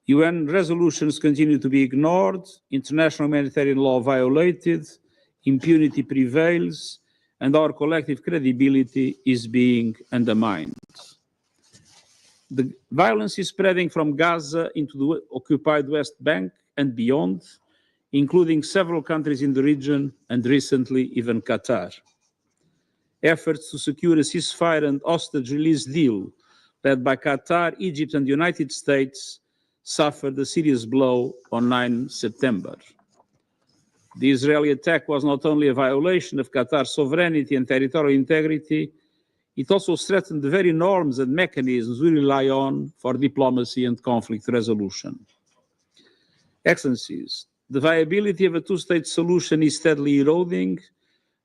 UN resolutions continue to be ignored, international humanitarian law violated, impunity prevails, and our collective credibility is being undermined. The violence is spreading from Gaza into the occupied West Bank and beyond, including several countries in the region and recently even Qatar. Efforts to secure a ceasefire and hostage release deal led by Qatar, Egypt, and the United States suffered a serious blow on 9 September. The Israeli attack was not only a violation of Qatar's sovereignty and territorial integrity, it also threatened the very norms and mechanisms we rely on for diplomacy and conflict resolution. Excellencies, the viability of a two-state solution is steadily eroding,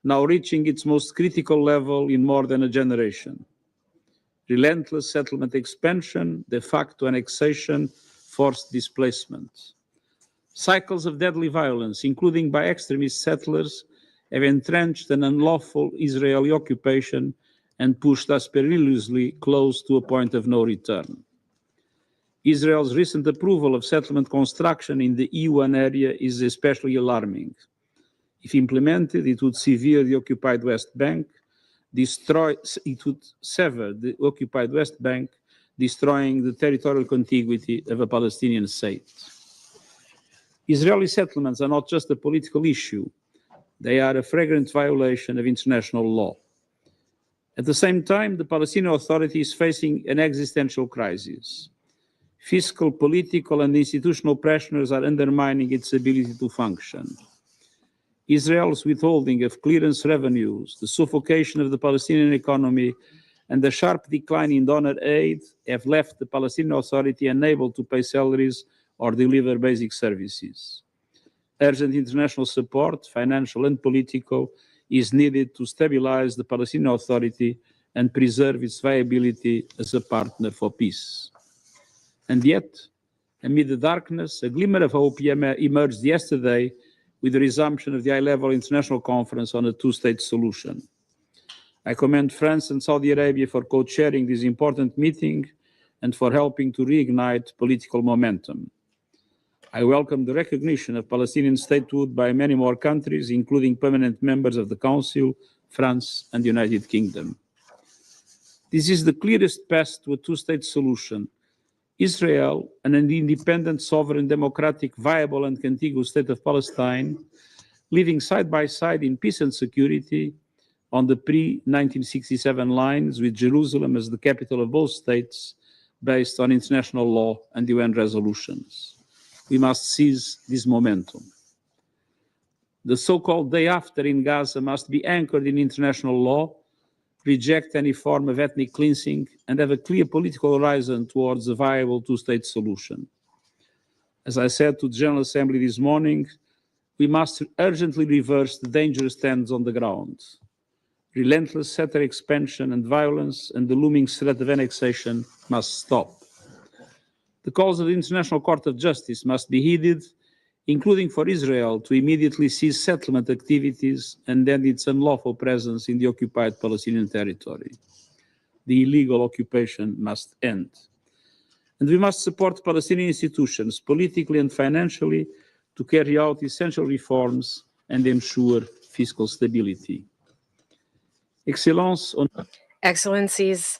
now reaching its most critical level in more than a generation. Relentless settlement expansion, de facto annexation, forced displacement. Cycles of deadly violence, including by extremist settlers, have entrenched an unlawful Israeli occupation and pushed us perilously close to a point of no return. Israel's recent approval of settlement construction in the EU1 area is especially alarming. If implemented, it would sever the occupied West Bank, it would sever the occupied West Bank, destroying the territorial contiguity of a Palestinian state. Israeli settlements are not just a political issue, they are a flagrant violation of international law. At the same time, the Palestinian Authority is facing an existential crisis. Fiscal, political, and institutional pressures are undermining its ability to function. Israel's withholding of clearance revenues, the suffocation of the Palestinian economy, and the sharp decline in donor aid have left the Palestinian Authority unable to pay salaries or deliver basic services. Urgent international support, financial and political, is needed to stabilize the Palestinian Authority and preserve its viability as a partner for peace. And yet, amid the darkness, a glimmer of hope emerged yesterday with the resumption of the high-level international conference on a two-state solution. I commend France and Saudi Arabia for co-chairing this important meeting and for helping to reignite political momentum. I welcome the recognition of Palestinian statehood by many more countries, including permanent members of the Council, France, and the United Kingdom. This is the clearest path to a two-state solution. Israel, an independent, sovereign, democratic, viable, and contiguous state of Palestine, living side by side in peace and security on the pre-1967 lines, with Jerusalem as the capital of both states, based on international law and UN resolutions. We must seize this momentum. The so-called day after in Gaza must be anchored in international law, reject any form of ethnic cleansing, and have a clear political horizon towards a viable two-state solution. As I said to the General Assembly this morning, we must urgently reverse the dangerous trends on the ground. Relentless settler expansion and violence and the looming threat of annexation must stop. The calls of the International Court of Justice must be heeded, including for Israel to immediately cease settlement activities and end its unlawful presence in the occupied Palestinian territory. The illegal occupation must end. And we must support Palestinian institutions politically and financially to carry out essential reforms and ensure fiscal stability. Excellencies,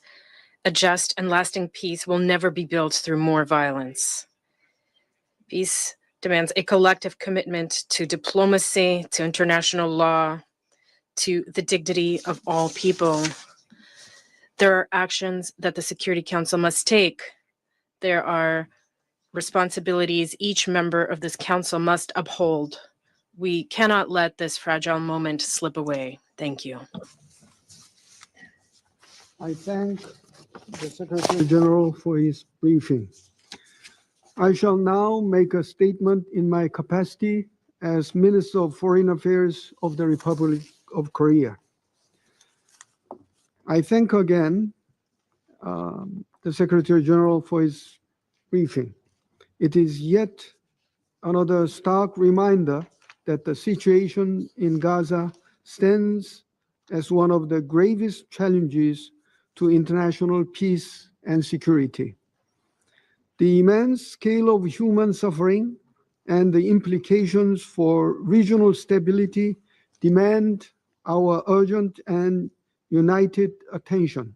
a just and lasting peace will never be built through more violence. Peace demands a collective commitment to diplomacy, to international law, to the dignity of all people. There are actions that the Security Council must take. There are responsibilities each member of this council must uphold. We cannot let this fragile moment slip away. Thank you. I thank the Secretary General for his briefing. I shall now make a statement in my capacity as Minister of Foreign Affairs of the Republic of Korea. I thank again the Secretary General for his briefing. It is yet another stark reminder that the situation in Gaza stands as one of the gravest challenges to international peace and security. The immense scale of human suffering and the implications for regional stability demand our urgent and united attention.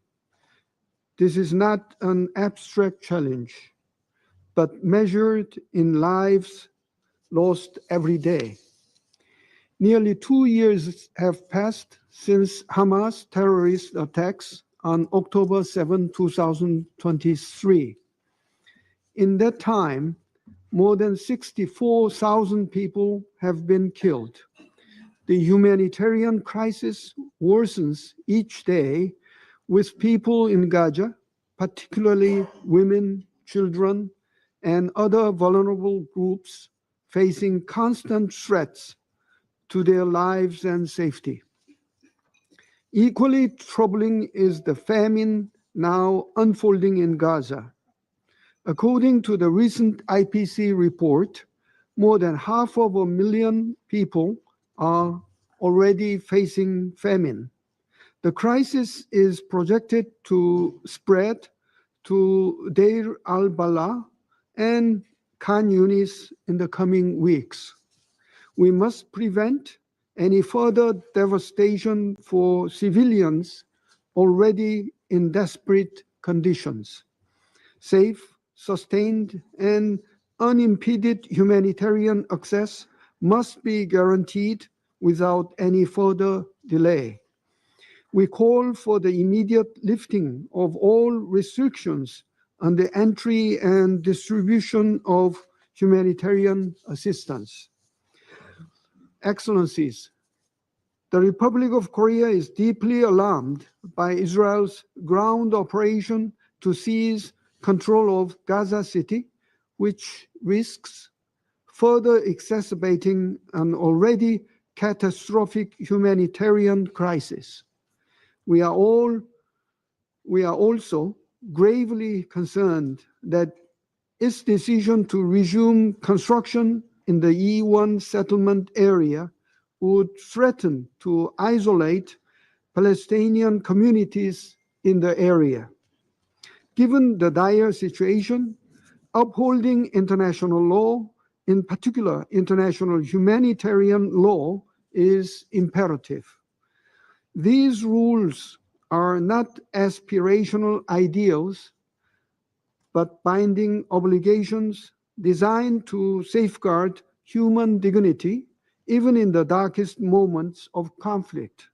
This is not an abstract challenge, but measured in lives lost every day. Nearly 2 years have passed since Hamas terrorist attacks on October 7, 2023. In that time, more than 64,000 people have been killed. The humanitarian crisis worsens each day, with people in Gaza, particularly women, children, and other vulnerable groups, facing constant threats to their lives and safety. Equally troubling is the famine now unfolding in Gaza. According to the recent IPC report, more than 500,000 people are already facing famine. The crisis is projected to spread to Deir al-Balah and Khan Yunis in the coming weeks. We must prevent any further devastation for civilians already in desperate conditions. Safe, sustained, and unimpeded humanitarian access must be guaranteed without any further delay. We call for the immediate lifting of all restrictions on the entry and distribution of humanitarian assistance. Excellencies, the Republic of Korea is deeply alarmed by Israel's ground operation to seize control of Gaza City, which risks further exacerbating an already catastrophic humanitarian crisis. We are also gravely concerned that its decision to resume construction in the E1 settlement area would threaten to isolate Palestinian communities in the area. Given the dire situation, upholding international law, in particular international humanitarian law, is imperative. These rules are not aspirational ideals, but binding obligations designed to safeguard human dignity, even in the darkest moments of conflict.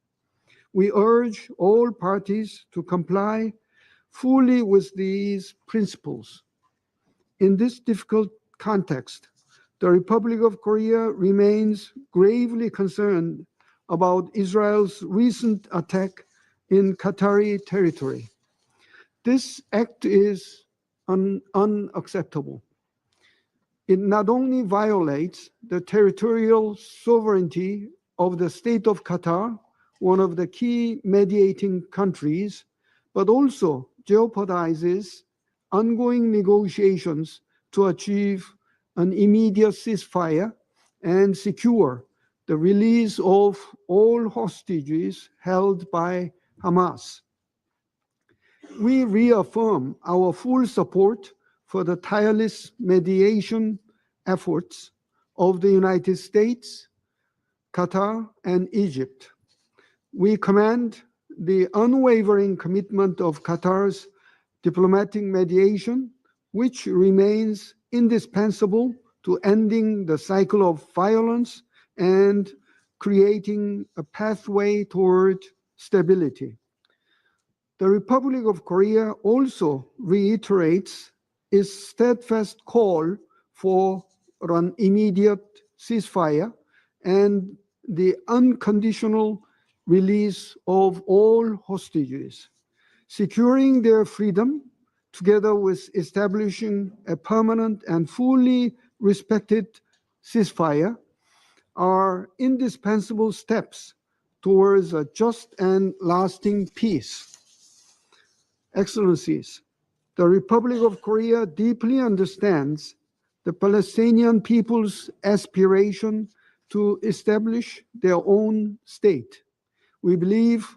We urge all parties to comply fully with these principles. In this difficult context, the Republic of Korea remains gravely concerned about Israel's recent attack in Qatari territory. This act is unacceptable. It not only violates the territorial sovereignty of the state of Qatar, one of the key mediating countries, but also jeopardizes ongoing negotiations to achieve an immediate ceasefire and secure the release of all hostages held by Hamas. We reaffirm our full support for the tireless mediation efforts of the United States, Qatar, and Egypt. We commend the unwavering commitment of Qatar's diplomatic mediation, which remains indispensable to ending the cycle of violence and creating a pathway toward stability. The Republic of Korea also reiterates its steadfast call for an immediate ceasefire and the unconditional release of all hostages. Securing their freedom, together with establishing a permanent and fully respected ceasefire, are indispensable steps towards a just and lasting peace. Excellencies, the Republic of Korea deeply understands the Palestinian people's aspiration to establish their own state. We believe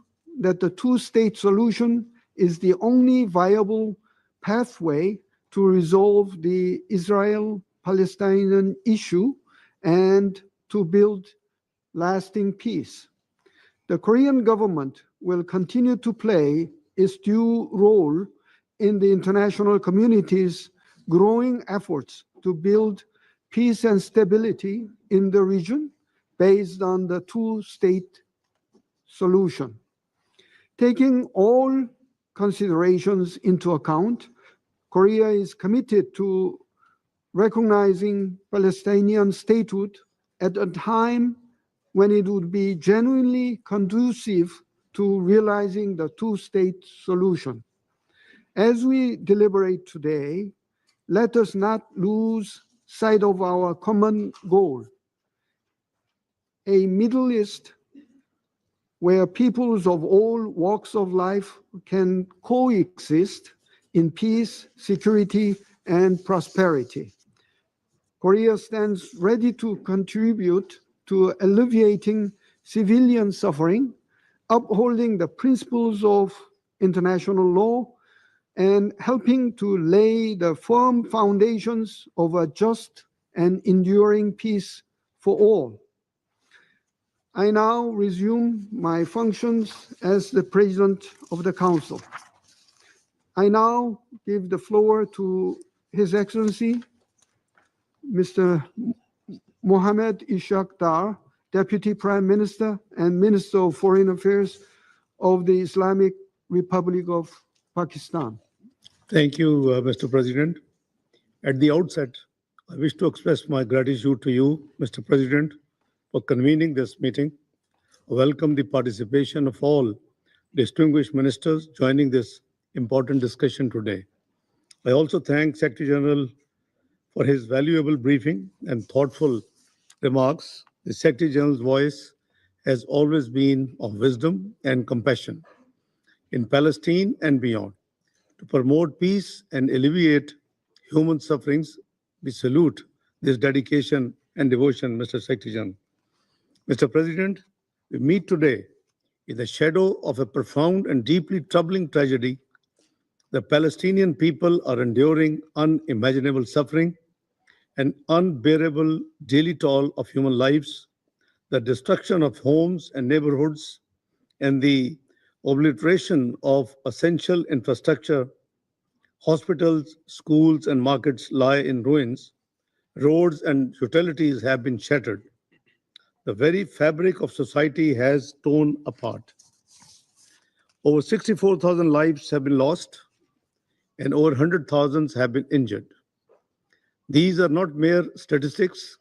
that the two-state solution is the only viable pathway to resolve the Israel-Palestinian issue and to build lasting peace. The Korean government will continue to play its due role in the international community's growing efforts to build peace and stability in the region based on the two-state solution. Taking all considerations into account, Korea is committed to recognizing Palestinian statehood at a time when it would be genuinely conducive to realizing the two-state solution. As we deliberate today, let us not lose sight of our common goal, a Middle East where peoples of all walks of life can coexist in peace, security, and prosperity. Korea stands ready to contribute to alleviating civilian suffering, upholding the principles of international law, and helping to lay the firm foundations of a just and enduring peace for all. I now resume my functions as the President of the Council. I now give the floor to His Excellency, Mr. Mohammed Ishaq Dar, Deputy Prime Minister and Minister of Foreign Affairs of the Islamic Republic of Pakistan. Thank you, Mr. President. At the outset, I wish to express my gratitude to you, Mr. President, for convening this meeting. I welcome the participation of all distinguished ministers joining this important discussion today. I also thank Secretary General for his valuable briefing and thoughtful remarks. The Secretary General's voice has always been of wisdom and compassion in Palestine and beyond. To promote peace and alleviate human sufferings, we salute this dedication and devotion, Mr. Secretary General. Mr. President, we meet today in the shadow of a profound and deeply troubling tragedy. The Palestinian people are enduring unimaginable suffering, an unbearable daily toll of human lives, the destruction of homes and neighborhoods, and the obliteration of essential infrastructure. Hospitals, schools, and markets lie in ruins. Roads and utilities have been shattered. The very fabric of society has torn apart. Over 64,000 lives have been lost, and over 100,000 have been injured. These are not mere statistics.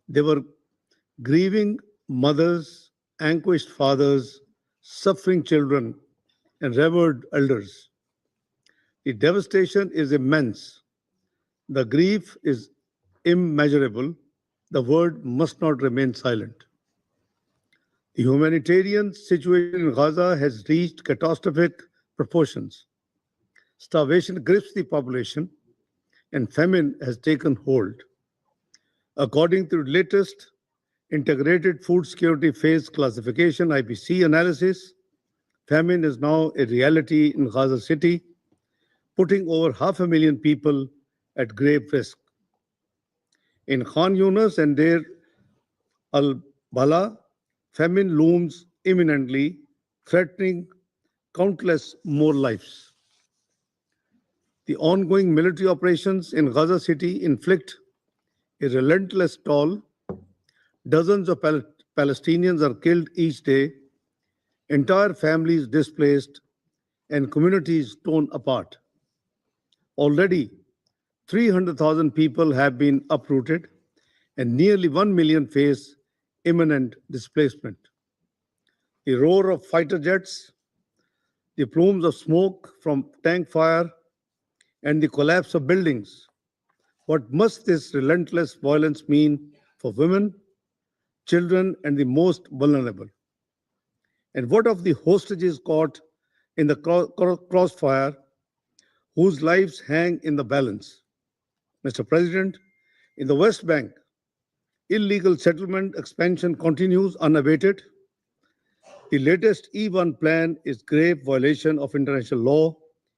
They were grieving mothers, anguished fathers, suffering children, and revered elders. The devastation is immense. The grief is immeasurable. The world must not remain silent. The humanitarian situation in Gaza has reached catastrophic proportions. Starvation grips the population, and famine has taken hold. According to the latest Integrated Food Security Phase Classification (IPC) analysis, famine is now a reality in Gaza City, putting over 500,000 people at grave risk. In Khan Yunis and Deir al-Bala, famine looms imminently, threatening countless more lives. The ongoing military operations in Gaza City inflict a relentless toll. Dozens of Palestinians are killed each day, entire families displaced, and communities torn apart. Already, 300,000 people have been uprooted, and nearly 1 million face imminent displacement. The roar of fighter jets, the plumes of smoke from tank fire, and the collapse of buildings. What must this relentless violence mean for women, children, and the most vulnerable? And what of the hostages caught in the crossfire, whose lives hang in the balance? Mr. President, in the West Bank, illegal settlement expansion continues unabated. The latest E1 plan is grave violation of international law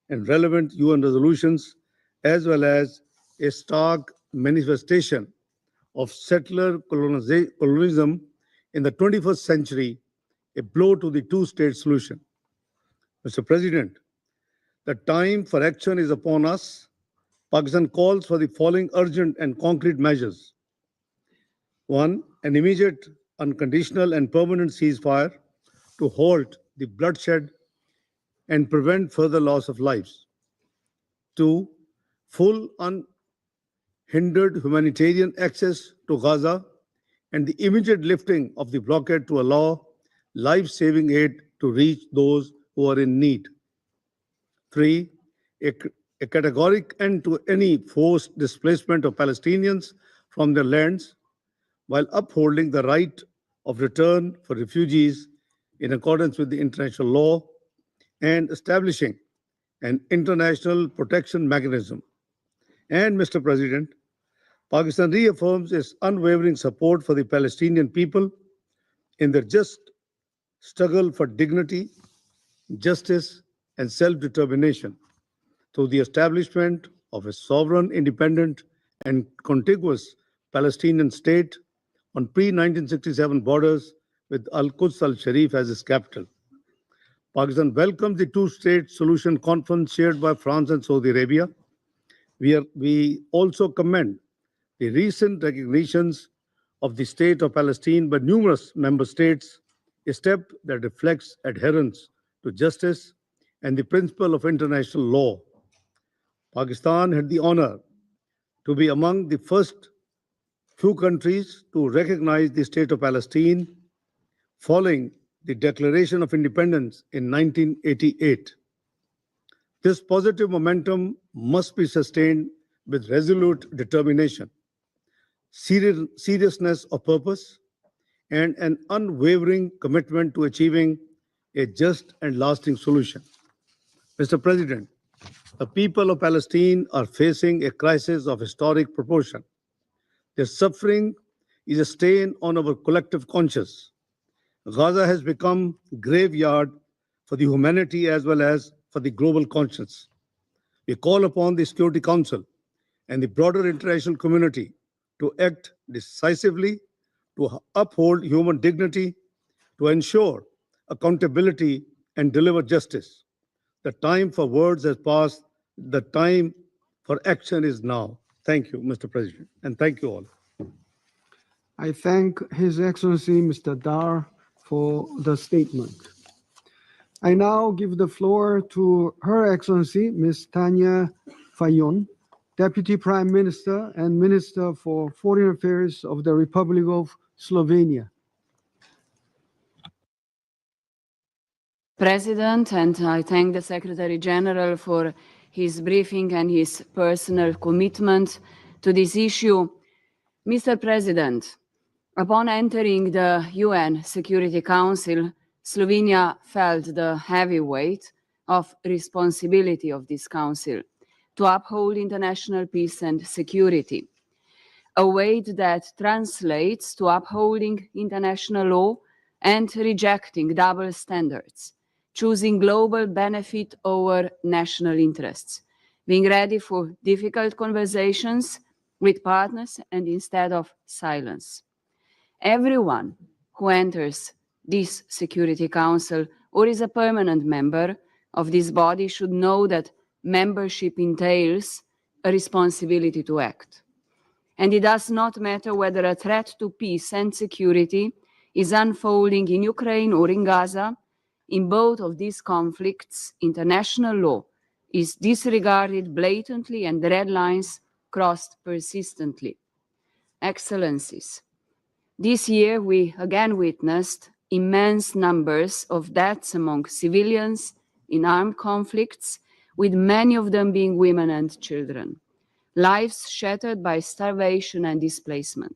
and relevant UN resolutions as well as a stark manifestation of settler colonialism in the 21st century, a blow to the two-state solution. Mr. President, the time for action is upon us. Pakistan calls for the following urgent and concrete measures. One, an immediate, unconditional, and permanent ceasefire to halt the bloodshed and prevent further loss of lives. Two, full unhindered humanitarian access to Gaza and the immediate lifting of the blockade to allow life-saving aid to reach those who are in need. Three, a categoric end to any forced displacement of Palestinians from their lands while upholding the right of return for refugees in accordance with the international law and establishing an international protection mechanism. And, Mr. President, Pakistan reaffirms its unwavering support for the Palestinian people in their just struggle for dignity, justice, and self-determination through the establishment of a sovereign, independent, and contiguous Palestinian state on pre-1967 borders with Al-Quds al-Sharif as its capital. Pakistan welcomes the two-state solution conference chaired by France and Saudi Arabia. We also commend the recent recognitions of the state of Palestine by numerous member states, a step that reflects adherence to justice and the principle of international law. Pakistan had the honor to be among the first few countries to recognize the state of Palestine following the Declaration of Independence in 1988. This positive momentum must be sustained with resolute determination, seriousness of purpose, and an unwavering commitment to achieving a just and lasting solution. Mr. President, the people of Palestine are facing a crisis of historic proportion. Their suffering is a stain on our collective conscience. Gaza has become a graveyard for the humanity as well as for the global conscience. We call upon the Security Council and the broader international community to act decisively, to uphold human dignity, to ensure accountability and deliver justice. The time for words has passed. The time for action is now. Thank you, Mr. President, and thank you all. I thank His Excellency Mr. Dar for the statement. I now give the floor to Her Excellency Ms. Tanya Fayon, Deputy Prime Minister and Minister for Foreign Affairs of the Republic of Slovenia. President, and I thank the Secretary General for his briefing and his personal commitment to this issue. Mr. President, upon entering the UN Security Council, Slovenia felt the heavy weight of responsibility of this council to uphold international peace and security, a weight that translates to upholding international law and rejecting double standards, choosing global benefit over national interests, being ready for difficult conversations with partners and instead of silence. Everyone who enters this Security Council or is a permanent member of this body should know that membership entails a responsibility to act. And it does not matter whether a threat to peace and security is unfolding in Ukraine or in Gaza. In both of these conflicts, international law is disregarded blatantly and red lines crossed persistently. Excellencies, this year we again witnessed immense numbers of deaths among civilians in armed conflicts, with many of them being women and children, lives shattered by starvation and displacement.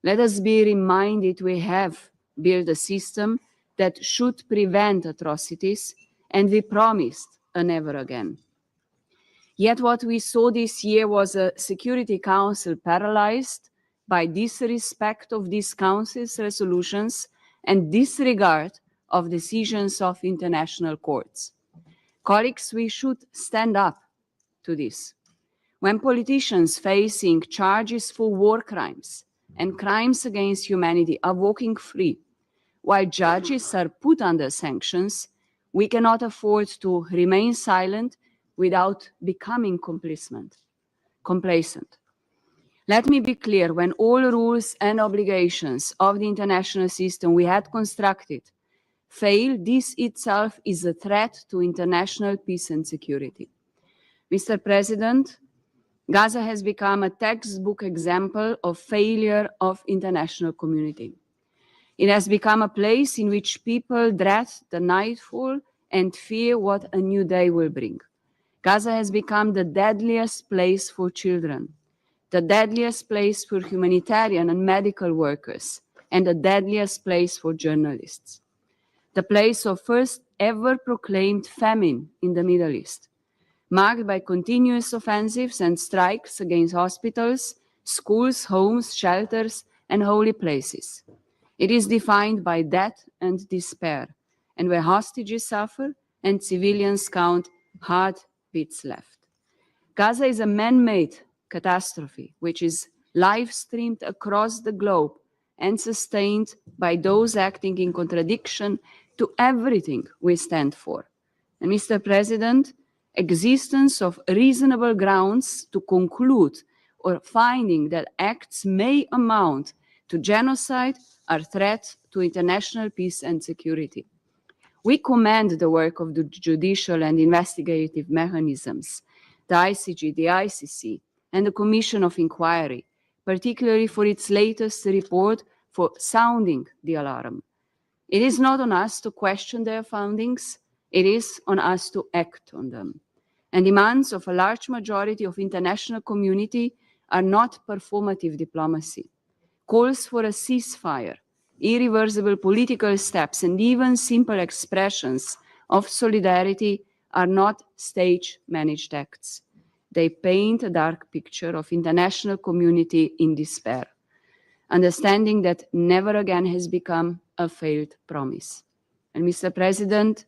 Let us be reminded we have built a system that should prevent atrocities, and we promised a never again. Yet what we saw this year was a Security Council paralyzed by disrespect of this Council's resolutions and disregard of decisions of international courts. Colleagues, we should stand up to this. when politicians facing charges for war crimes and crimes against humanity are walking free, while judges are put under sanctions, we cannot afford to remain silent without becoming complacent. Let me be clear, when all rules and obligations of the international system we had constructed fail, this itself is a threat to international peace and security. Mr. President, Gaza has become a textbook example of failure of international community. It has become a place in which people dread the nightfall and fear what a new day will bring. Gaza has become the deadliest place for children, the deadliest place for humanitarian and medical workers, and the deadliest place for journalists. The place of first ever proclaimed famine in the Middle East, marked by continuous offensives and strikes against hospitals, schools, homes, shelters, and holy places. It is defined by death and despair, and where hostages suffer and civilians count heartbeats left. Gaza is a man-made catastrophe, which is live-streamed across the globe and sustained by those acting in contradiction to everything we stand for. And Mr. President, existence of reasonable grounds to conclude or finding that acts may amount to genocide are threats to international peace and security. We commend the work of the judicial and investigative mechanisms, the ICG, the ICC, and the Commission of Inquiry, particularly for its latest report for sounding the alarm. It is not on us to question their findings, it is on us to act on them. And demands of a large majority of international community are not performative diplomacy. Calls for a ceasefire, irreversible political steps, and even simple expressions of solidarity are not stage-managed acts. They paint a dark picture of international community in despair. Understanding that never again has become a failed promise. And Mr. President,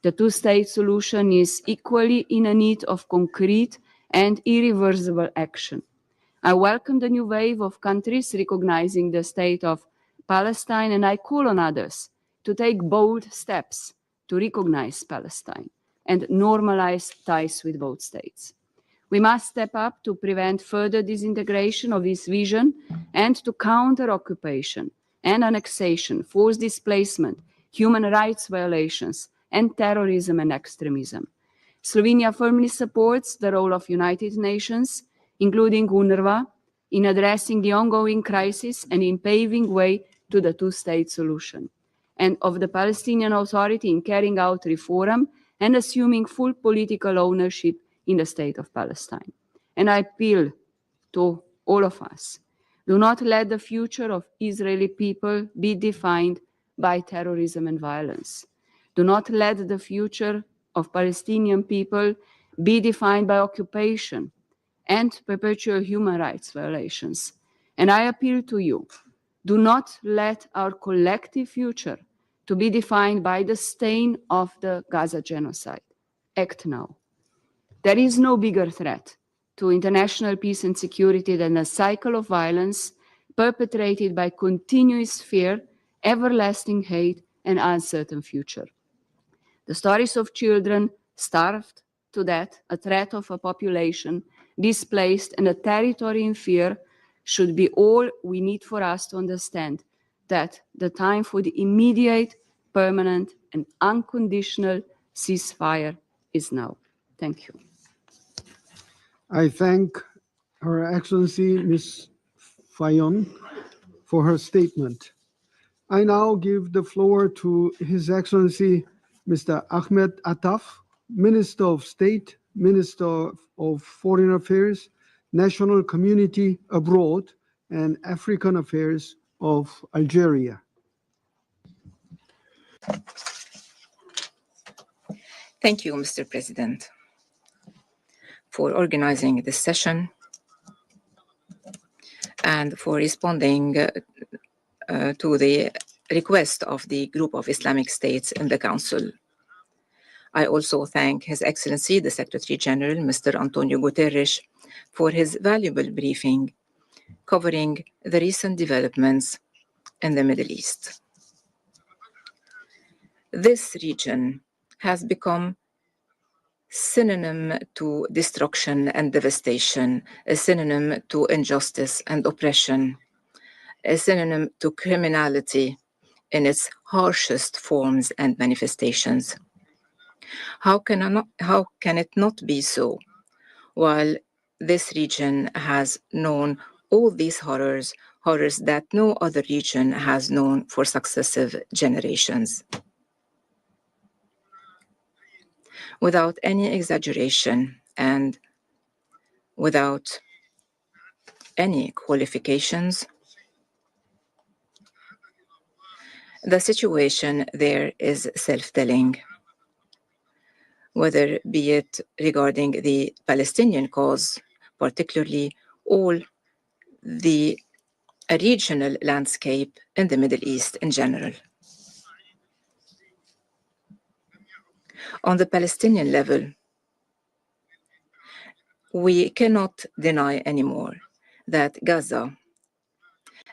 the two-state solution is equally in need of concrete and irreversible action. I welcome the new wave of countries recognizing the state of Palestine, and I call on others to take bold steps to recognize Palestine and normalize ties with both states. We must step up to prevent further disintegration of this vision and to counter occupation and annexation, forced displacement, human rights violations, and terrorism and extremism. Slovenia firmly supports the role of United Nations, including UNRWA, in addressing the ongoing crisis and in paving way to the two-state solution, and of the Palestinian Authority in carrying out reform and assuming full political ownership in the state of Palestine. And I appeal to all of us, do not let the future of Israeli people be defined by terrorism and violence. Do not let the future of Palestinian people be defined by occupation and perpetual human rights violations. And I appeal to you, do not let our collective future to be defined by the stain of the Gaza genocide. Act now. There is no bigger threat to international peace and security than a cycle of violence perpetrated by continuous fear, everlasting hate, and uncertain future. The stories of children starved to death, a threat of a population displaced, and a territory in fear should be all we need for us to understand that the time for the immediate, permanent, and unconditional ceasefire is now. Thank you. I thank Her Excellency Ms. Fayon for her statement. I now give the floor to His Excellency Mr. Ahmed Attaf, Minister of State, Minister of Foreign Affairs, National Community Abroad, and African Affairs of Algeria. Thank you, Mr. President, for organizing this session and for responding to the request of the Group of Islamic States in the Council. I also thank His Excellency, the Secretary General, Mr. Antonio Guterres, for his valuable briefing covering the recent developments in the Middle East. This region has become synonym to destruction and devastation, a synonym to injustice and oppression, a synonym to criminality in its harshest forms and manifestations. How can it not be so, while this region has known all these horrors that no other region has known for successive generations? Without any exaggeration and without any qualifications, the situation there is self-telling, whether be it regarding the Palestinian cause, particularly all the regional landscape in the Middle East in general. On the Palestinian level, we cannot deny anymore that Gaza,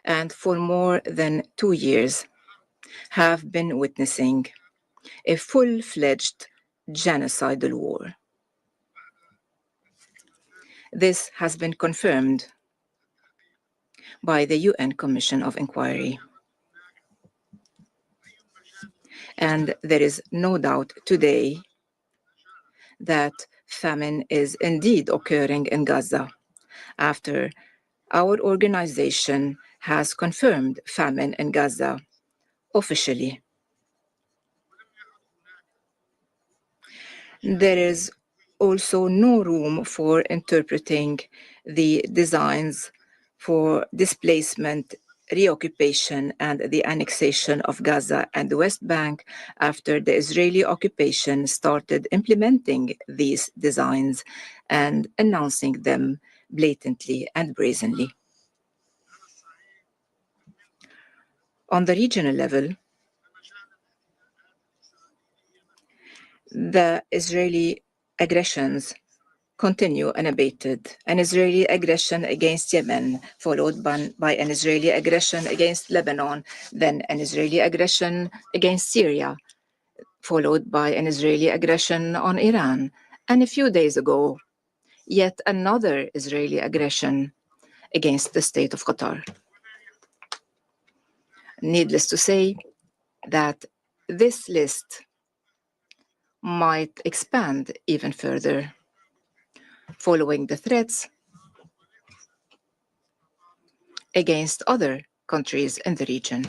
and for more than 2 years, have been witnessing a full-fledged genocidal war. This has been confirmed by the UN Commission of Inquiry. And there is no doubt today that famine is indeed occurring in Gaza after our organization has confirmed famine in Gaza officially. There is also no room for interpreting the designs for displacement, reoccupation, and the annexation of Gaza and the West Bank after the Israeli occupation started implementing these designs and announcing them blatantly and brazenly. On the regional level, the Israeli aggressions continue unabated. An Israeli aggression against Yemen, followed by an Israeli aggression against Lebanon, then an Israeli aggression against Syria, followed by an Israeli aggression on Iran. And a few days ago, yet another Israeli aggression against the state of Qatar. Needless to say that this list might expand even further following the threats against other countries in the region.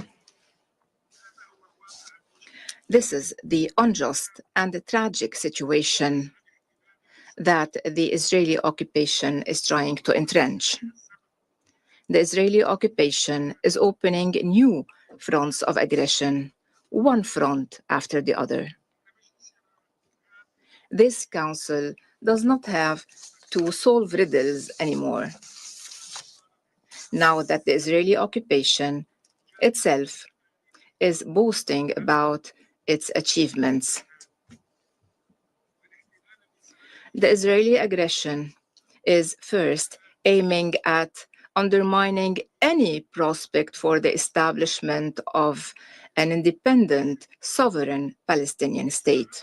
This is the unjust and the tragic situation that the Israeli occupation is trying to entrench. The Israeli occupation is opening new fronts of aggression, one front after the other. This council does not have to solve riddles anymore, now that the Israeli occupation itself is boasting about its achievements. The Israeli aggression is first aiming at undermining any prospect for the establishment of an independent, sovereign Palestinian state,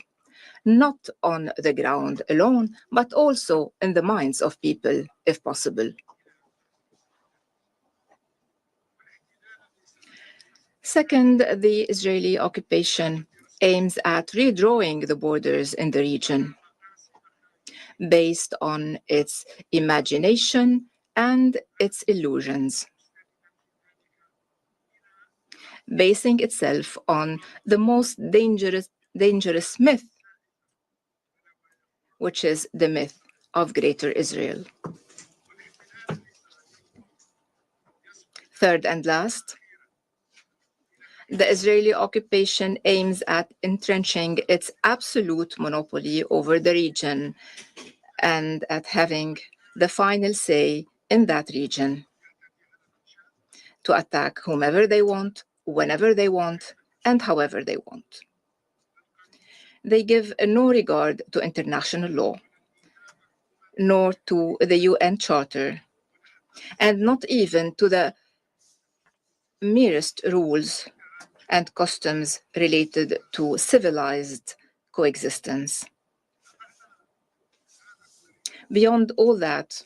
not on the ground alone, but also in the minds of people, if possible. Second, the Israeli occupation aims at redrawing the borders in the region based on its imagination and its illusions, basing itself on the most dangerous myth, which is the myth of Greater Israel. Third and last, the Israeli occupation aims at entrenching its absolute monopoly over the region and at having the final say in that region, to attack whomever they want, whenever they want, and however they want. They give no regard to international law. nor to the UN Charter, and not even to the merest rules and customs related to civilized coexistence. Beyond all that,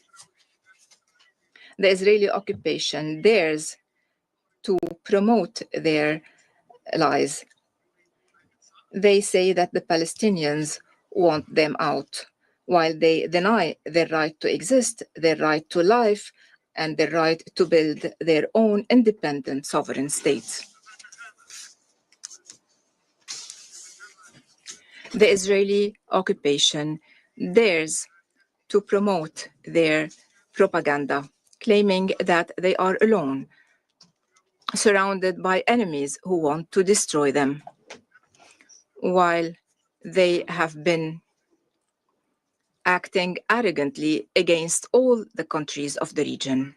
the Israeli occupation dares to promote their lies. They say that the Palestinians want them out, while they deny their right to exist, their right to life, and their right to build their own independent sovereign state. The Israeli occupation dares to promote their propaganda, claiming that they are alone, surrounded by enemies who want to destroy them, while they have been acting arrogantly against all the countries of the region.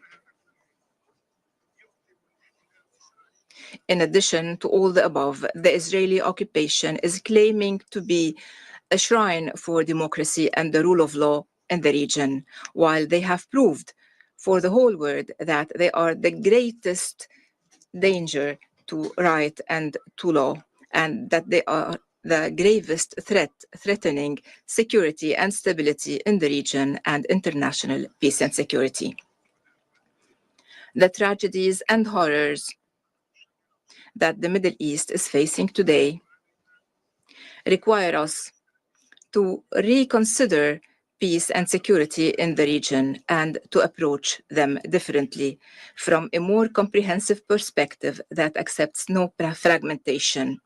In addition to all the above, the Israeli occupation is claiming to be a shrine for democracy and the rule of law in the region, while they have proved for the whole world that they are the greatest danger to right and to law, and that they are the gravest threat threatening security and stability in the region and international peace and security. The tragedies and horrors that the Middle East is facing today require us to reconsider peace and security in the region and to approach them differently from a more comprehensive perspective that accepts no fragmentation.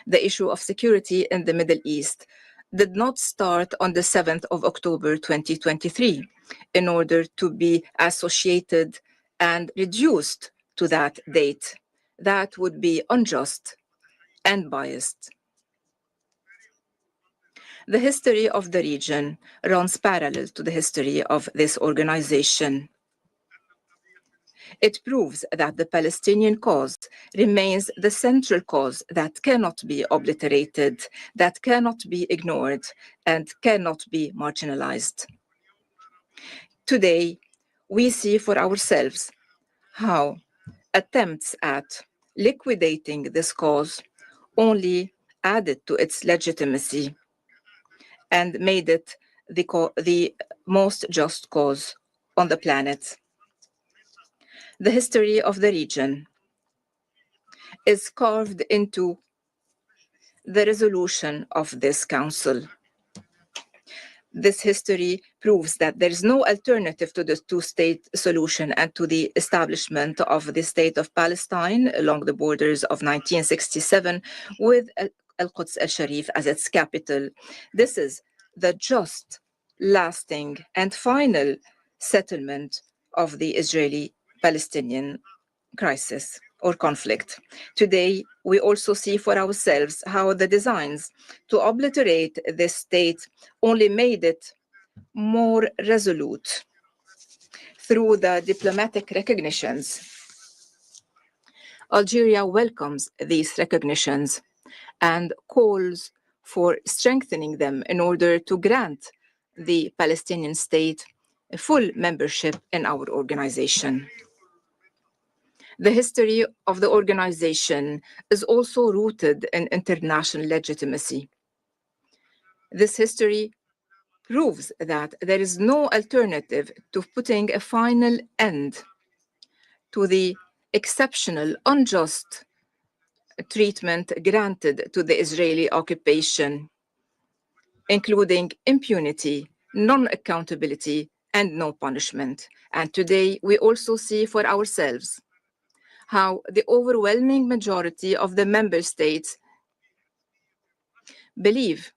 The issue of security in the Middle East did not start on the 7th of October 2023 in order to be associated and reduced to that date. That would be unjust and biased. The history of the region runs parallel to the history of this organization. It proves that the Palestinian cause remains the central cause that cannot be obliterated, that cannot be ignored, and cannot be marginalized. Today, we see for ourselves how attempts at liquidating this cause only added to its legitimacy and made it the most just cause on the planet. The history of the region is carved into the resolution of this council. This history proves that there is no alternative to the two-state solution and to the establishment of the state of Palestine along the borders of 1967 with Al-Quds al-Sharif as its capital. This is the just, lasting, and final settlement of the Israeli-Palestinian crisis or conflict. Today, we also see for ourselves how the designs to obliterate this state only made it more resolute through the diplomatic recognitions. Algeria welcomes these recognitions and calls for strengthening them in order to grant the Palestinian state full membership in our organization. The history of the organization is also rooted in international legitimacy. This history proves that there is no alternative to putting a final end to the exceptional, unjust treatment granted to the Israeli occupation, including impunity, non-accountability, and no punishment. And today, we also see for ourselves how the overwhelming majority of the member states believe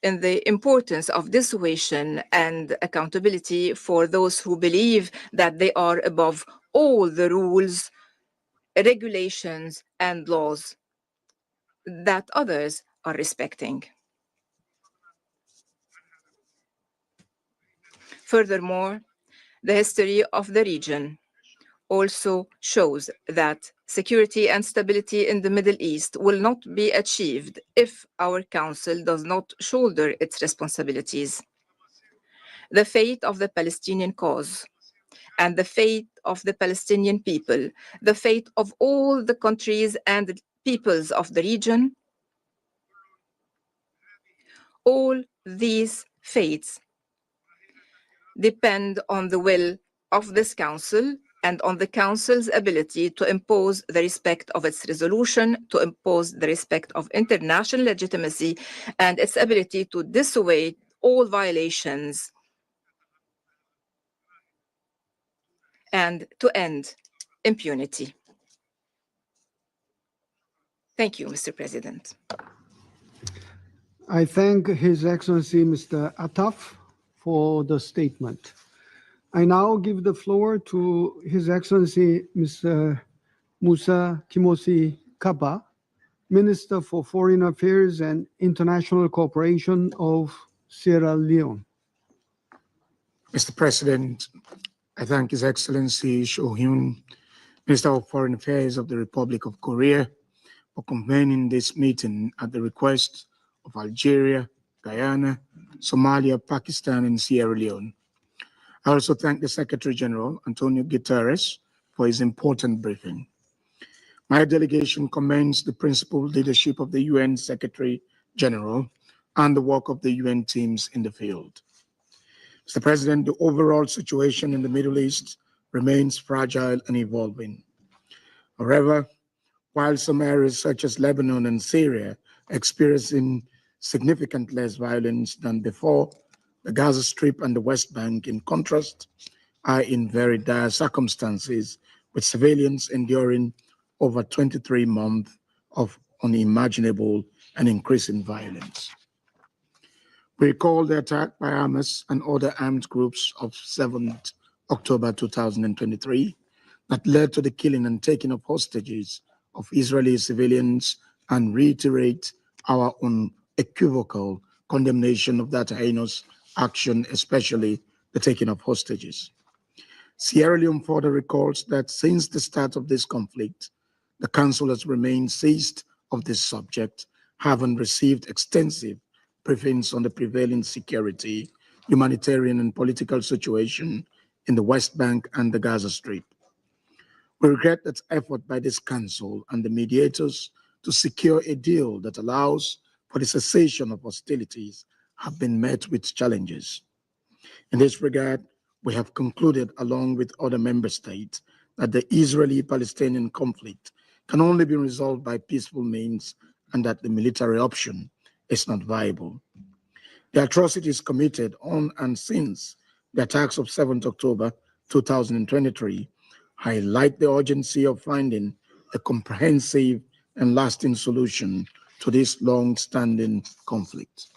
in the importance of dissuasion and accountability for those who believe that they are above all the rules, regulations, and laws that others are respecting. Furthermore, the history of the region also shows that security and stability in the Middle East will not be achieved if our Council does not shoulder its responsibilities. the fate of the Palestinian cause, and the fate of the Palestinian people, the fate of all the countries and the peoples of the region, all these fates depend on the will of this Council and on the Council's ability to impose the respect of its resolution, to impose the respect of international legitimacy, and its ability to dissuade all violations and to end impunity. Thank you, Mr. President. I thank His Excellency Mr. Attaf for the statement. I now give the floor to His Excellency Mr. Musa Timothy Kaba, Minister for Foreign Affairs and International Cooperation of Sierra Leone. Mr. President, I thank His Excellency Cho Hyun, Minister of Foreign Affairs of the Republic of Korea, for convening this meeting at the request of Algeria, Guyana, Somalia, Pakistan, and Sierra Leone. I also thank the Secretary General, Antonio Guterres, for his important briefing. My delegation commends the principled leadership of the UN Secretary General and the work of the UN teams in the field. Mr. President, the overall situation in the Middle East remains fragile and evolving. However, while some areas such as Lebanon and Syria are experiencing significantly less violence than before, the Gaza Strip and the West Bank, in contrast, are in very dire circumstances, with civilians enduring over 23 months of unimaginable and increasing violence. We recall the attack by Hamas and other armed groups of 7th October 2023 that led to the killing and taking of hostages of Israeli civilians, and reiterate our unequivocal condemnation of that heinous action, especially the taking of hostages. Sierra Leone further recalls that since the start of this conflict, the Council has remained seized of this subject, having received extensive briefings on the prevailing security, humanitarian, and political situation in the West Bank and the Gaza Strip. We regret that effort by this Council and the mediators to secure a deal that allows for the cessation of hostilities have been met with challenges. In this regard, we have concluded, along with other member states, that the Israeli-Palestinian conflict can only be resolved by peaceful means and that the military option is not viable. The atrocities committed on and since the attacks of 7th October 2023 highlight the urgency of finding a comprehensive and lasting solution to this long-standing conflict.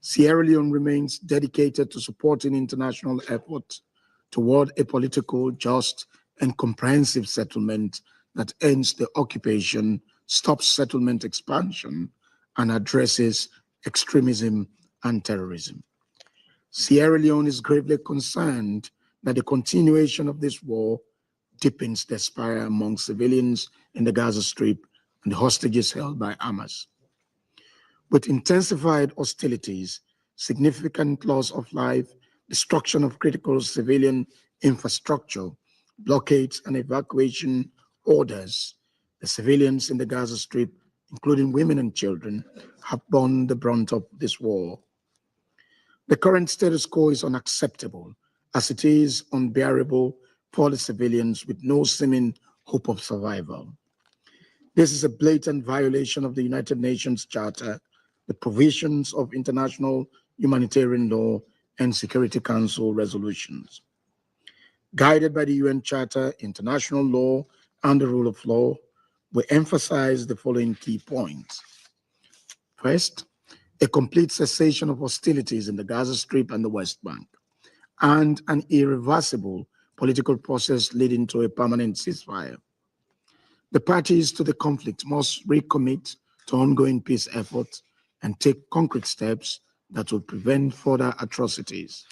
Sierra Leone remains dedicated to supporting international efforts toward a political, just, and comprehensive settlement that ends the occupation, stops settlement expansion, and addresses extremism and terrorism. Sierra Leone is gravely concerned that the continuation of this war deepens despair among civilians in the Gaza Strip and the hostages held by Hamas. With intensified hostilities, significant loss of life, destruction of critical civilian infrastructure, blockades, and evacuation orders, the civilians in the Gaza Strip, including women and children, have borne the brunt of this war. The current status quo is unacceptable, as it is unbearable for the civilians with no seeming hope of survival. This is a blatant violation of the United Nations Charter, the provisions of international humanitarian law, and Security Council resolutions. Guided by the UN Charter, international law, and the rule of law, we emphasize the following key points. First, a complete cessation of hostilities in the Gaza Strip and the West Bank, and an irreversible political process leading to a permanent ceasefire. The parties to the conflict must recommit to ongoing peace efforts and take concrete steps that will prevent further atrocities.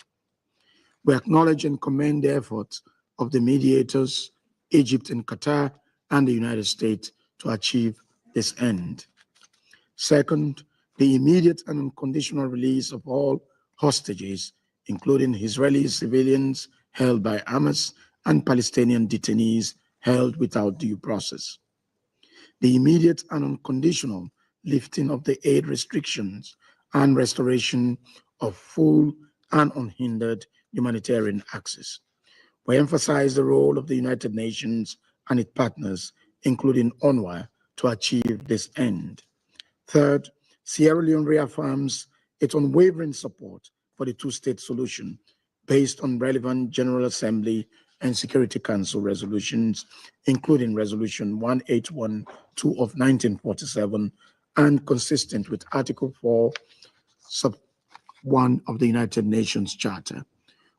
We acknowledge and commend the efforts of the mediators, Egypt and Qatar, and the United States to achieve this end. Second, the immediate and unconditional release of all hostages, including Israeli civilians held by Hamas and Palestinian detainees held without due process. The immediate and unconditional lifting of the aid restrictions and restoration of full and unhindered humanitarian access. We emphasize the role of the United Nations and its partners, including UNRWA, to achieve this end. Third, Sierra Leone reaffirms its unwavering support for the two-state solution based on relevant General Assembly and Security Council resolutions, including Resolution 1812 of 1947, and consistent with Article 4, Sub 1 of the United Nations Charter.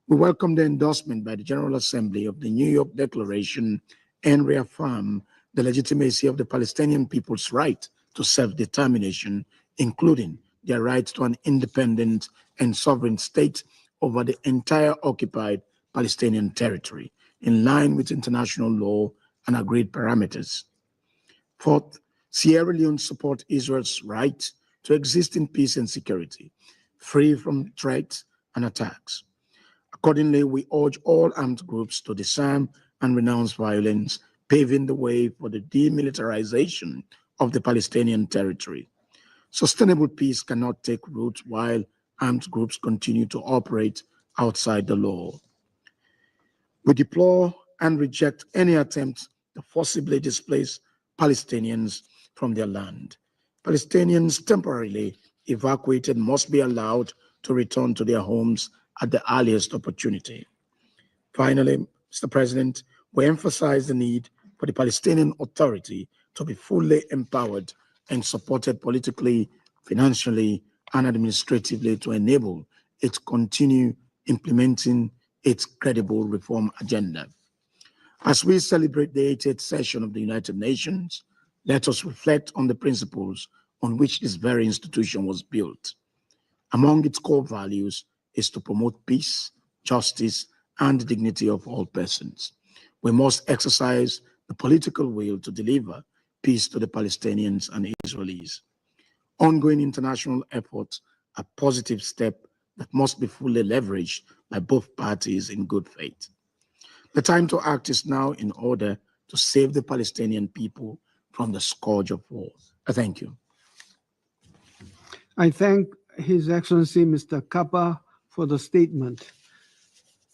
We welcome the endorsement by the General Assembly of the New York Declaration and reaffirm the legitimacy of the Palestinian people's right to self-determination, including their right to an independent and sovereign state over the entire occupied Palestinian territory, in line with international law and agreed parameters. Fourth, Sierra Leone supports Israel's right to exist in peace and security, free from threats and attacks. Accordingly, we urge all armed groups to disarm and renounce violence, paving the way for the demilitarization of the Palestinian territory. Sustainable peace cannot take root while armed groups continue to operate outside the law. We deplore and reject any attempt to forcibly displace Palestinians from their land. Palestinians temporarily evacuated must be allowed to return to their homes at the earliest opportunity. Finally, Mr. President, we emphasize the need for the Palestinian Authority to be fully empowered and supported politically, financially, and administratively to enable it to continue implementing its credible reform agenda. As we celebrate the 80th session of the United Nations, let us reflect on the principles on which this very institution was built. Among its core values is to promote peace, justice, and the dignity of all persons. We must exercise the political will to deliver peace to the Palestinians and Israelis. Ongoing international efforts are a positive step that must be fully leveraged by both parties in good faith. The time to act is now in order to save the Palestinian people from the scourge of war. I thank you. I thank His Excellency Mr. Kappa for the statement.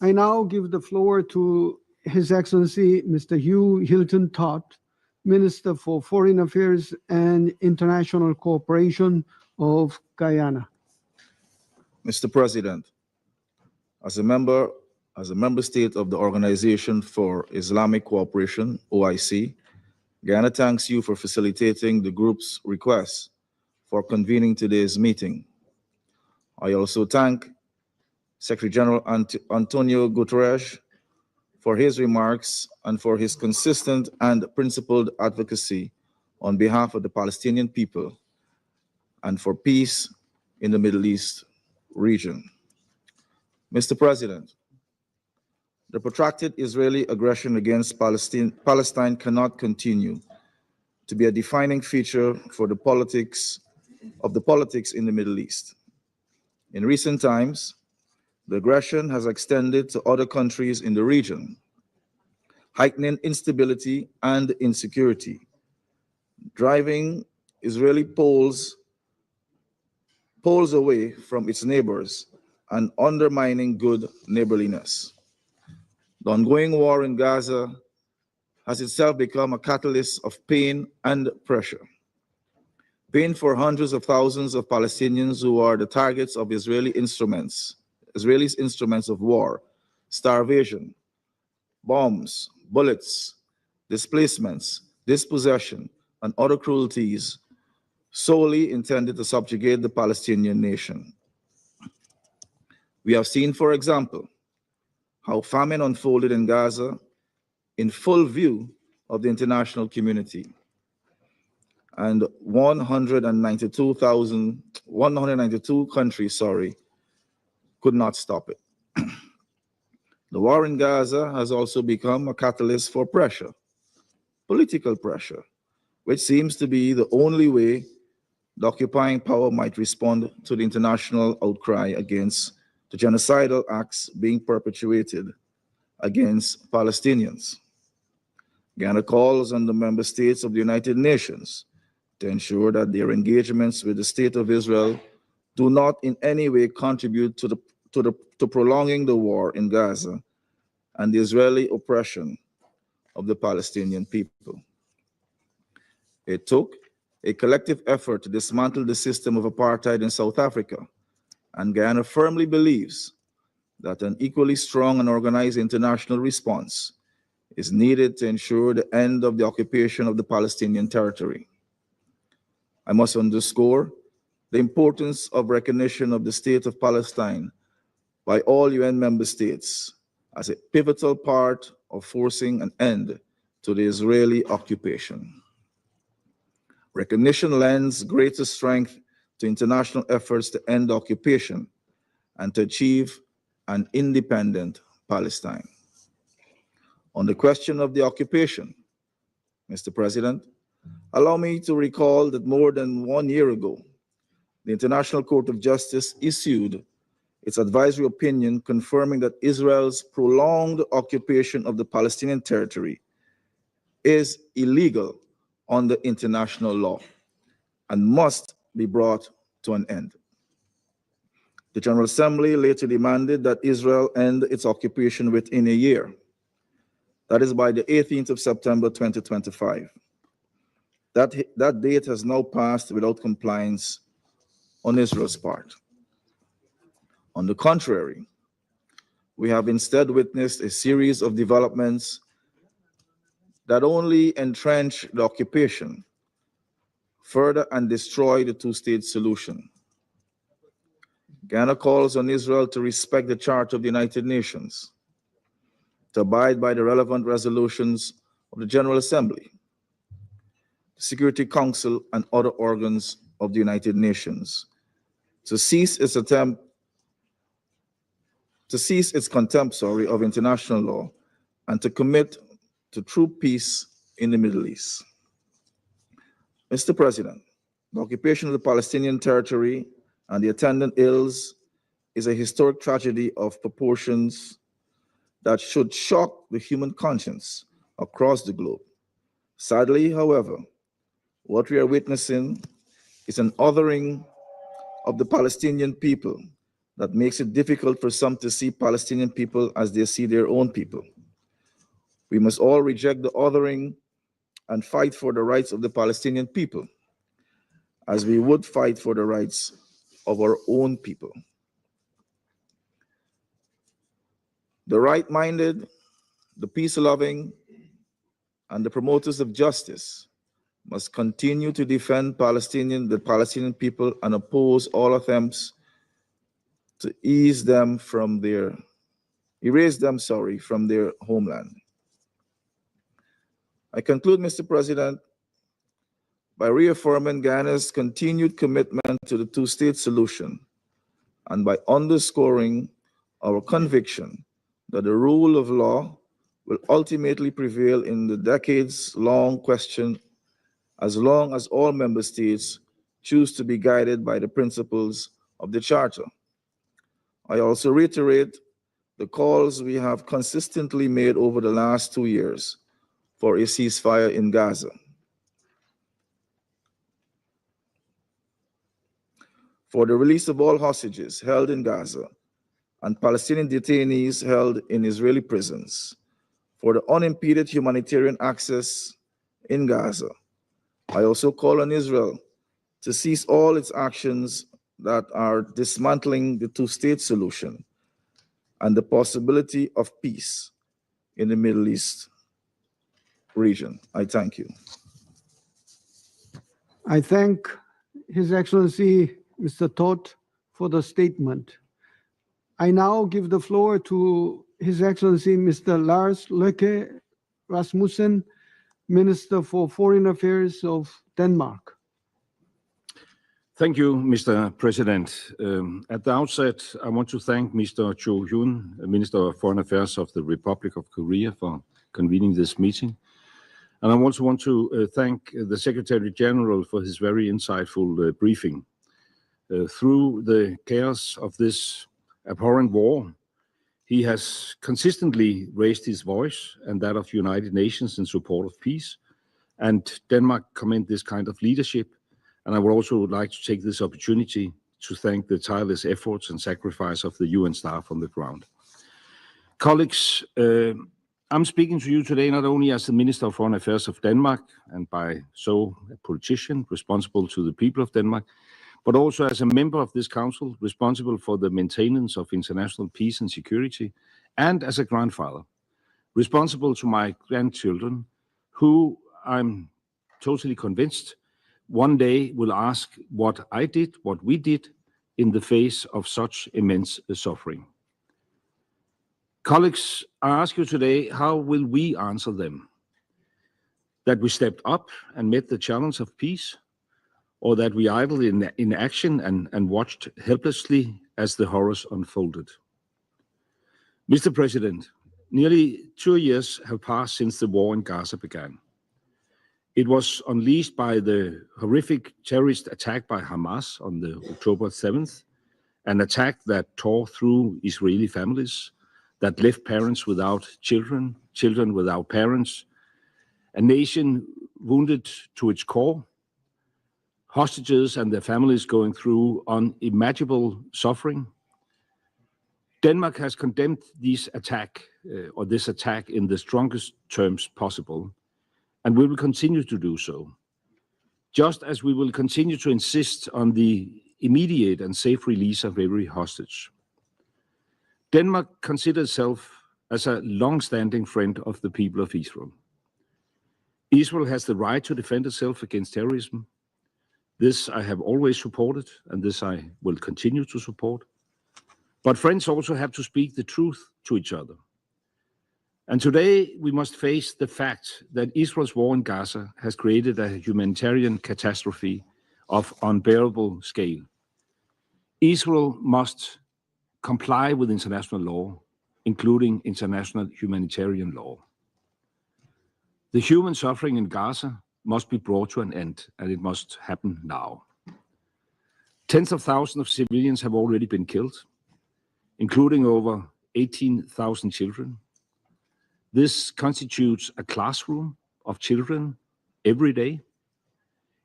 I now give the floor to His Excellency Mr. Hugh Hilton Todd, Minister for Foreign Affairs and International Cooperation of Guyana. Mr. President, as a member state of the Organization for Islamic Cooperation, OIC, Guyana thanks you for facilitating the group's request for convening today's meeting. I also thank Secretary General Antonio Guterres for his remarks and for his consistent and principled advocacy on behalf of the Palestinian people and for peace in the Middle East region. Mr. President, the protracted Israeli aggression against Palestine cannot continue to be a defining feature for the politics in the Middle East. In recent times, the aggression has extended to other countries in the region, heightening instability and insecurity, driving Israeli poles away from its neighbors and undermining good neighborliness. The ongoing war in Gaza has itself become a catalyst of pain and pressure. Pain for hundreds of thousands of Palestinians who are the targets of Israelis' instruments of war, starvation, bombs, bullets, displacements, dispossession, and other cruelties solely intended to subjugate the Palestinian nation. We have seen, for example, how famine unfolded in Gaza in full view of the international community, and 192 countries, could not stop it. The war in Gaza has also become a catalyst for pressure, political pressure, which seems to be the only way the occupying power might respond to the international outcry against to genocidal acts being perpetrated against Palestinians. Ghana calls on the member states of the United Nations to ensure that their engagements with the State of Israel do not in any way contribute to prolonging the war in Gaza and the Israeli oppression of the Palestinian people. It took a collective effort to dismantle the system of apartheid in South Africa, and Guyana firmly believes that an equally strong and organized international response is needed to ensure the end of the occupation of the Palestinian territory. I must underscore the importance of recognition of the state of Palestine by all UN member states as a pivotal part of forcing an end to the Israeli occupation. Recognition lends greater strength to international efforts to end the occupation and to achieve an independent Palestine. On the question of the occupation, Mr. President, allow me to recall that more than 1 year ago, the International Court of Justice issued its advisory opinion confirming that Israel's prolonged occupation of the Palestinian territory is illegal under international law and must be brought to an end. The General Assembly later demanded that Israel end its occupation within a year. That is by the 18th of September 2025. That date has now passed without compliance on Israel's part. On the contrary, we have instead witnessed a series of developments that only entrench the occupation further and destroy the two-state solution. Ghana calls on Israel to respect the Charter of the United Nations, to abide by the relevant resolutions of the General Assembly, the Security Council, and other organs of the United Nations, to cease its contempt of international law, and to commit to true peace in the Middle East. Mr. President, the occupation of the Palestinian territory and the attendant ills is a historic tragedy of proportions that should shock the human conscience across the globe. Sadly, however, what we are witnessing is an othering of the Palestinian people that makes it difficult for some to see Palestinian people as they see their own people. We must all reject the othering and fight for the rights of the Palestinian people, as we would fight for the rights of our own people. The right-minded, the peace-loving, and the promoters of justice must continue to defend the Palestinian people and oppose all attempts to erase them from their homeland. I conclude, Mr. President, by reaffirming Ghana's continued commitment to the two-state solution and by underscoring our conviction that the rule of law will ultimately prevail in the decades-long question as long as all member states choose to be guided by the principles of the Charter. I also reiterate the calls we have consistently made over the last 2 years for a ceasefire in Gaza. For the release of all hostages held in Gaza and Palestinian detainees held in Israeli prisons, for the unimpeded humanitarian access in Gaza. I also call on Israel to cease all its actions that are dismantling the two-state solution and the possibility of peace in the Middle East region. I thank you. I thank His Excellency, Mr. Todt, for the statement. I now give the floor to His Excellency, Mr. Lars Løkke Rasmussen, Minister for Foreign Affairs of Denmark. Thank you, Mr. President. At the outset, I want to thank Mr. Cho Hyun, Minister of Foreign Affairs of the Republic of Korea, for convening this meeting. And I also want to thank the Secretary General for his very insightful briefing. Through the chaos of this abhorrent war, he has consistently raised his voice and that of United Nations in support of peace. And Denmark commend this kind of leadership. And I would also like to take this opportunity to thank the tireless efforts and sacrifice of the UN staff on the ground. Colleagues, I'm speaking to you today not only as the Minister of Foreign Affairs of Denmark, and by so a politician responsible to the people of Denmark, but also as a member of this council responsible for the maintenance of international peace and security, and as a grandfather responsible to my grandchildren, who I'm totally convinced one day will ask what I did, what we did in the face of such immense suffering. Colleagues, I ask you today, how will we answer them? That we stepped up and met the challenge of peace, or that we idled in inaction and watched helplessly as the horrors unfolded? Mr. President, nearly 2 years have passed since the war in Gaza began. It was unleashed by the horrific terrorist attack by Hamas on the October 7th, an attack that tore through Israeli families, that left parents without children, children without parents, a nation wounded to its core, hostages and their families going through unimaginable suffering. Denmark has condemned this attack in the strongest terms possible, and we will continue to do so, just as we will continue to insist on the immediate and safe release of every hostage. Denmark considers itself as a long-standing friend of the people of Israel. Israel has the right to defend itself against terrorism. This I have always supported, and this I will continue to support. But friends also have to speak the truth to each other. And today we must face the fact that Israel's war in Gaza has created a humanitarian catastrophe of unbearable scale. Israel must comply with international law, including international humanitarian law. The human suffering in Gaza must be brought to an end, and it must happen now. Tens of thousands of civilians have already been killed, including over 18,000 children. This constitutes a classroom of children every day.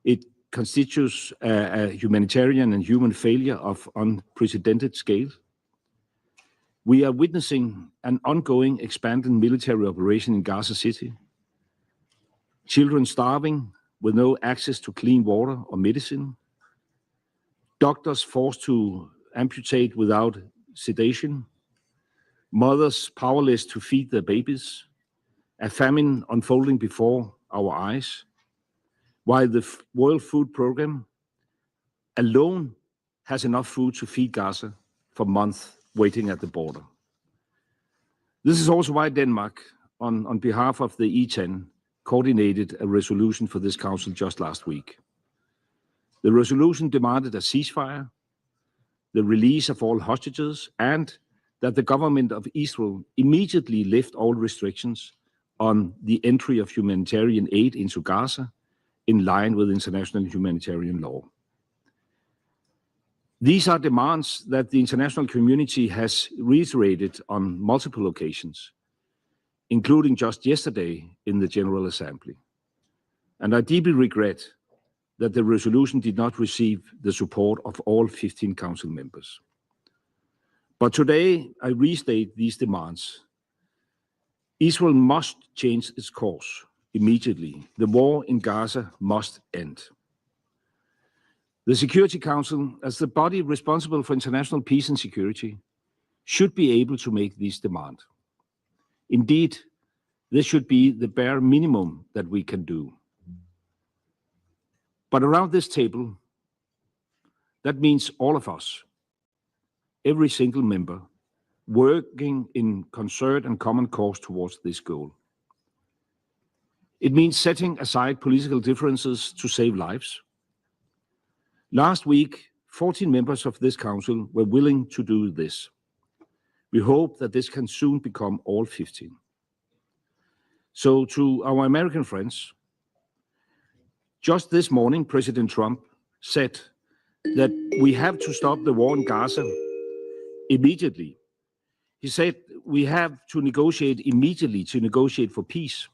It constitutes a humanitarian and human failure of unprecedented scale. We are witnessing an ongoing expanding military operation in Gaza City. Children starving with no access to clean water or medicine. Doctors forced to amputate without sedation. Mothers powerless to feed their babies. A famine unfolding before our eyes. While the World Food Programme alone has enough food to feed Gaza for months waiting at the border. This is also why Denmark, on behalf of the E10, coordinated a resolution for this council just last week. The resolution demanded a ceasefire, the release of all hostages, and that the government of Israel immediately lift all restrictions on the entry of humanitarian aid into Gaza in line with international humanitarian law. These are demands that the international community has reiterated on multiple occasions, including just yesterday in the General Assembly. And I deeply regret that the resolution did not receive the support of all 15 council members. But today, I restate these demands. Israel must change its course immediately. The war in Gaza must end. The Security Council, as the body responsible for international peace and security, should be able to make these demands. Indeed, this should be the bare minimum that we can do. But around this table, that means all of us, every single member, working in concert and common cause towards this goal. It means setting aside political differences to save lives. Last week, 14 members of this council were willing to do this. We hope that this can soon become all 15. So to our American friends, just this morning, President Trump said that we have to stop the war in Gaza immediately. He said we have to negotiate immediately to negotiate for peace.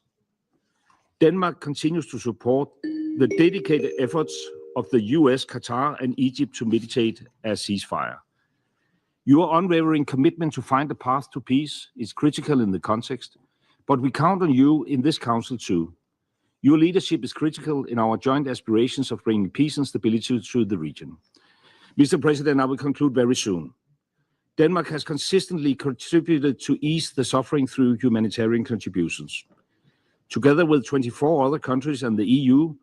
Denmark continues to support the dedicated efforts of the US, Qatar, and Egypt to mediate a ceasefire. Your unwavering commitment to find a path to peace is critical in the context, but we count on you in this council too. Your leadership is critical in our joint aspirations of bringing peace and stability to the region. Mr. President, I will conclude very soon. Denmark has consistently contributed to ease the suffering through humanitarian contributions. Together with 24 other countries and the EU,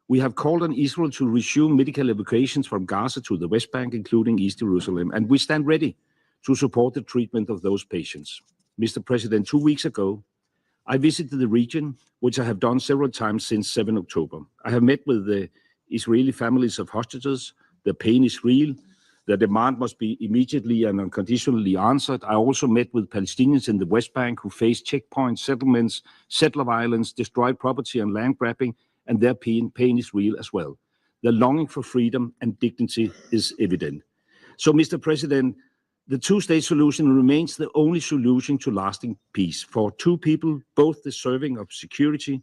we have called on Israel to resume medical evacuations from Gaza to the West Bank, including East Jerusalem, and we stand ready to support the treatment of those patients. Mr. President, 2 weeks ago, I visited the region, which I have done several times since 7 October. I have met with the Israeli families of hostages. The pain is real. The demand must be immediately and unconditionally answered. I also met with Palestinians in the West Bank who face checkpoints, settlements, settler violence, destroyed property and land grabbing, and their pain is real as well. The longing for freedom and dignity is evident. So, Mr. President, the two-state solution remains the only solution to lasting peace for two people, both deserving of security,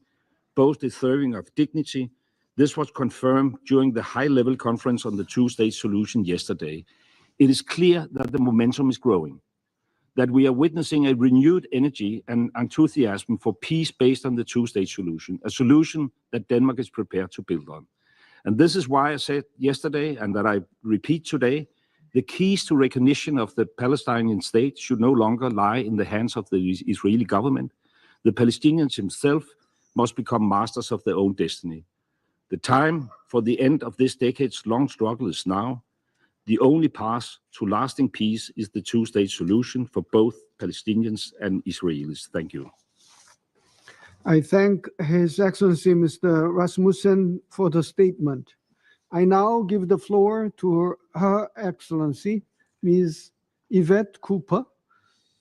both deserving of dignity. This was confirmed during the high-level conference on the two-state solution yesterday. It is clear that the momentum is growing, that we are witnessing a renewed energy and enthusiasm for peace based on the two-state solution, a solution that Denmark is prepared to build on. And this is why I said yesterday, and that I repeat today, the keys to recognition of the Palestinian state should no longer lie in the hands of the Israeli government. The Palestinians themselves must become masters of their own destiny. The time for the end of this decade's long struggle is now. The only path to lasting peace is the two-state solution for both Palestinians and Israelis. Thank you. I thank His Excellency Mr. Rasmussen for the statement. I now give the floor to Her Excellency Ms. Yvette Cooper,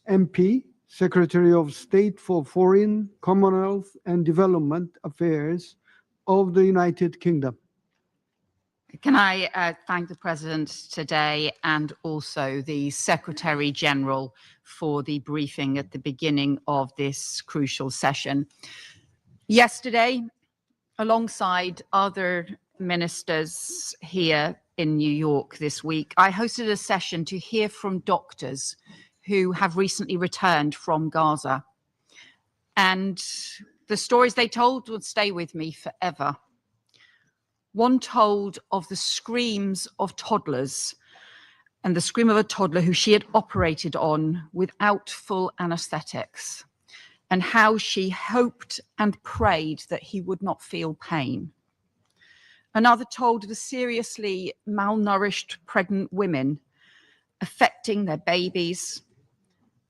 MP, Secretary of State for Foreign, Commonwealth and Development Affairs of the United Kingdom. Can I thank the President today and also the Secretary General for the briefing at the beginning of this crucial session. Yesterday, alongside other ministers here in New York this week, I hosted a session to hear from doctors who have recently returned from Gaza. And the stories they told would stay with me forever. One told of the screams of toddlers and the scream of a toddler who she had operated on without full anesthetics, and how she hoped and prayed that he would not feel pain. Another told of the seriously malnourished pregnant women affecting their babies.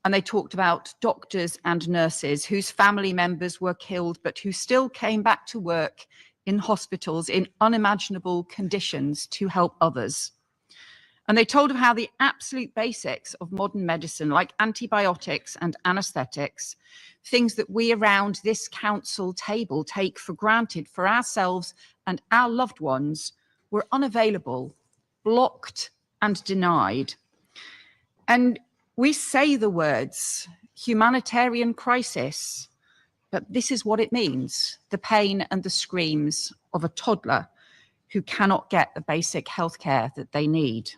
And they talked about doctors and nurses whose family members were killed, but who still came back to work in hospitals in unimaginable conditions to help others. And they told of how the absolute basics of modern medicine, like antibiotics and anesthetics, things that we around this council table take for granted for ourselves and our loved ones, were unavailable, blocked and denied. And we say the words humanitarian crisis, but this is what it means, the pain and the screams of a toddler who cannot get the basic healthcare that they need.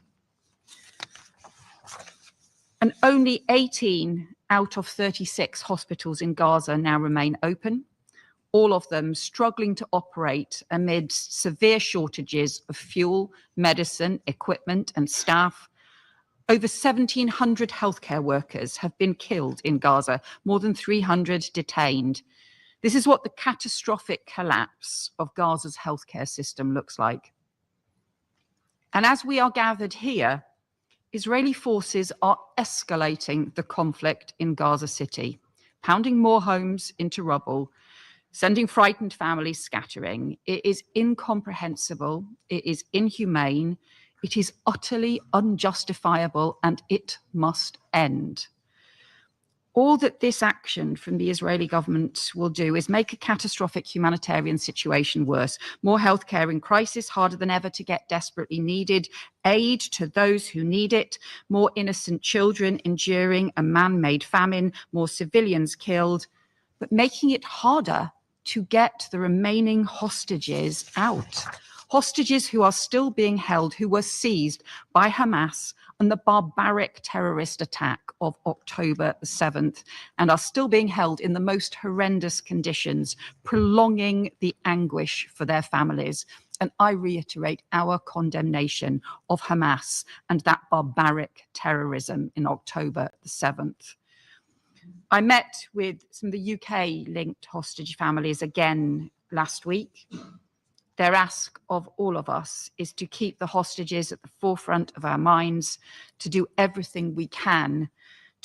And only 18 out of 36 hospitals in Gaza now remain open, all of them struggling to operate amid severe shortages of fuel, medicine, equipment, and staff. Over 1,700 healthcare workers have been killed in Gaza, more than 300 detained. This is what the catastrophic collapse of Gaza's healthcare system looks like. And as we are gathered here, Israeli forces are escalating the conflict in Gaza City, pounding more homes into rubble, sending frightened families scattering. It is incomprehensible, it is inhumane, it is utterly unjustifiable, and it must end. All that this action from the Israeli government will do is make a catastrophic humanitarian situation worse. More healthcare in crisis, harder than ever to get desperately needed aid to those who need it, more innocent children enduring a man-made famine, more civilians killed, but making it harder to get the remaining hostages out. Hostages who are still being held, who were seized by Hamas on the barbaric terrorist attack of October the 7th, and are still being held in the most horrendous conditions, prolonging the anguish for their families. And I reiterate our condemnation of Hamas and that barbaric terrorism in October the 7th. I met with some of the UK-linked hostage families again last week. Their ask of all of us is to keep the hostages at the forefront of our minds, to do everything we can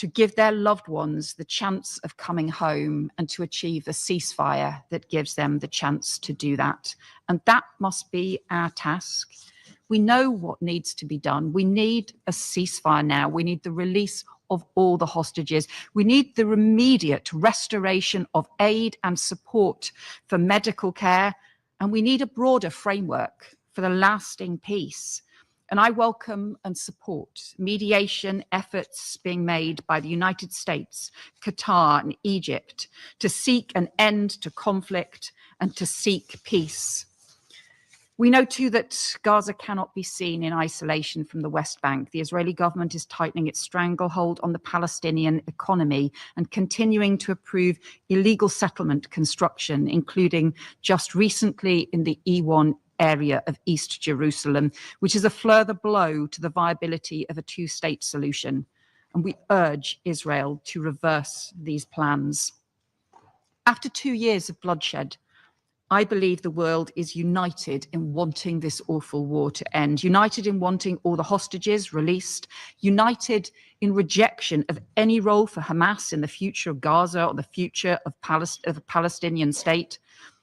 to give their loved ones the chance of coming home and to achieve a ceasefire that gives them the chance to do that. And that must be our task. We know what needs to be done. We need a ceasefire now. We need the release of all the hostages. We need the immediate restoration of aid and support for medical care. And we need a broader framework for the lasting peace. And I welcome and support mediation efforts being made by the United States, Qatar, and Egypt to seek an end to conflict and to seek peace. We know too that Gaza cannot be seen in isolation from the West Bank. The Israeli government is tightening its stranglehold on the Palestinian economy and continuing to approve illegal settlement construction, including just recently in the E1 area of East Jerusalem, which is a further blow to the viability of a two-state solution. And we urge Israel to reverse these plans. After 2 years of bloodshed, I believe the world is united in wanting this awful war to end, united in wanting all the hostages released, united in rejection of any role for Hamas in the future of Gaza or the future of a Palestinian state,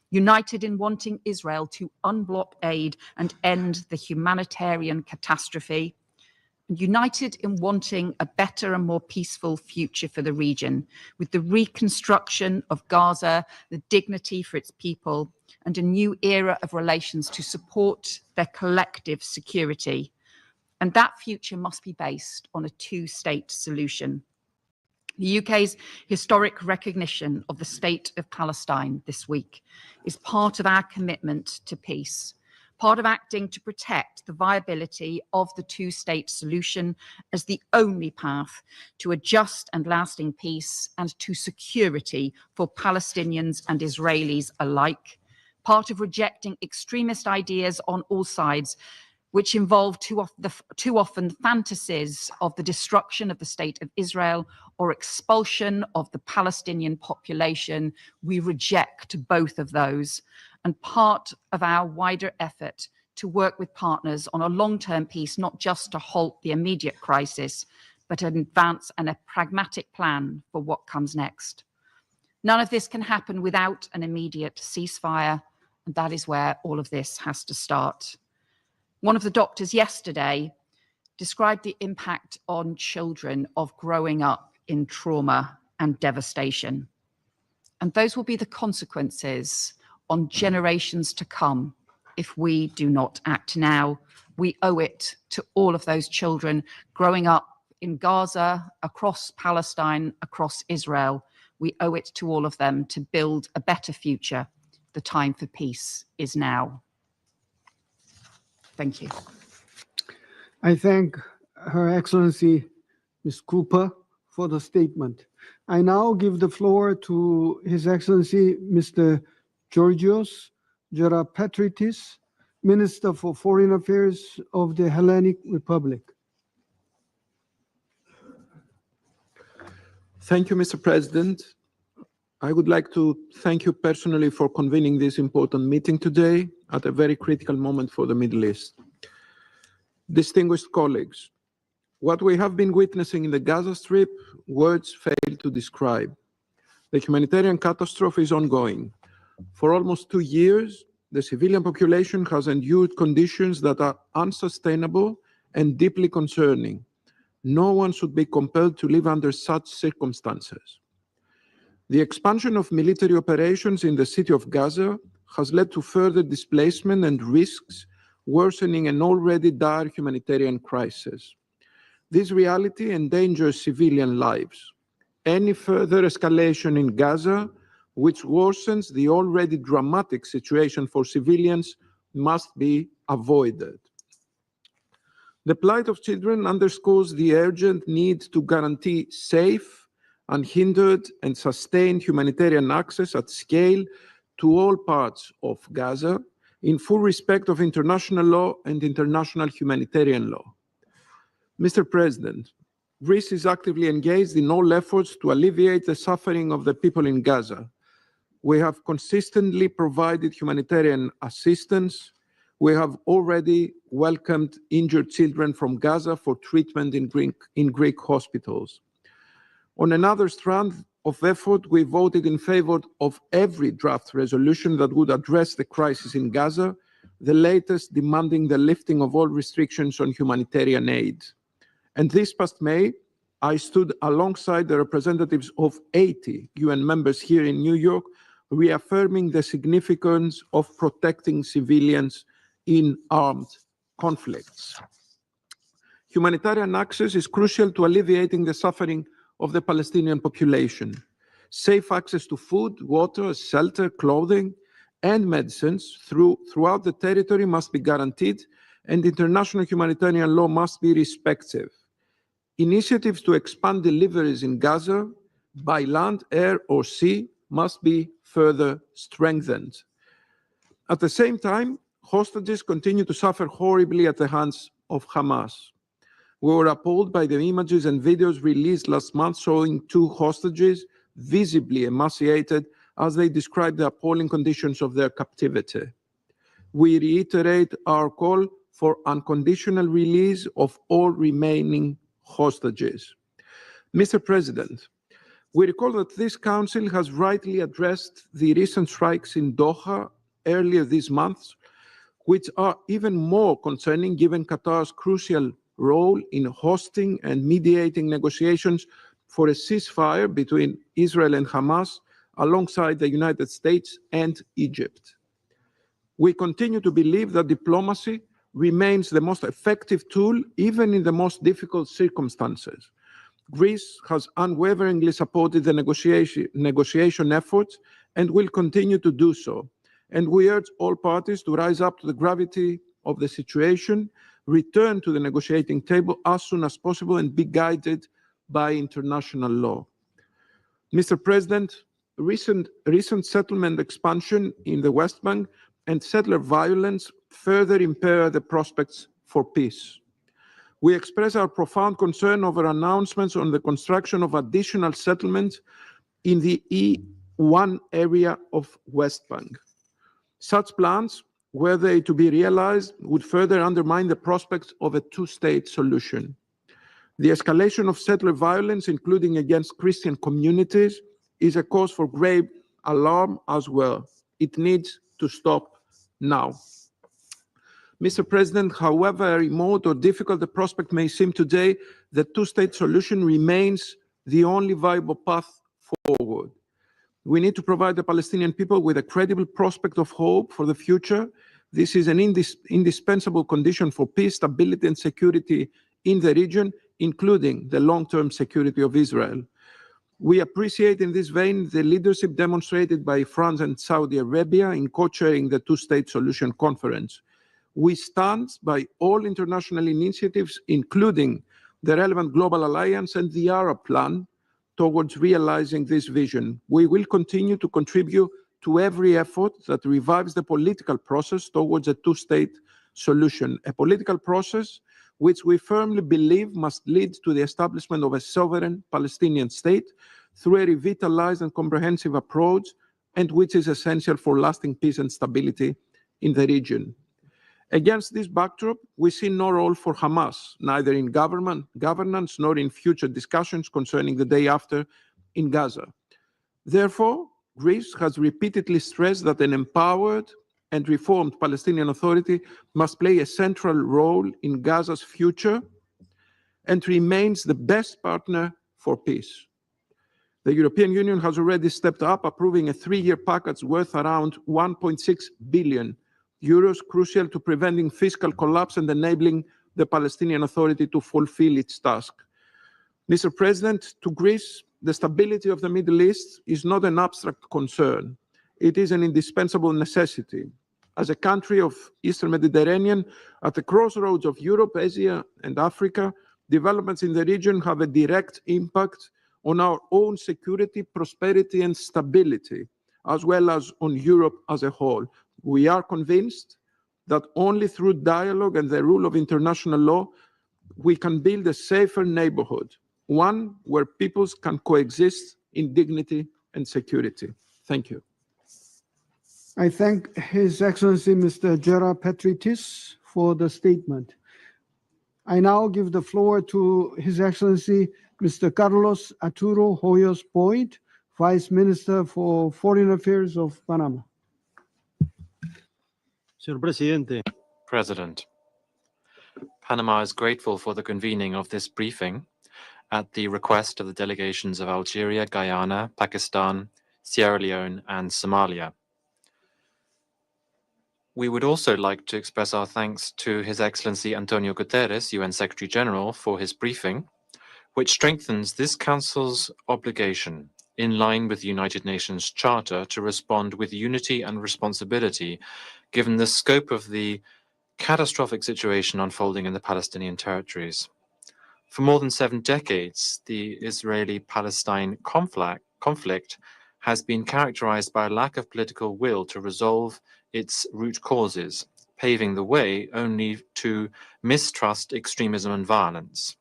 united in wanting Israel to unblock aid and end the humanitarian catastrophe, and united in wanting a better and more peaceful future for the region, with the reconstruction of Gaza, the dignity for its people, and a new era of relations to support their collective security. And that future must be based on a two-state solution. The UK's historic recognition of the state of Palestine this week is part of our commitment to peace, part of acting to protect the viability of the two-state solution as the only path to a just and lasting peace and to security for Palestinians and Israelis alike, part of rejecting extremist ideas on all sides, which involve too often fantasies of the destruction of the state of Israel or expulsion of the Palestinian population. We reject both of those, and part of our wider effort to work with partners on a long-term peace, not just to halt the immediate crisis, but an advance and a pragmatic plan for what comes next. None of this can happen without an immediate ceasefire, and that is where all of this has to start. One of the doctors yesterday described the impact on children of growing up in trauma and devastation. And those will be the consequences on generations to come if we do not act now. We owe it to all of those children growing up in Gaza, across Palestine, across Israel. We owe it to all of them to build a better future. The time for peace is now. Thank you. I thank Her Excellency Ms. Cooper for the statement. I now give the floor to His Excellency Mr. Georgios Gerapatritis, Minister for Foreign Affairs of the Hellenic Republic. Thank you, Mr. President. I would like to thank you personally for convening this important meeting today at a very critical moment for the Middle East. Distinguished colleagues, what we have been witnessing in the Gaza Strip, words fail to describe. The humanitarian catastrophe is ongoing. For almost 2 years, the civilian population has endured conditions that are unsustainable and deeply concerning. No one should be compelled to live under such circumstances. The expansion of military operations in the city of Gaza has led to further displacement and risks, worsening an already dire humanitarian crisis. This reality endangers civilian lives. Any further escalation in Gaza, which worsens the already dramatic situation for civilians, must be avoided. The plight of children underscores the urgent need to guarantee safe, unhindered, and sustained humanitarian access at scale to all parts of Gaza, in full respect of international law and international humanitarian law. Mr. President, Greece is actively engaged in all efforts to alleviate the suffering of the people in Gaza. We have consistently provided humanitarian assistance. We have already welcomed injured children from Gaza for treatment in Greek hospitals. On another strand of effort, we voted in favor of every draft resolution that would address the crisis in Gaza, the latest demanding the lifting of all restrictions on humanitarian aid. And this past May, I stood alongside the representatives of 80 UN members here in New York, reaffirming the significance of protecting civilians in armed conflicts. Humanitarian access is crucial to alleviating the suffering of the Palestinian population. Safe access to food, water, shelter, clothing, and medicines throughout the territory must be guaranteed, and international humanitarian law must be respected. Initiatives to expand deliveries in Gaza by land, air, or sea must be further strengthened. At the same time, hostages continue to suffer horribly at the hands of Hamas. We were appalled by the images and videos released last month showing two hostages visibly emaciated as they described the appalling conditions of their captivity. We reiterate our call for unconditional release of all remaining hostages. Mr. President, we recall that this Council has rightly addressed the recent strikes in Doha earlier this month, which are even more concerning given Qatar's crucial role in hosting and mediating negotiations for a ceasefire between Israel and Hamas alongside the United States and Egypt. We continue to believe that diplomacy remains the most effective tool even in the most difficult circumstances. Greece has unwaveringly supported the negotiation efforts and will continue to do so. And we urge all parties to rise up to the gravity of the situation, return to the negotiating table as soon as possible, and be guided by international law. Mr. President, recent settlement expansion in the West Bank and settler violence further impair the prospects for peace. We express our profound concern over announcements on the construction of additional settlements in the E1 area of West Bank. Such plans, were they to be realized, would further undermine the prospects of a two-state solution. The escalation of settler violence, including against Christian communities, is a cause for grave alarm as well. It needs to stop now. Mr. President, however remote or difficult the prospect may seem today, the two-state solution remains the only viable path forward. We need to provide the Palestinian people with a credible prospect of hope for the future. This is an indispensable condition for peace, stability, and security in the region, including the long-term security of Israel. We appreciate in this vein the leadership demonstrated by France and Saudi Arabia in co-chairing the two-state solution conference. We stand by all international initiatives, including the relevant global alliance and the Arab plan, towards realizing this vision. We will continue to contribute to every effort that revives the political process towards a two-state solution, a political process which we firmly believe must lead to the establishment of a sovereign Palestinian state through a revitalized and comprehensive approach, and which is essential for lasting peace and stability in the region. Against this backdrop, we see no role for Hamas, neither in governance nor in future discussions concerning the day after in Gaza. Therefore, Greece has repeatedly stressed that an empowered and reformed Palestinian Authority must play a central role in Gaza's future, and remains the best partner for peace. The European Union has already stepped up, approving a 3-year package worth around 1.6 billion euros, crucial to preventing fiscal collapse and enabling the Palestinian Authority to fulfill its task. Mr. President, to Greece, the stability of the Middle East is not an abstract concern. It is an indispensable necessity. As a country of Eastern Mediterranean, at the crossroads of Europe, Asia, and Africa, developments in the region have a direct impact on our own security, prosperity, and stability, as well as on Europe as a whole. We are convinced that only through dialogue and the rule of international law, we can build a safer neighborhood, one where peoples can coexist in dignity and security. Thank you. I thank His Excellency Mr. Gera Petritis for the statement. I now give the floor to His Excellency Mr. Carlos Arturo Hoyos Boyd, Vice Minister for Foreign Affairs of Panama. Señor Presidente, President, Panama is grateful for the convening of this briefing at the request of the delegations of Algeria, Guyana, Pakistan, Sierra Leone, and Somalia. We would also like to express our thanks to His Excellency Antonio Guterres, UN Secretary General, for his briefing, which strengthens this Council's obligation in line with the United Nations Charter to respond with unity and responsibility, given the scope of the catastrophic situation unfolding in the Palestinian territories. For more than 7 decades, the Israeli-Palestine conflict has been characterized by a lack of political will to resolve its root causes, paving the way only to mistrust, extremism, and violence.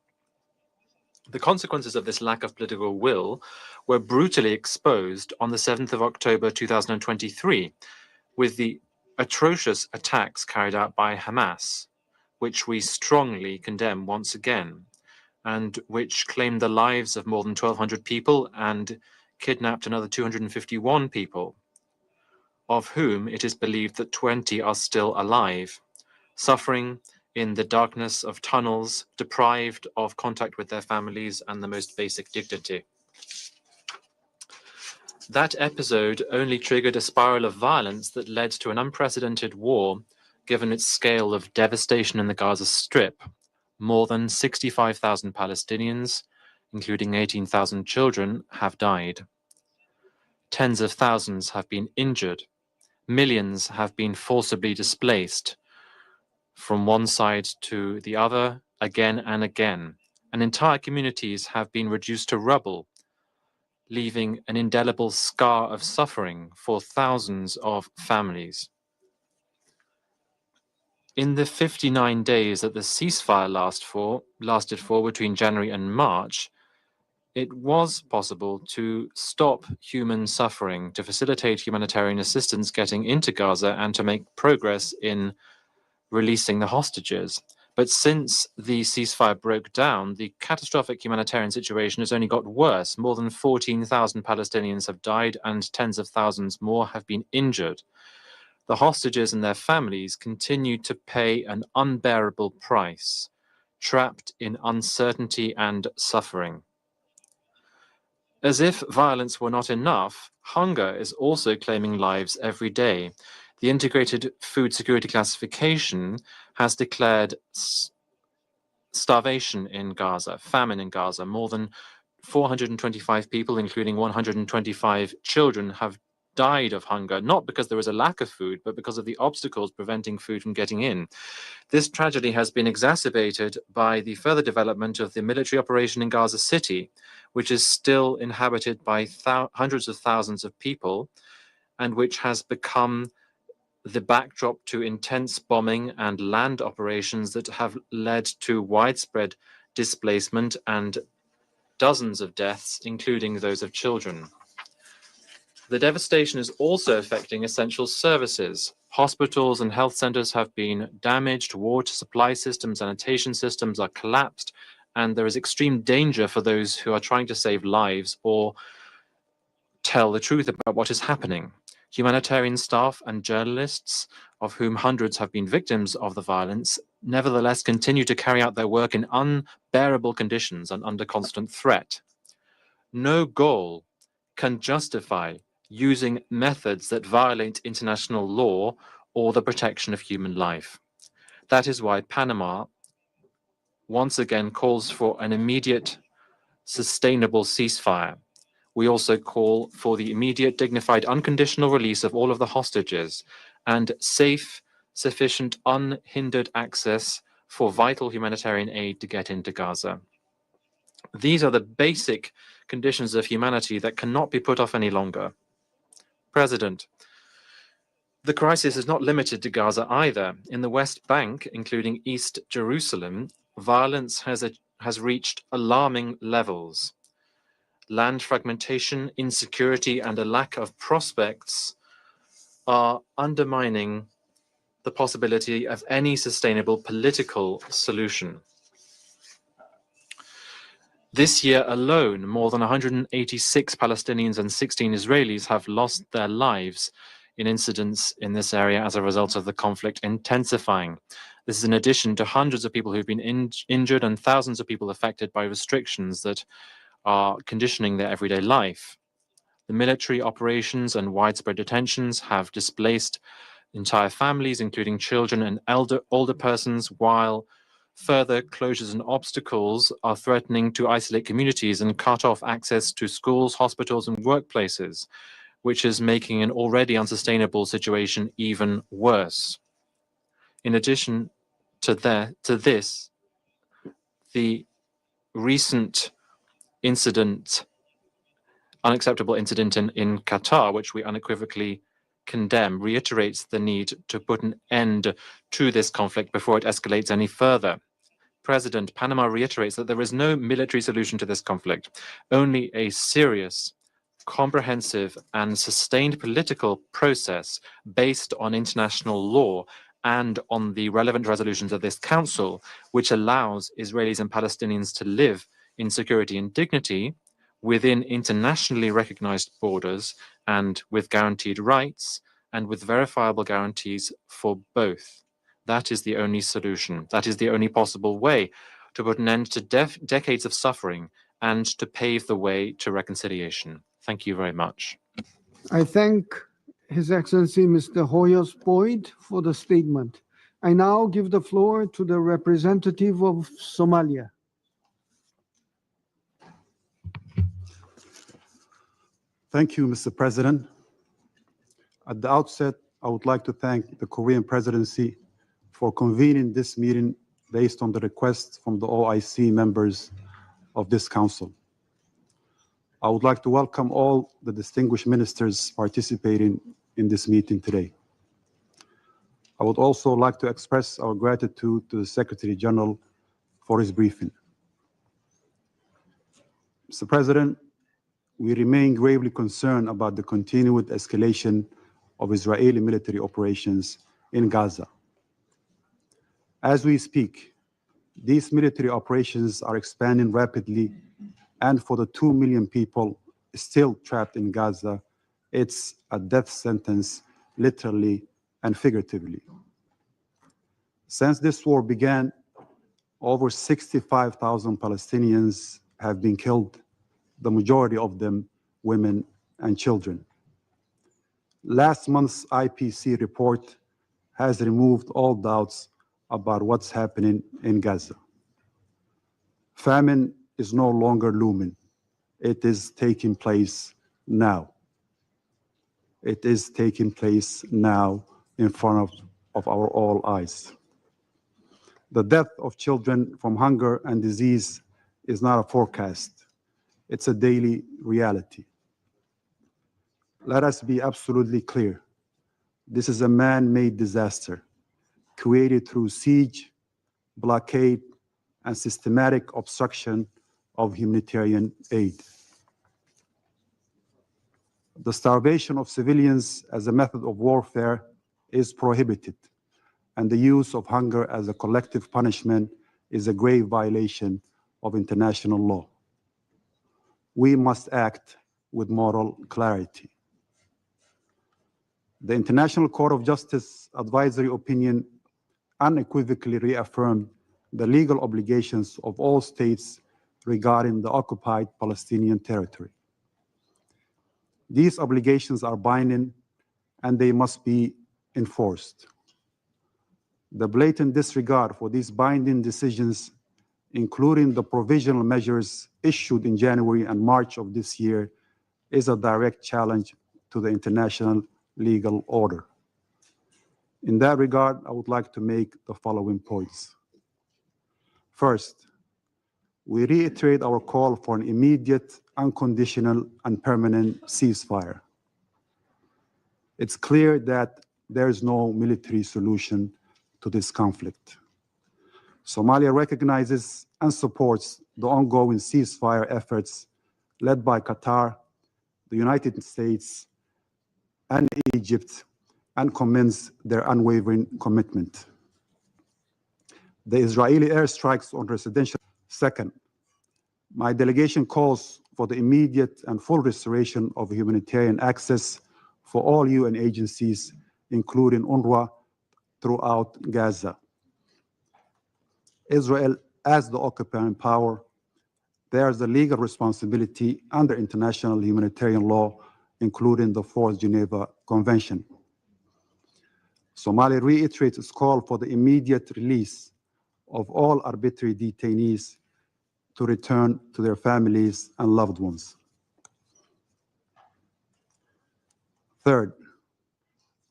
The consequences of this lack of political will were brutally exposed on the 7th of October 2023 with the atrocious attacks carried out by Hamas, which we strongly condemn once again, and which claimed the lives of more than 1,200 people and kidnapped another 251 people, of whom it is believed that 20 are still alive, suffering in the darkness of tunnels, deprived of contact with their families and the most basic dignity. That episode only triggered a spiral of violence that led to an unprecedented war, given its scale of devastation in the Gaza Strip. More than 65,000 Palestinians, including 18,000 children, have died. Tens of thousands have been injured. Millions have been forcibly displaced from one side to the other, again and again, and entire communities have been reduced to rubble, leaving an indelible scar of suffering for thousands of families. In the 59 days that the ceasefire lasted for between January and March, it was possible to stop human suffering, to facilitate humanitarian assistance getting into Gaza, and to make progress in releasing the hostages. But since the ceasefire broke down, the catastrophic humanitarian situation has only got worse. More than 14,000 Palestinians have died and tens of thousands more have been injured. The hostages and their families continue to pay an unbearable price, trapped in uncertainty and suffering. As if violence were not enough, hunger is also claiming lives every day. The Integrated Food Security Classification has declared starvation in Gaza, famine in Gaza. More than 425 people, including 125 children, have died of hunger, not because there was a lack of food, but because of the obstacles preventing food from getting in. This tragedy has been exacerbated by the further development of the military operation in Gaza City, which is still inhabited by hundreds of thousands of people, and which has become the backdrop to intense bombing and land operations that have led to widespread displacement and dozens of deaths, including those of children. The devastation is also affecting essential services. Hospitals and health centers have been damaged, water supply systems, sanitation systems are collapsed, and there is extreme danger for those who are trying to save lives or tell the truth about what is happening. Humanitarian staff and journalists, of whom hundreds have been victims of the violence, nevertheless continue to carry out their work in unbearable conditions and under constant threat. No goal can justify using methods that violate international law or the protection of human life. That is why Panama once again calls for an immediate, sustainable ceasefire. We also call for the immediate, dignified, unconditional release of all of the hostages and safe, sufficient, unhindered access for vital humanitarian aid to get into Gaza. These are the basic conditions of humanity that cannot be put off any longer. President, the crisis is not limited to Gaza either. In the West Bank, including East Jerusalem, violence has reached alarming levels. Land fragmentation, insecurity, and a lack of prospects are undermining the possibility of any sustainable political solution. This year alone, more than 186 Palestinians and 16 Israelis have lost their lives in incidents in this area as a result of the conflict intensifying. This is in addition to hundreds of people who've been injured and thousands of people affected by restrictions that are conditioning their everyday life. The military operations and widespread detentions have displaced entire families, including children and older persons, while further closures and obstacles are threatening to isolate communities and cut off access to schools, hospitals, and workplaces, which is making an already unsustainable situation even worse. In addition to this, the recent unacceptable incident in Qatar, which we unequivocally condemn, reiterates the need to put an end to this conflict before it escalates any further. President, Panama reiterates that there is no military solution to this conflict, only a serious, comprehensive, and sustained political process based on international law and on the relevant resolutions of this Council, which allows Israelis and Palestinians to live in security and dignity within internationally recognized borders and with guaranteed rights and with verifiable guarantees for both. That is the only solution. That is the only possible way to put an end to decades of suffering and to pave the way to reconciliation. Thank you very much. I thank His Excellency Mr. Hoyos Boyd for the statement. I now give the floor to the representative of Somalia. Thank you, Mr. President. At the outset, I would like to thank the Korean presidency for convening this meeting based on the request from the OIC members of this council. I would like to welcome all the distinguished ministers participating in this meeting today. I would also like to express our gratitude to the Secretary General for his briefing. Mr. President, we remain gravely concerned about the continued escalation of Israeli military operations in Gaza. As we speak, these military operations are expanding rapidly, and for the 2 million people still trapped in Gaza, it's a death sentence, literally and figuratively. Since this war began, over 65,000 Palestinians have been killed, the majority of them women and children. Last month's IPC report has removed all doubts about what's happening in Gaza. Famine is no longer looming. It is taking place now. It is taking place now in front of our all eyes. The death of children from hunger and disease is not a forecast. It's a daily reality. Let us be absolutely clear. This is a man-made disaster created through siege, blockade, and systematic obstruction of humanitarian aid. The starvation of civilians as a method of warfare is prohibited, and the use of hunger as a collective punishment is a grave violation of international law. We must act with moral clarity. The International Court of Justice advisory opinion unequivocally reaffirmed the legal obligations of all states regarding the occupied Palestinian territory. These obligations are binding and they must be enforced. The blatant disregard for these binding decisions, including the provisional measures issued in January and March of this year, is a direct challenge to the international legal order. In that regard, I would like to make the following points. First, we reiterate our call for an immediate, unconditional, and permanent ceasefire. It's clear that there is no military solution to this conflict. Somalia recognizes and supports the ongoing ceasefire efforts led by Qatar, the United States, and Egypt, and commends their unwavering commitment. The Israeli airstrikes on residential. Second, my delegation calls for the immediate and full restoration of humanitarian access for all UN agencies, including UNRWA, throughout Gaza. Israel, as the occupying power, bears the legal responsibility under international humanitarian law, including the Fourth Geneva Convention. Somalia reiterates its call for the immediate release of all arbitrary detainees to return to their families and loved ones. Third,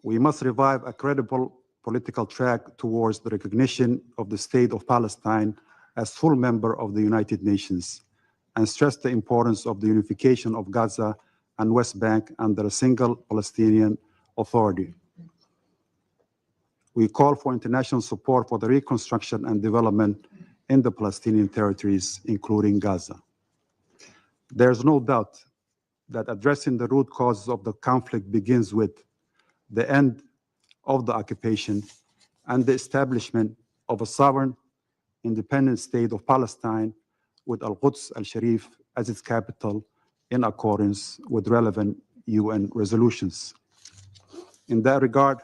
we must revive a credible political track towards the recognition of the State of Palestine as full member of the United Nations and stress the importance of the unification of Gaza and West Bank under a single Palestinian Authority. We call for international support for the reconstruction and development in the Palestinian territories, including Gaza. There's no doubt that addressing the root causes of the conflict begins with the end of the occupation and the establishment of a sovereign, independent state of Palestine with Al-Quds al-Sharif as its capital in accordance with relevant UN resolutions. In that regard,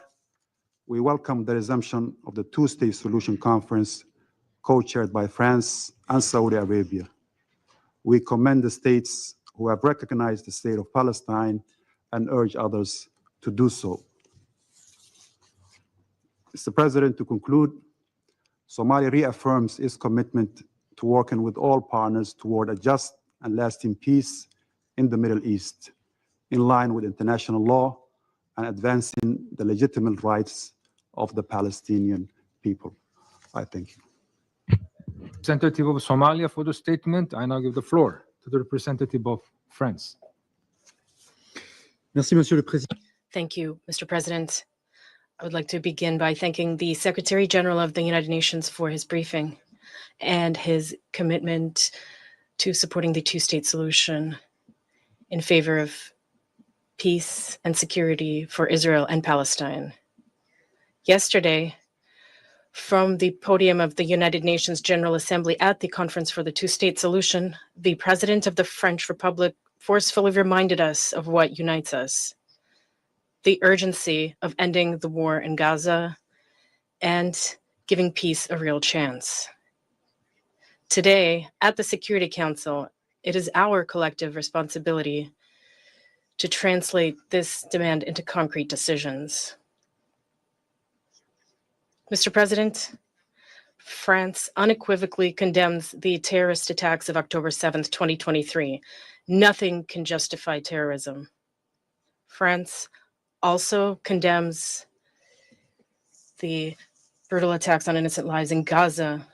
we welcome the resumption of the two-state solution conference co-chaired by France and Saudi Arabia. We commend the states who have recognized the state of Palestine and urge others to do so. Mr. President, to conclude, Somalia reaffirms its commitment to working with all partners toward a just and lasting peace in the Middle East, in line with international law and advancing the legitimate rights of the Palestinian people. I thank you. Representative of Somalia for the statement. I now give the floor to the representative of France. Merci, Monsieur le Président. Thank you, Mr. President. I would like to begin by thanking the Secretary General of the United Nations for his briefing and his commitment to supporting the two-state solution in favor of peace and security for Israel and Palestine. Yesterday, from the podium of the United Nations General Assembly at the Conference for the Two-State Solution, the President of the French Republic forcefully reminded us of what unites us: the urgency of ending the war in Gaza and giving peace a real chance. Today, at the Security Council, it is our collective responsibility to translate this demand into concrete decisions. Mr. President, France unequivocally condemns the terrorist attacks of October 7th, 2023. Nothing can justify terrorism. France also condemns the brutal attacks on innocent lives in Gaza,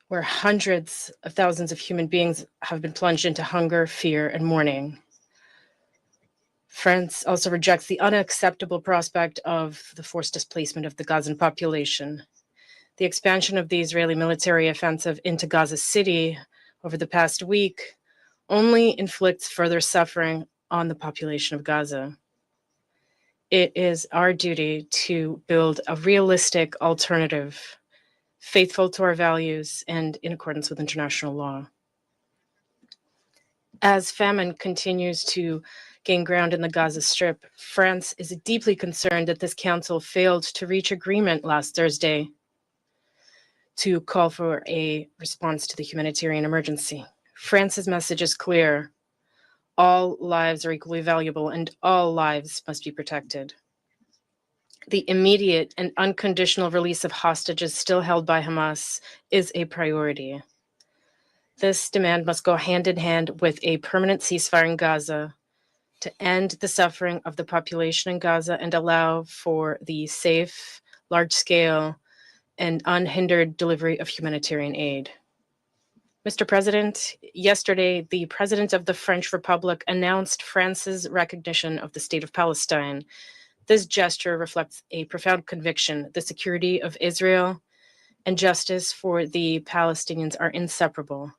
where hundreds of thousands of human beings have been plunged into hunger, fear, and mourning. France also rejects the unacceptable prospect of the forced displacement of the Gazan population. The expansion of the Israeli military offensive into Gaza City over the past week only inflicts further suffering on the population of Gaza. It is our duty to build a realistic alternative, faithful to our values and in accordance with international law. As famine continues to gain ground in the Gaza Strip, France is deeply concerned that this council failed to reach agreement last Thursday to call for a response to the humanitarian emergency. France's message is clear. All lives are equally valuable and all lives must be protected. The immediate and unconditional release of hostages still held by Hamas is a priority. This demand must go hand in hand with a permanent ceasefire in Gaza to end the suffering of the population in Gaza and allow for the safe, large-scale, and unhindered delivery of humanitarian aid. Mr. President, yesterday, the President of the French Republic announced France's recognition of the State of Palestine. This gesture reflects a profound conviction. The security of Israel and justice for the Palestinians are inseparable.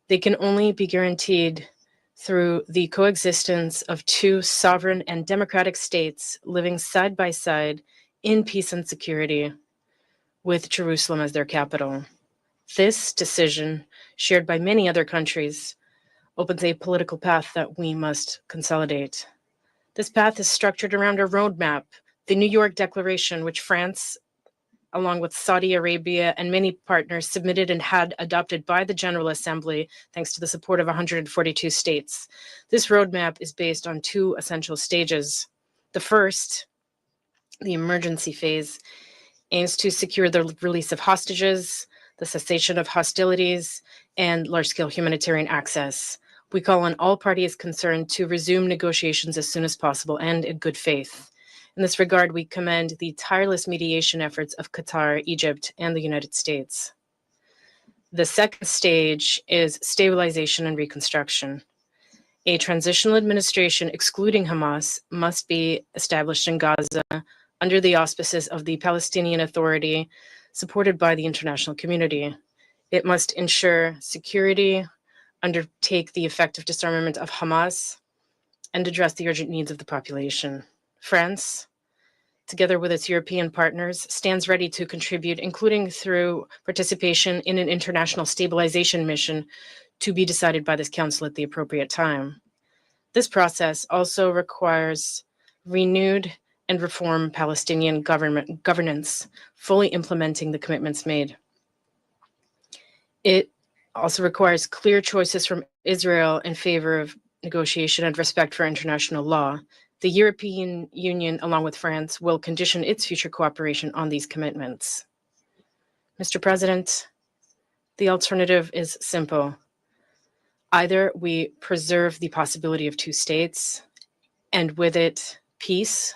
They can only be guaranteed through the coexistence of two sovereign and democratic states living side by side in peace and security, with Jerusalem as their capital. This decision, shared by many other countries, opens a political path that we must consolidate. This path is structured around a roadmap, the New York Declaration, which France, along with Saudi Arabia and many partners, submitted and had adopted by the General Assembly, thanks to the support of 142 states. This roadmap is based on two essential stages. The first, the emergency phase, aims to secure the release of hostages, the cessation of hostilities, and large-scale humanitarian access. We call on all parties concerned to resume negotiations as soon as possible and in good faith. In this regard, we commend the tireless mediation efforts of Qatar, Egypt, and the United States. The second stage is stabilization and reconstruction. A transitional administration excluding Hamas must be established in Gaza under the auspices of the Palestinian Authority, supported by the international community. It must ensure security, undertake the effective disarmament of Hamas, and address the urgent needs of the population. France, together with its European partners, stands ready to contribute, including through participation in an international stabilization mission to be decided by this council at the appropriate time. This process also requires renewed and reformed Palestinian governance, fully implementing the commitments made. It also requires clear choices from Israel in favor of negotiation and respect for international law. The European Union, along with France, will condition its future cooperation on these commitments. Mr. President, the alternative is simple. Either we preserve the possibility of two states, and with it, peace,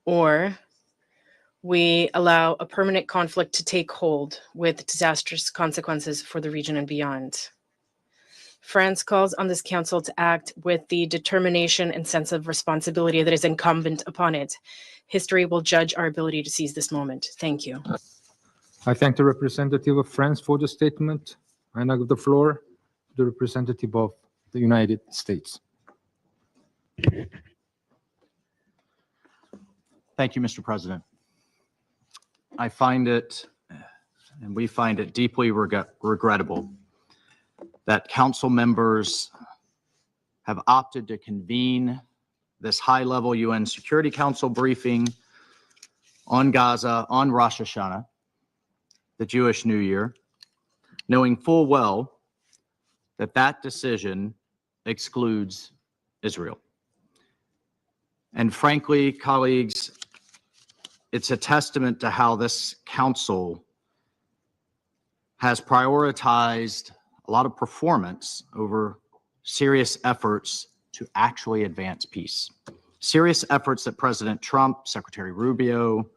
or we allow a permanent conflict to take hold with disastrous consequences for the region and beyond. France calls on this council to act with the determination and sense of responsibility that is incumbent upon it. History will judge our ability to seize this moment. Thank you. I thank the representative of France for the statement. I now give the floor to the representative of the United States. Thank you, Mr. President. I find it, and we find it deeply regrettable that council members have opted to convene this high-level UN Security Council briefing on Gaza on Rosh Hashanah, the Jewish New Year, knowing full well that that decision excludes Israel. And frankly, colleagues, it's a testament to how this council has prioritized a lot of performance over serious efforts to actually advance peace. Serious efforts that President Trump, Secretary Rubio,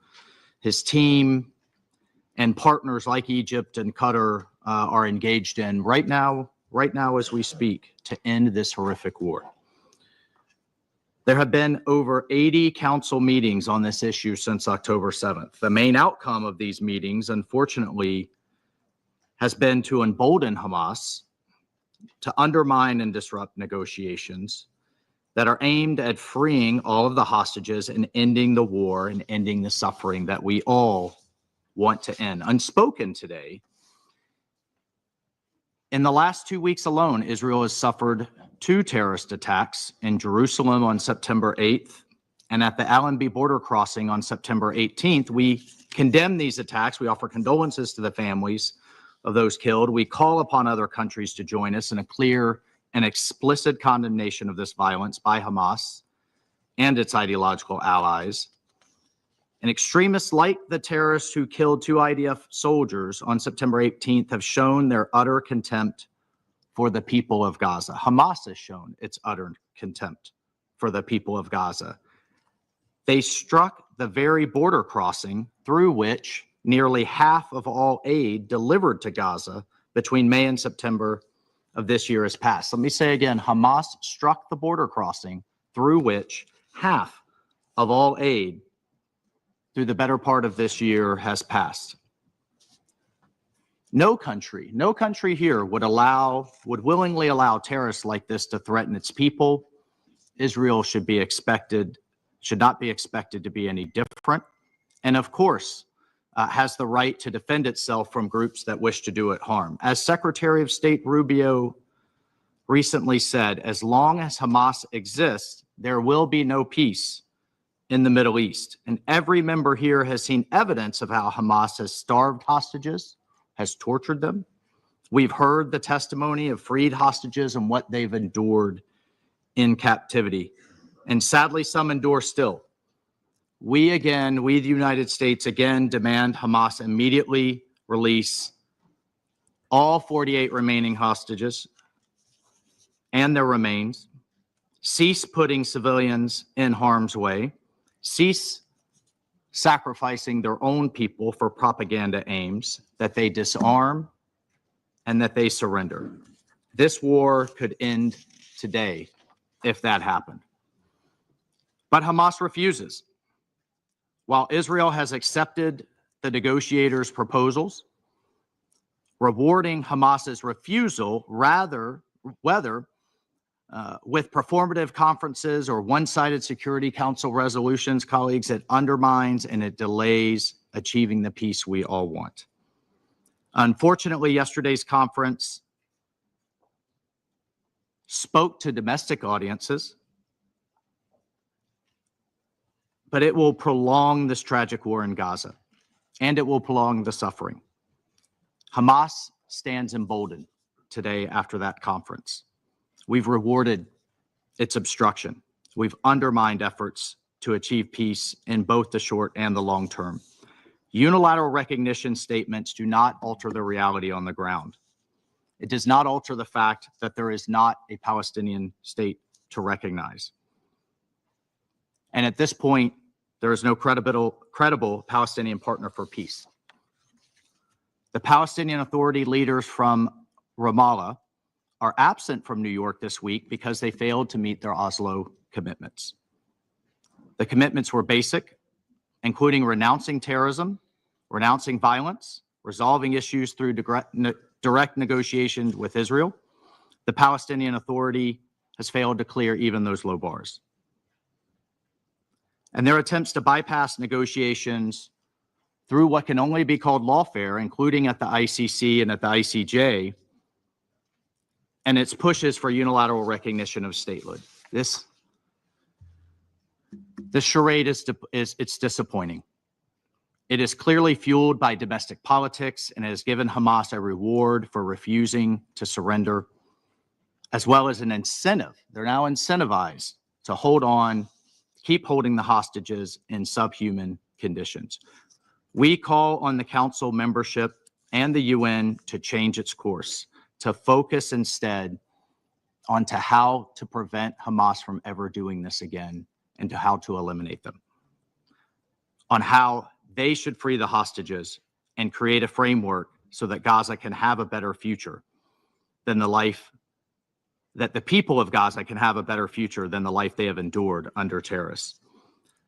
his team, and partners like Egypt and Qatar are engaged in right now as we speak, to end this horrific war. There have been over 80 council meetings on this issue since October 7th. The main outcome of these meetings, unfortunately, has been to embolden Hamas to undermine and disrupt negotiations that are aimed at freeing all of the hostages and ending the war and ending the suffering that we all want to end. Unspoken today, in the last 2 weeks alone, Israel has suffered two terrorist attacks in Jerusalem on September 8th and at the Allenby border crossing on September 18th. We condemn these attacks. We offer condolences to the families of those killed. We call upon other countries to join us in a clear and explicit condemnation of this violence by Hamas and its ideological allies. And extremists like the terrorists who killed two IDF soldiers on September 18th have shown their utter contempt for the people of Gaza. Hamas has shown its utter contempt for the people of Gaza. They struck the very border crossing through which nearly half of all aid delivered to Gaza between May and September of this year has passed. Let me say again, Hamas struck the border crossing through which half of all aid through the better part of this year has passed. No country here would willingly allow terrorists like this to threaten its people. Israel should not be expected to be any different. And of course, has the right to defend itself from groups that wish to do it harm. As Secretary of State Rubio recently said, as long as Hamas exists, there will be no peace in the Middle East. And every member here has seen evidence of how Hamas has starved hostages, has tortured them. We've heard the testimony of freed hostages and what they've endured in captivity. And sadly, some endure still. We, the United States, again demand Hamas immediately release all 48 remaining hostages and their remains, cease putting civilians in harm's way, cease sacrificing their own people for propaganda aims, that they disarm, and that they surrender. This war could end today if that happened. But Hamas refuses. While Israel has accepted the negotiators' proposals, rewarding Hamas's refusal, whether with performative conferences or one-sided Security Council resolutions, colleagues, it undermines and it delays achieving the peace we all want. Unfortunately, yesterday's conference spoke to domestic audiences, but it will prolong this tragic war in Gaza, and it will prolong the suffering. Hamas stands emboldened today after that conference. We've rewarded its obstruction. We've undermined efforts to achieve peace in both the short and the long term. Unilateral recognition statements do not alter the reality on the ground. It does not alter the fact that there is not a Palestinian state to recognize. And at this point, there is no credible Palestinian partner for peace. The Palestinian Authority leaders from Ramallah are absent from New York this week because they failed to meet their Oslo commitments. The commitments were basic, including renouncing terrorism, renouncing violence, resolving issues through direct negotiations with Israel. The Palestinian Authority has failed to clear even those low bars. And their attempts to bypass negotiations through what can only be called lawfare, including at the ICC and at the ICJ, and its pushes for unilateral recognition of statehood. This charade it's disappointing. It is clearly fueled by domestic politics and has given Hamas a reward for refusing to surrender, as well as an incentive. They're now incentivized to hold on, keep holding the hostages in subhuman conditions. We call on the Council membership and the UN to change its course, to focus instead onto how to prevent Hamas from ever doing this again and to how to eliminate them, on how they should free the hostages and create a framework so that Gaza can have a better future than the life that the people of Gaza can have a better future than the life they have endured under terrorists.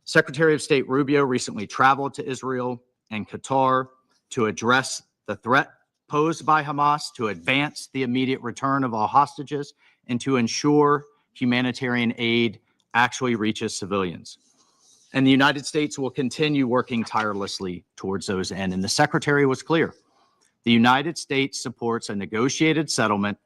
Secretary of State Rubio recently traveled to Israel and Qatar to address the threat posed by Hamas, to advance the immediate return of all hostages, and to ensure humanitarian aid actually reaches civilians. And the United States will continue working tirelessly towards those ends. And the Secretary was clear. The United States supports a negotiated settlement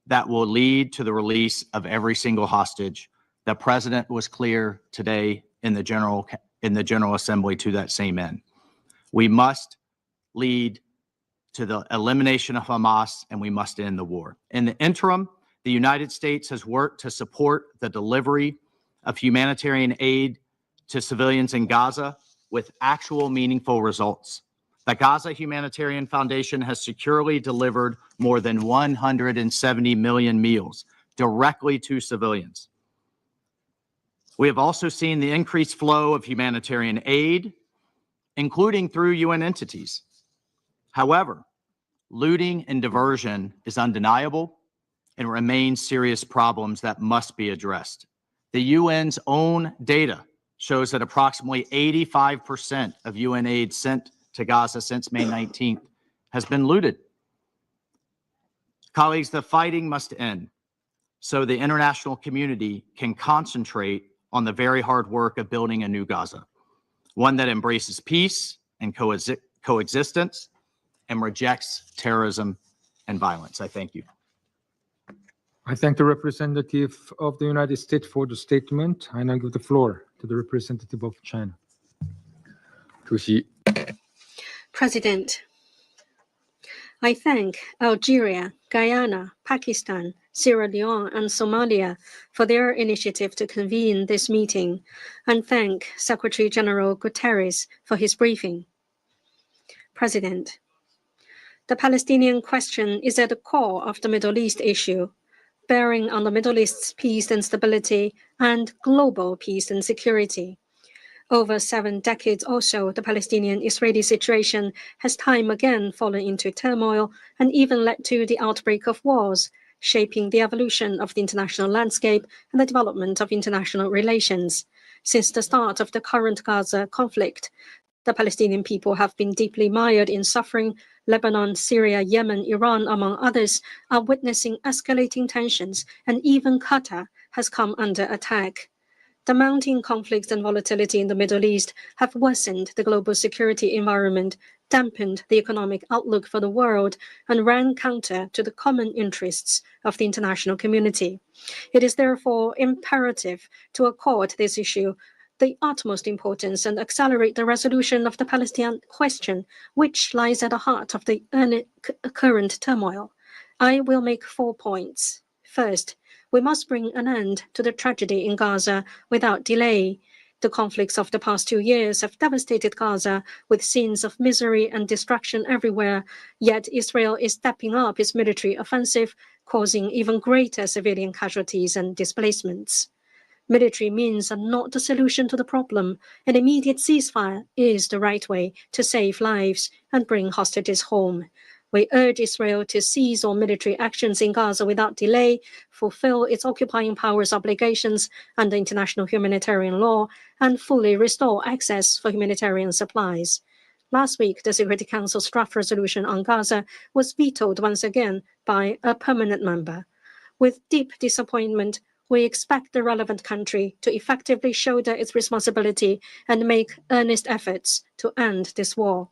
that will lead to the release of every single hostage. The president was clear today in the General Assembly to that same end. We must lead to the elimination of Hamas, and we must end the war. In the interim, the United States has worked to support the delivery of humanitarian aid to civilians in Gaza with actual meaningful results. The Gaza Humanitarian Foundation has securely delivered more than 170 million meals directly to civilians. We have also seen the increased flow of humanitarian aid, including through UN entities. However, looting and diversion is undeniable and remains serious problems that must be addressed. The UN's own data shows that approximately 85% of UN aid sent to Gaza since May 19th has been looted. Colleagues, the fighting must end so the international community can concentrate on the very hard work of building a new Gaza, one that embraces peace and coexistence and rejects terrorism and violence. I thank you. I thank the representative of the United States for the statement. I now give the floor to the representative of China. 主席， President, I thank Algeria, Guyana, Pakistan, Sierra Leone, and Somalia for their initiative to convene this meeting, and thank Secretary General Guterres for his briefing. President, the Palestinian question is at the core of the Middle East issue, bearing on the Middle East's peace and stability and global peace and security. Over 7 decades or so, the Palestinian-Israeli situation has time again fallen into turmoil and even led to the outbreak of wars, shaping the evolution of the international landscape and the development of international relations. Since the start of the current Gaza conflict, the Palestinian people have been deeply mired in suffering. Lebanon, Syria, Yemen, Iran, among others, are witnessing escalating tensions, and even Qatar has come under attack. The mounting conflicts and volatility in the Middle East have worsened the global security environment, dampened the economic outlook for the world, and ran counter to the common interests of the international community. It is therefore imperative to accord this issue the utmost importance and accelerate the resolution of the Palestinian question, which lies at the heart of the current turmoil. I will make 4 points. First, we must bring an end to the tragedy in Gaza without delay. The conflicts of the past 2 years have devastated Gaza with scenes of misery and destruction everywhere, yet Israel is stepping up its military offensive, causing even greater civilian casualties and displacements. Military means are not the solution to the problem. An immediate ceasefire is the right way to save lives and bring hostages home. We urge Israel to cease all military actions in Gaza without delay, fulfill its occupying powers obligations under international humanitarian law, and fully restore access for humanitarian supplies. Last week, the Security Council's draft resolution on Gaza was vetoed once again by a permanent member. With deep disappointment, we expect the relevant country to effectively shoulder its responsibility and make earnest efforts to end this war.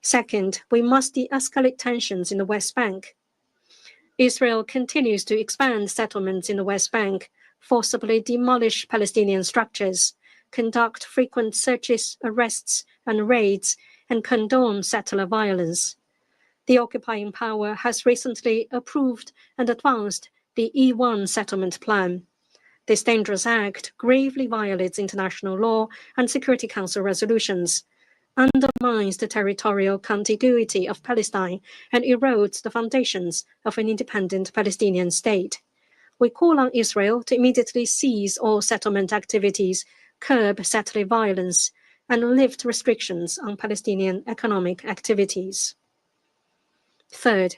Second, we must de-escalate tensions in the West Bank. Israel continues to expand settlements in the West Bank, forcibly demolish Palestinian structures, conduct frequent searches, arrests, and raids, and condone settler violence. The occupying power has recently approved and advanced the E1 settlement plan. This dangerous act gravely violates international law and Security Council resolutions, undermines the territorial contiguity of Palestine, and erodes the foundations of an independent Palestinian state. We call on Israel to immediately cease all settlement activities, curb settler violence, and lift restrictions on Palestinian economic activities. Third,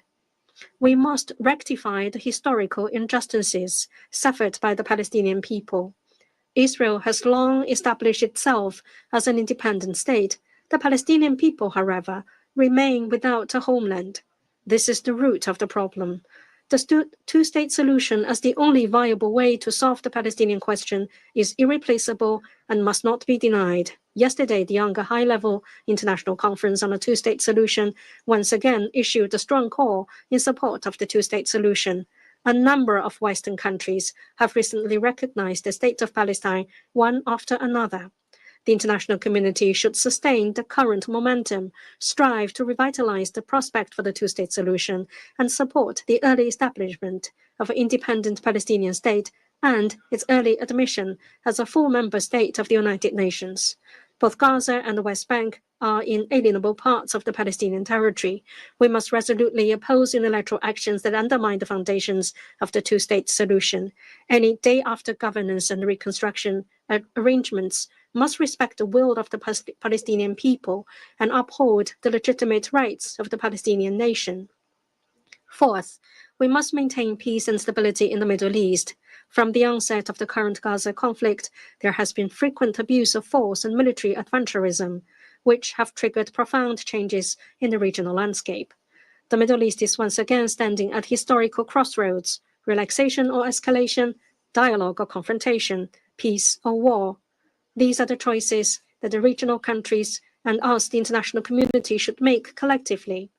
we must rectify the historical injustices suffered by the Palestinian people. Israel has long established itself as an independent state. The Palestinian people, however, remain without a homeland. This is the root of the problem. The two-state solution as the only viable way to solve the Palestinian question is irreplaceable and must not be denied. Yesterday, the Younger High-Level International Conference on a Two-State Solution once again issued a strong call in support of the two-state solution. A number of Western countries have recently recognized the state of Palestine one after another. The international community should sustain the current momentum, strive to revitalize the prospect for the two-state solution, and support the early establishment of an independent Palestinian state and its early admission as a full member state of the United Nations. Both Gaza and the West Bank are inalienable parts of the Palestinian territory. We must resolutely oppose unilateral actions that undermine the foundations of the two-state solution. Any day-after governance and reconstruction arrangements must respect the will of the Palestinian people and uphold the legitimate rights of the Palestinian nation. Fourth, we must maintain peace and stability in the Middle East. From the onset of the current Gaza conflict, there has been frequent abuse of force and military adventurism, which have triggered profound changes in the regional landscape. The Middle East is once again standing at historical crossroads: relaxation or escalation, dialogue or confrontation, peace or war. These are the choices that the regional countries and us, the international community, should make collectively.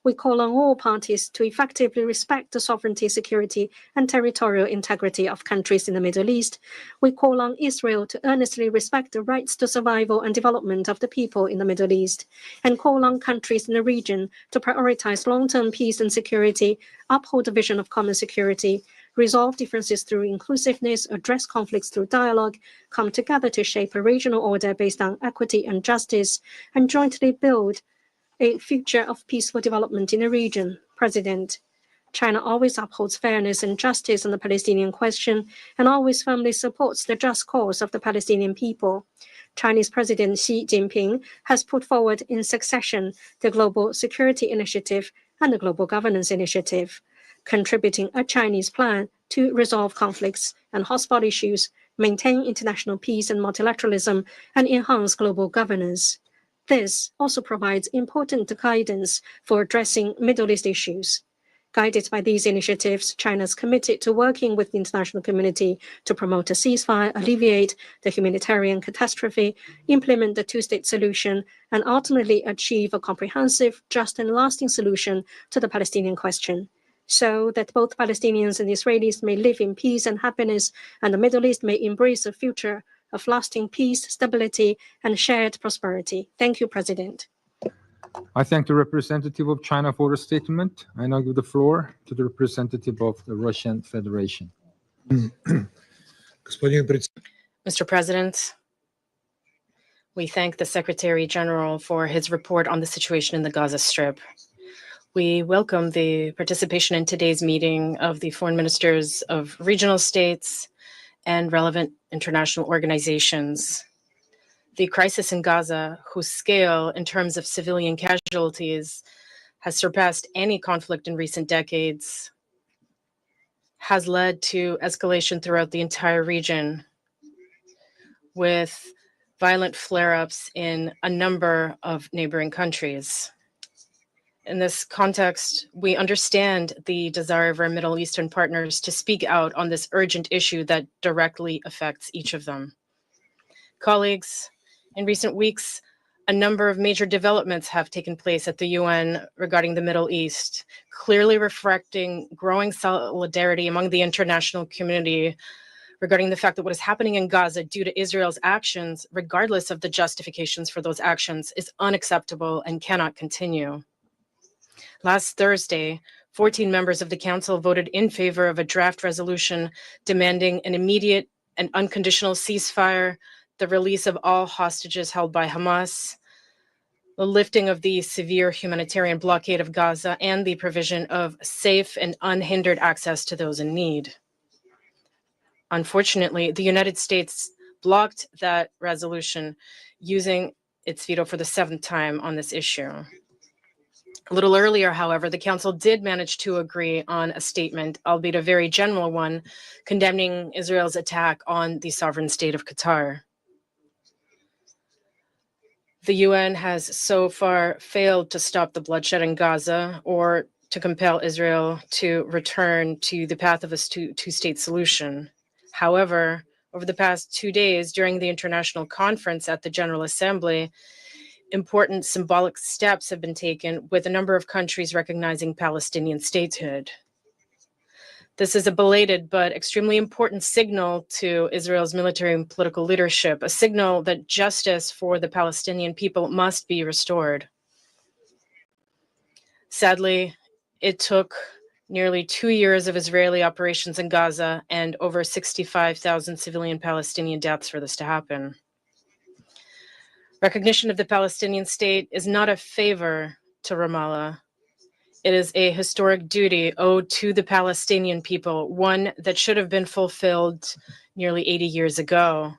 We call on all parties to effectively respect the sovereignty, security, and territorial integrity of countries in the Middle East. We call on Israel to earnestly respect the rights to survival and development of the people in the Middle East, and call on countries in the region to prioritize long-term peace and security, uphold the vision of common security, resolve differences through inclusiveness, address conflicts through dialogue, come together to shape a regional order based on equity and justice, and jointly build a future of peaceful development in the region. President, China always upholds fairness and justice on the Palestinian question and always firmly supports the just cause of the Palestinian people. Chinese President Xi Jinping has put forward in succession the Global Security Initiative and the Global Governance Initiative, contributing a Chinese plan to resolve conflicts and hotspot issues, maintain international peace and multilateralism, and enhance global governance. This also provides important guidance for addressing Middle East issues. Guided by these initiatives, China is committed to working with the international community to promote a ceasefire, alleviate the humanitarian catastrophe, implement the two-state solution, and ultimately achieve a comprehensive, just, and lasting solution to the Palestinian question, so that both Palestinians and Israelis may live in peace and happiness, and the Middle East may embrace a future of lasting peace, stability, and shared prosperity. Thank you, President. I thank the representative of China for the statement. I now give the floor to the representative of the Russian Federation. Mr. President, we thank the Secretary General for his report on the situation in the Gaza Strip. We welcome the participation in today's meeting of the foreign ministers of regional states and relevant international organizations. The crisis in Gaza, whose scale in terms of civilian casualties has surpassed any conflict in recent decades, has led to escalation throughout the entire region, with violent flare-ups in a number of neighboring countries. In this context, we understand the desire of our Middle Eastern partners to speak out on this urgent issue that directly affects each of them. Colleagues, in recent weeks, a number of major developments have taken place at the UN regarding the Middle East, clearly reflecting growing solidarity among the international community regarding the fact that what is happening in Gaza due to Israel's actions, regardless of the justifications for those actions, is unacceptable and cannot continue. Last Thursday, 14 members of the Council voted in favor of a draft resolution demanding an immediate and unconditional ceasefire, the release of all hostages held by Hamas, the lifting of the severe humanitarian blockade of Gaza, and the provision of safe and unhindered access to those in need. Unfortunately, the United States blocked that resolution, using its veto for the 7th time on this issue. A little earlier, however, the Council did manage to agree on a statement, albeit a very general one, condemning Israel's attack on the sovereign state of Qatar. The UN has so far failed to stop the bloodshed in Gaza or to compel Israel to return to the path of a two-state solution. However, over the past 2 days during the international conference at the General Assembly, important symbolic steps have been taken, with a number of countries recognizing Palestinian statehood. This is a belated but extremely important signal to Israel's military and political leadership, a signal that justice for the Palestinian people must be restored. Sadly, it took nearly 2 years of Israeli operations in Gaza and over 65,000 civilian Palestinian deaths for this to happen. Recognition of the Palestinian state is not a favor to Ramallah. It is a historic duty owed to the Palestinian people, one that should have been fulfilled nearly 80 years ago.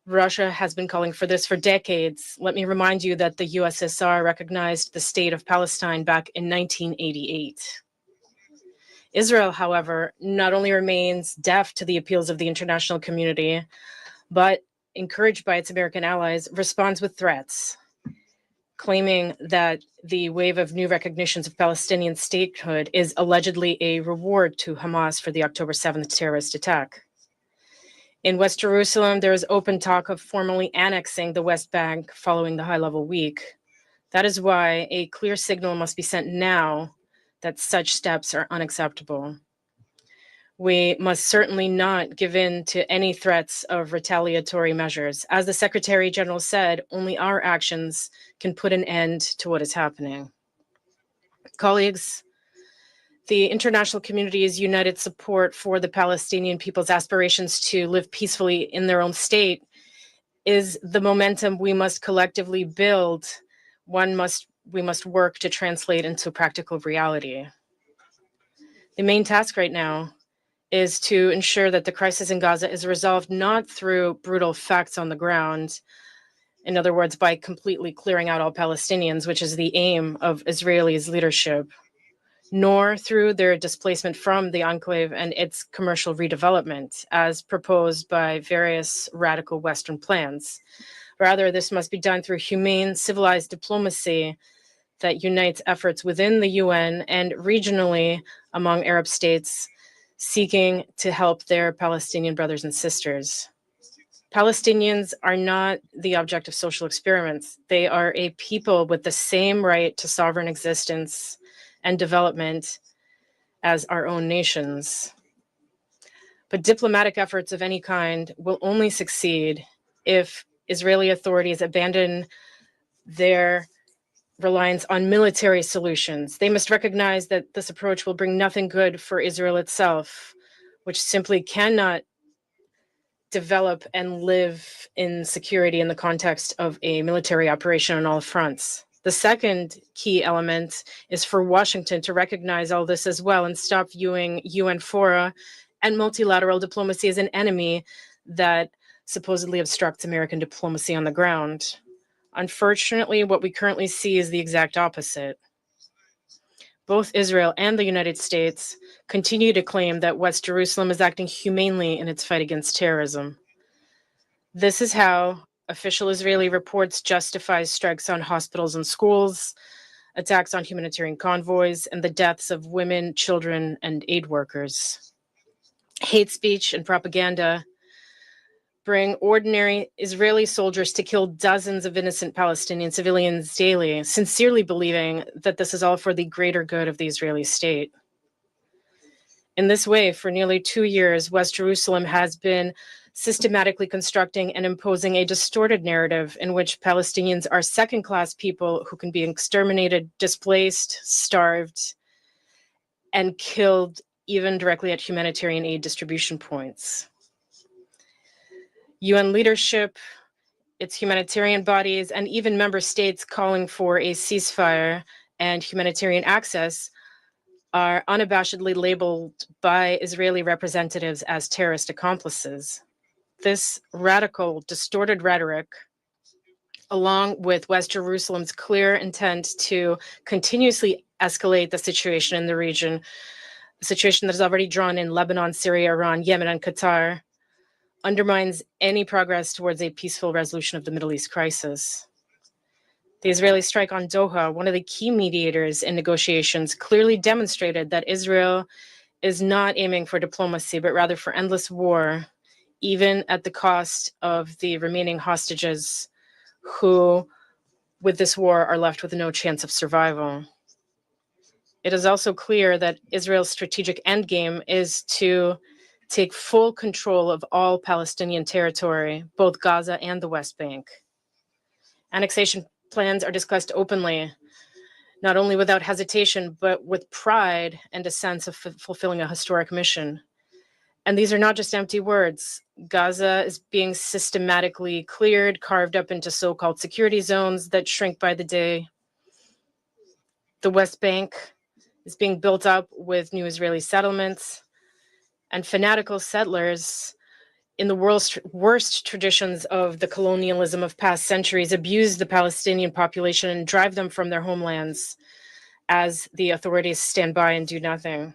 Russia has been calling for this for decades. Let me remind you that the USSR recognized the state of Palestine back in 1988. Israel, however, not only remains deaf to the appeals of the international community, but encouraged by its American allies, responds with threats, claiming that the wave of new recognitions of Palestinian statehood is allegedly a reward to Hamas for the October 7th terrorist attack. In West Jerusalem, there is open talk of formally annexing the West Bank following the high-level week. That is why a clear signal must be sent now that such steps are unacceptable. We must certainly not give in to any threats of retaliatory measures. As the Secretary General said, only our actions can put an end to what is happening. Colleagues, the international community's united support for the Palestinian people's aspirations to live peacefully in their own state is the momentum we must collectively build. We must work to translate into practical reality. The main task right now is to ensure that the crisis in Gaza is resolved not through brutal facts on the ground, in other words, by completely clearing out all Palestinians, which is the aim of Israelis' leadership, nor through their displacement from the enclave and its commercial redevelopment, as proposed by various radical Western plans. Rather, this must be done through humane, civilized diplomacy that unites efforts within the UN and regionally among Arab states seeking to help their Palestinian brothers and sisters. Palestinians are not the object of social experiments. They are a people with the same right to sovereign existence and development as our own nations. But diplomatic efforts of any kind will only succeed if Israeli authorities abandon their reliance on military solutions. They must recognize that this approach will bring nothing good for Israel itself, which simply cannot develop and live in security in the context of a military operation on all fronts. The second key element is for Washington to recognize all this as well and stop viewing UN fora and multilateral diplomacy as an enemy that supposedly obstructs American diplomacy on the ground. Unfortunately, what we currently see is the exact opposite. Both Israel and the United States continue to claim that West Jerusalem is acting humanely in its fight against terrorism. This is how official Israeli reports justify strikes on hospitals and schools, attacks on humanitarian convoys, and the deaths of women, children, and aid workers. Hate speech and propaganda bring ordinary Israeli soldiers to kill dozens of innocent Palestinian civilians daily, sincerely believing that this is all for the greater good of the Israeli state. In this way, for nearly 2 years, West Jerusalem has been systematically constructing and imposing a distorted narrative in which Palestinians are second-class people who can be exterminated, displaced, starved, and killed even directly at humanitarian aid distribution points. UN leadership, its humanitarian bodies, and even member states calling for a ceasefire and humanitarian access are unabashedly labeled by Israeli representatives as terrorist accomplices. This radical, distorted rhetoric, along with West Jerusalem's clear intent to continuously escalate the situation in the region, a situation that is already drawn in Lebanon, Syria, Iran, Yemen, and Qatar, undermines any progress towards a peaceful resolution of the Middle East crisis. The Israeli strike on Doha, one of the key mediators in negotiations, clearly demonstrated that Israel is not aiming for diplomacy, but rather for endless war, even at the cost of the remaining hostages who, with this war, are left with no chance of survival. it is also clear that Israel's strategic endgame is to take full control of all Palestinian territory, both Gaza and the West Bank. Annexation plans are discussed openly, not only without hesitation, but with pride and a sense of fulfilling a historic mission. And these are not just empty words. Gaza is being systematically cleared, carved up into so-called security zones that shrink by the day. The West Bank is being built up with new Israeli settlements, and fanatical settlers in the world's worst traditions of the colonialism of past centuries abuse the Palestinian population and drive them from their homelands as the authorities stand by and do nothing.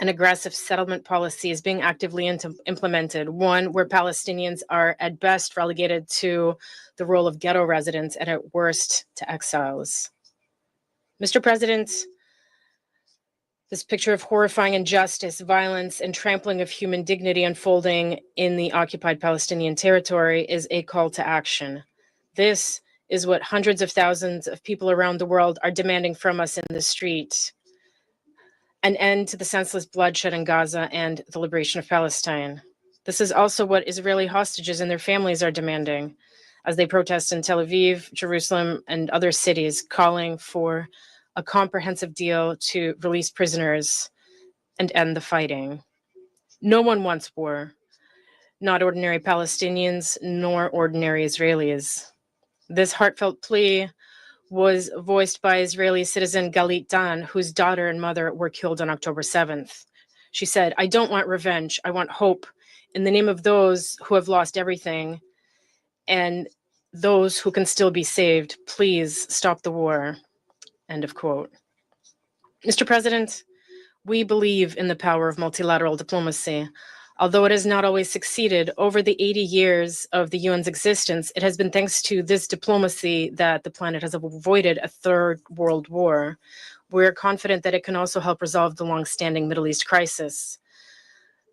An aggressive settlement policy is being actively implemented, one where Palestinians are at best relegated to the role of ghetto residents and at worst to exiles. Mr. President, this picture of horrifying injustice, violence, and trampling of human dignity unfolding in the occupied Palestinian territory is a call to action. This is what hundreds of thousands of people around the world are demanding from us in the street. An end to the senseless bloodshed in Gaza and the liberation of Palestine. This is also what Israeli hostages and their families are demanding as they protest in Tel Aviv, Jerusalem, and other cities, calling for a comprehensive deal to release prisoners and end the fighting. No one wants war, not ordinary Palestinians, nor ordinary Israelis. This heartfelt plea was voiced by Israeli citizen Galit Dan, whose daughter and mother were killed on October 7th. She said, "I don't want revenge, I want hope in the name of those who have lost everything and those who can still be saved. Please stop the war." End of quote. Mr. President, we believe in the power of multilateral diplomacy. Although it has not always succeeded, over the 80 years of the UN's existence, it has been thanks to this diplomacy that the planet has avoided a third world war. We're confident that it can also help resolve the long-standing Middle East crisis.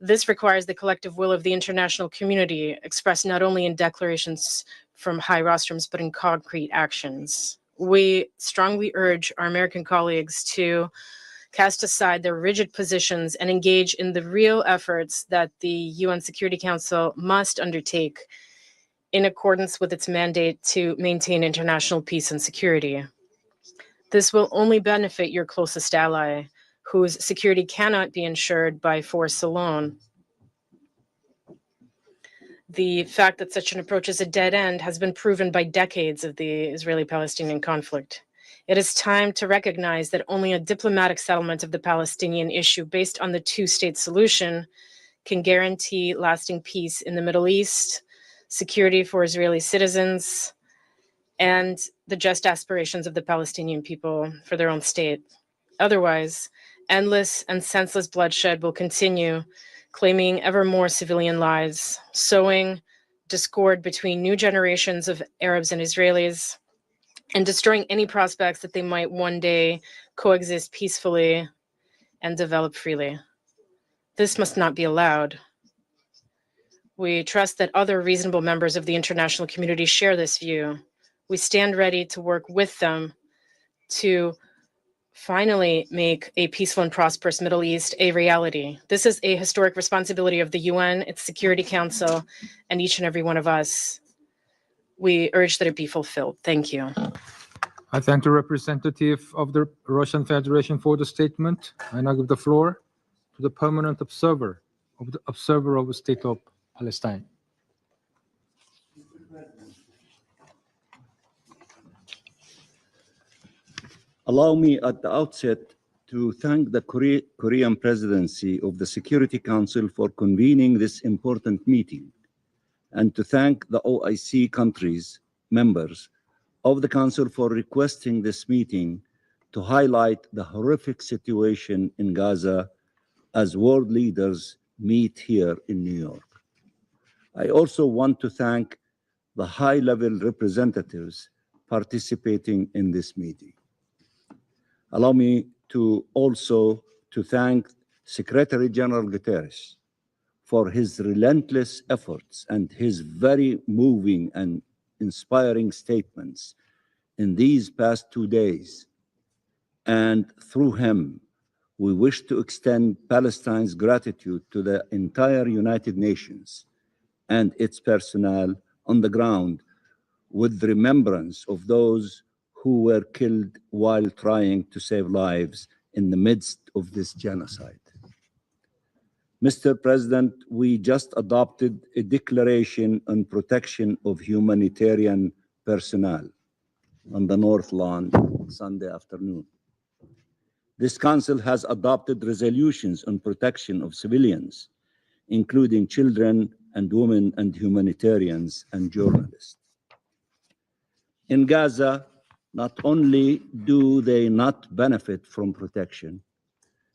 This requires the collective will of the international community, expressed not only in declarations from high rostrums, but in concrete actions. We strongly urge our American colleagues to cast aside their rigid positions and engage in the real efforts that the UN Security Council must undertake in accordance with its mandate to maintain international peace and security. This will only benefit your closest ally, whose security cannot be ensured by force alone. The fact that such an approach is a dead end has been proven by decades of the Israeli-Palestinian conflict. It is time to recognize that only a diplomatic settlement of the Palestinian issue based on the two-state solution can guarantee lasting peace in the Middle East, security for Israeli citizens, and the just aspirations of the Palestinian people for their own state. Otherwise, endless and senseless bloodshed will continue, claiming ever more civilian lives, sowing discord between new generations of Arabs and Israelis, and destroying any prospects that they might one day coexist peacefully and develop freely. This must not be allowed. We trust that other reasonable members of the international community share this view. We stand ready to work with them to finally make a peaceful and prosperous Middle East a reality. This is a historic responsibility of the UN, its Security Council, and each and every one of us. We urge that it be fulfilled. Thank you. I thank the representative of the Russian Federation for the statement. I now give the floor to the permanent observer of the State of Palestine. Allow me at the outset to thank the Korean presidency of the Security Council for convening this important meeting, and to thank the OIC countries, members of the Council, for requesting this meeting to highlight the horrific situation in Gaza as world leaders meet here in New York. I also want to thank the high-level representatives participating in this meeting. Allow me to also thank Secretary General Guterres for his relentless efforts and his very moving and inspiring statements in these past 2 days and through him, we wish to extend Palestine's gratitude to the entire United Nations and its personnel on the ground, with remembrance of those who were killed while trying to save lives in the midst of this genocide. Mr. President, we just adopted a declaration on protection of humanitarian personnel on the North Lawn Sunday afternoon. This Council has adopted resolutions on protection of civilians, including children and women and humanitarians and journalists. In Gaza, not only do they not benefit from protection,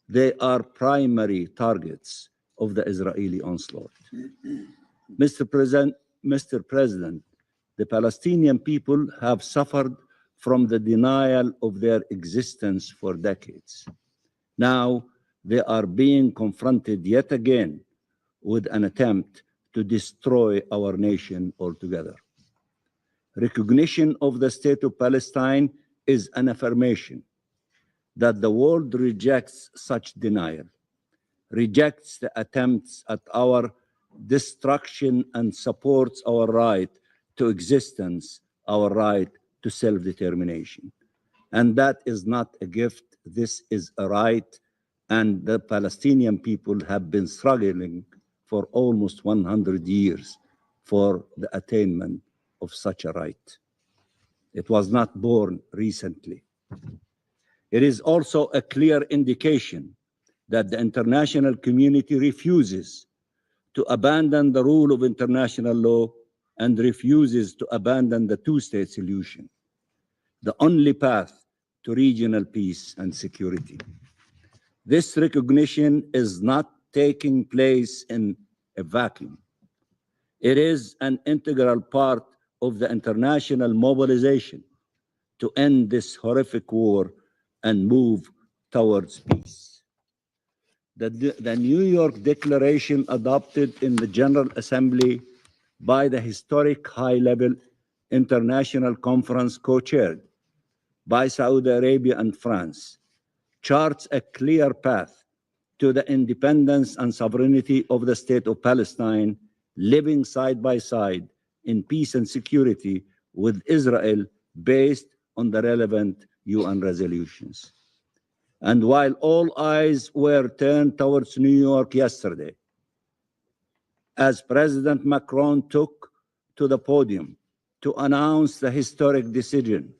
they are primary targets of the Israeli onslaught. Mr. President, the Palestinian people have suffered from the denial of their existence for decades. Now they are being confronted yet again with an attempt to destroy our nation altogether. Recognition of the state of Palestine is an affirmation that the world rejects such denial, rejects the attempts at our destruction, and supports our right to existence, our right to self-determination. And that is not a gift, this is a right, and the Palestinian people have been struggling for almost 100 years for the attainment of such a right. It was not born recently. It is also a clear indication that the international community refuses to abandon the rule of international law and refuses to abandon the two-state solution, the only path to regional peace and security. This recognition is not taking place in a vacuum. It is an integral part of the international mobilization to end this horrific war and move towards peace. The New York Declaration adopted in the General Assembly by the historic high-level international conference co-chaired by Saudi Arabia and France charts a clear path to the independence and sovereignty of the state of Palestine, living side by side in peace and security with Israel based on the relevant UN resolutions. And while all eyes were turned towards New York yesterday, as President Macron took to the podium to announce the historic decision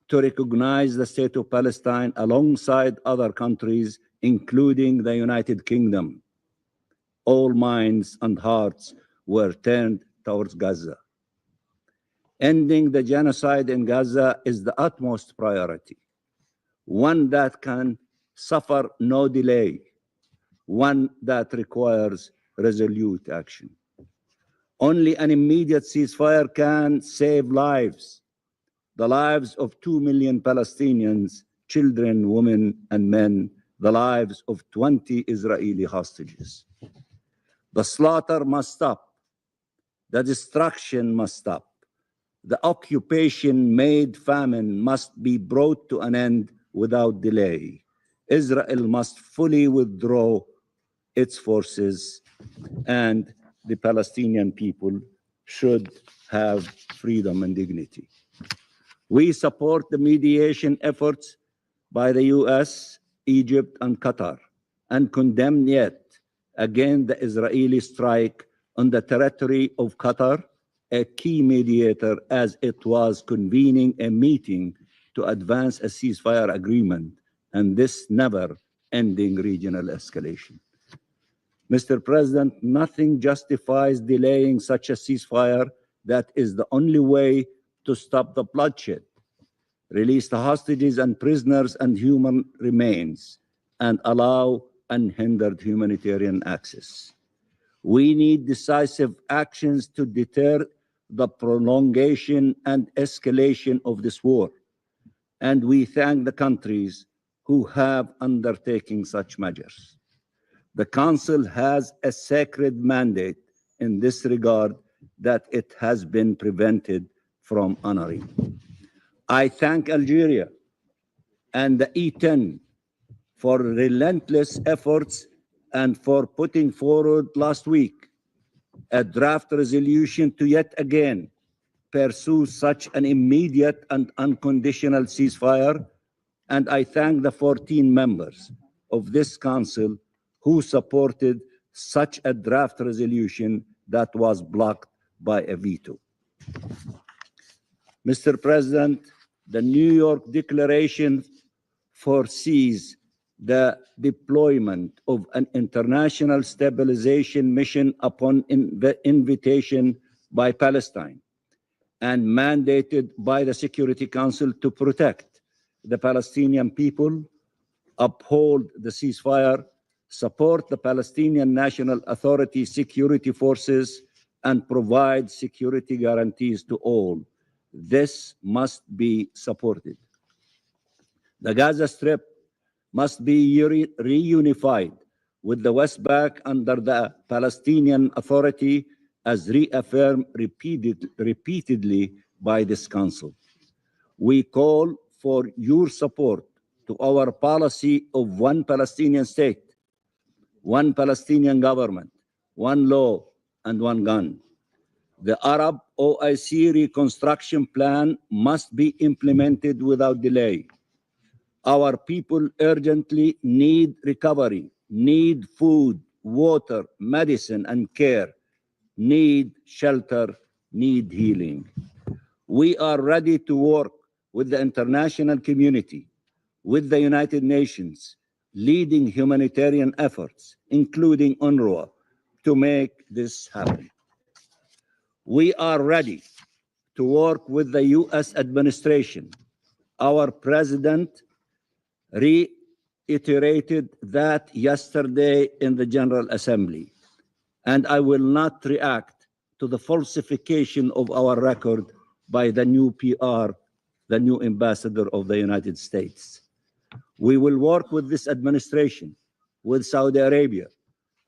to recognize the state of Palestine alongside other countries, including the United Kingdom, all minds and hearts were turned towards Gaza. Ending the genocide in Gaza is the utmost priority, one that can suffer no delay, one that requires resolute action. Only an immediate ceasefire can save lives, the lives of 2 million Palestinians, children, women, and men, the lives of 20 Israeli hostages. The slaughter must stop. The destruction must stop. The occupation-made famine must be brought to an end without delay. Israel must fully withdraw its forces, and the Palestinian people should have freedom and dignity. We support the mediation efforts by the U.S., Egypt, and Qatar, and condemn yet again the Israeli strike on the territory of Qatar, a key mediator, as it was convening a meeting to advance a ceasefire agreement and this never-ending regional escalation. Mr. President, nothing justifies delaying such a ceasefire that is the only way to stop the bloodshed, release the hostages and prisoners and human remains, and allow unhindered humanitarian access. We need decisive actions to deter the prolongation and escalation of this war, and we thank the countries who have undertaken such measures. The Council has a sacred mandate in this regard that it has been prevented from honoring. I thank Algeria and the E10 for relentless efforts and for putting forward last week a draft resolution to yet again pursue such an immediate and unconditional ceasefire. And I thank the 14 members of this council who supported such a draft resolution that was blocked by a veto. Mr. President, the New York Declaration foresees the deployment of an international stabilization mission upon invitation by Palestine and mandated by the Security Council to protect the Palestinian people, uphold the ceasefire, support the Palestinian National Authority security forces, and provide security guarantees to all. This must be supported. The Gaza Strip must be reunified with the West Bank under the Palestinian Authority as reaffirmed repeatedly by this Council. We call for your support to our policy of one Palestinian state, one Palestinian government, one law, and one gun. The Arab OIC reconstruction plan must be implemented without delay. Our people urgently need recovery, need food, water, medicine, and care, need shelter, need healing. We are ready to work with the international community, with the United Nations, leading humanitarian efforts, including UNRWA, to make this happen. We are ready to work with the U.S. administration. Our president reiterated that yesterday in the General Assembly, and I will not react to the falsification of our record by the new PR, the new ambassador of the United States. We will work with this administration, with Saudi Arabia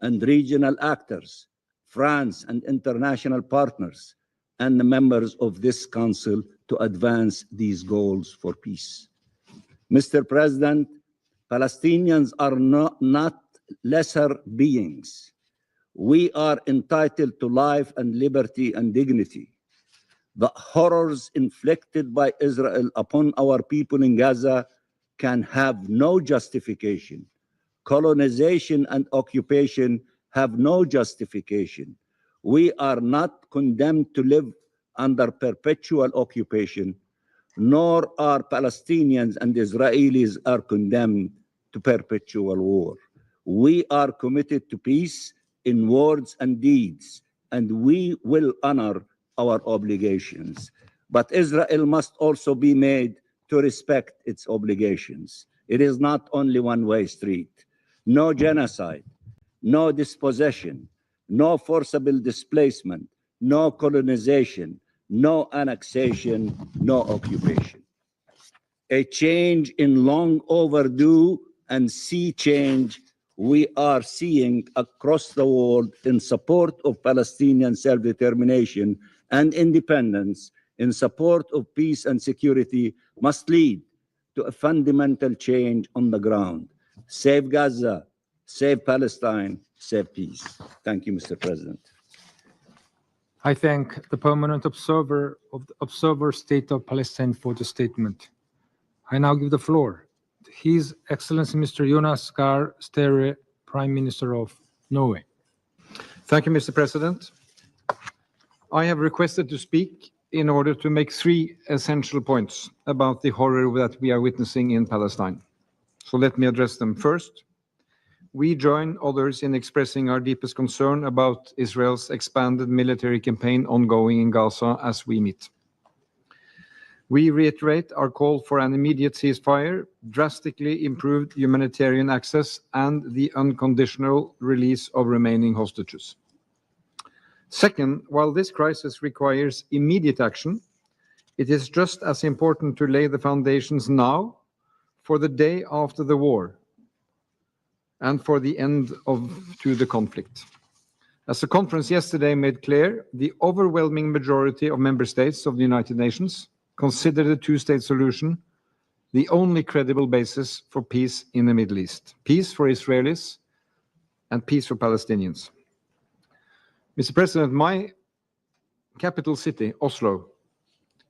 and regional actors, France and international partners, and the members of this council to advance these goals for peace. Mr. President, Palestinians are not lesser beings. We are entitled to life and liberty and dignity. The horrors inflicted by Israel upon our people in Gaza can have no justification. Colonization and occupation have no justification. We are not condemned to live under perpetual occupation, nor are Palestinians and Israelis are condemned to perpetual war. We are committed to peace in words and deeds, and we will honor our obligations. But Israel must also be made to respect its obligations. It is not only one-way street. No genocide, no dispossession, no forcible displacement, no colonization, no annexation, no occupation. A change in long overdue and sea change we are seeing across the world in support of Palestinian self-determination and independence, in support of peace and security, must lead to a fundamental change on the ground. Save Gaza, save Palestine, save peace. Thank you, Mr. President. I thank the permanent observer of the Observer State of Palestine for the statement. I now give the floor to His Excellency Mr. Jonas Gahr Støre, Prime Minister of Norway. Thank you, Mr. President. I have requested to speak in order to make three essential points about the horror that we are witnessing in Palestine. So let me address them first. We join others in expressing our deepest concern about Israel's expanded military campaign ongoing in Gaza as we meet. We reiterate our call for an immediate ceasefire, drastically improved humanitarian access, and the unconditional release of remaining hostages. Second, while this crisis requires immediate action, it is just as important to lay the foundations now for the day after the war and for the end to the conflict. As the conference yesterday made clear, the overwhelming majority of member states of the United Nations consider the two-state solution the only credible basis for peace in the Middle East, peace for Israelis and peace for Palestinians. Mr. President, my capital city, Oslo,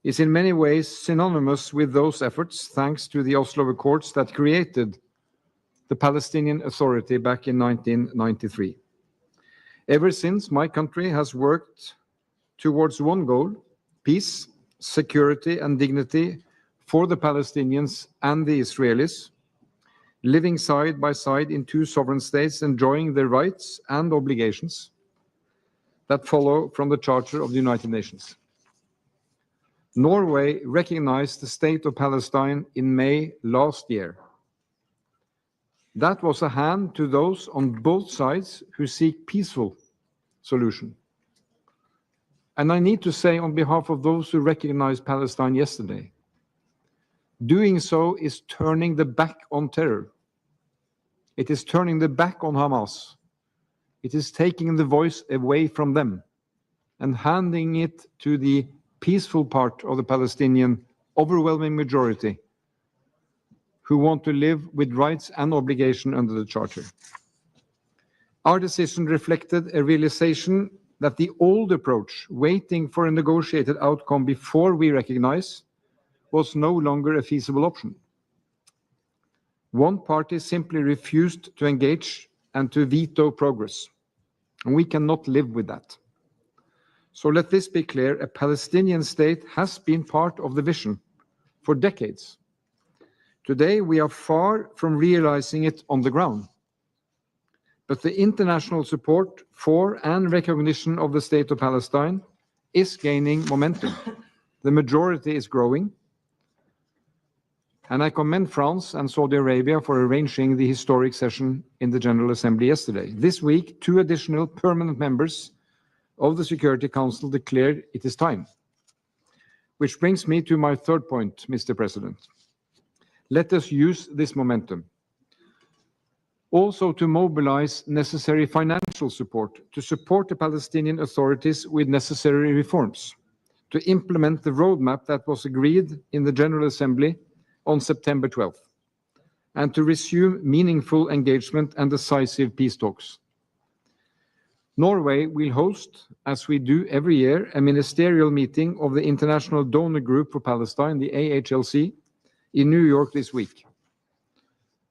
is in many ways synonymous with those efforts thanks to the Oslo Accords that created the Palestinian Authority back in 1993. Ever since, my country has worked towards one goal: peace, security, and dignity for the Palestinians and the Israelis, living side by side in two sovereign states, enjoying the rights and obligations that follow from the Charter of the United Nations. Norway recognized the state of Palestine in May last year. That was a hand to those on both sides who seek peaceful solution. And I need to say on behalf of those who recognized Palestine yesterday, doing so is turning the back on terror. It is turning the back on Hamas. It is taking the voice away from them and handing it to the peaceful part of the Palestinian overwhelming majority who want to live with rights and obligation under the Charter. Our decision reflected a realization that the old approach, waiting for a negotiated outcome before we recognize, was no longer a feasible option. One party simply refused to engage and to veto progress, and we cannot live with that. So let this be clear: a Palestinian state has been part of the vision for decades. Today, we are far from realizing it on the ground. But the international support for and recognition of the state of Palestine is gaining momentum. The majority is growing. And I commend France and Saudi Arabia for arranging the historic session in the General Assembly yesterday. This week, 2 additional permanent members of the Security Council declared it is time. Which brings me to my third point, Mr. President. Let us use this momentum also to mobilize necessary financial support to support the Palestinian authorities with necessary reforms, to implement the roadmap that was agreed in the General Assembly on September 12th, and to resume meaningful engagement and decisive peace talks. Norway will host, as we do every year, a ministerial meeting of the International Donor Group for Palestine, the AHLC, in New York this week.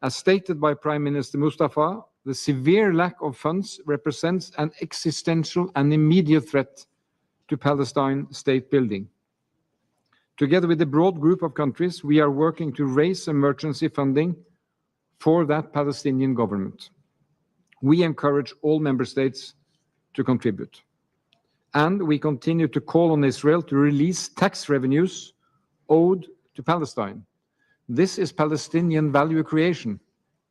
As stated by Prime Minister Mustafa, the severe lack of funds represents an existential and immediate threat to Palestine state building. Together with a broad group of countries, we are working to raise emergency funding for that Palestinian government. We encourage all member states to contribute. And we continue to call on Israel to release tax revenues owed to Palestine. This is Palestinian value creation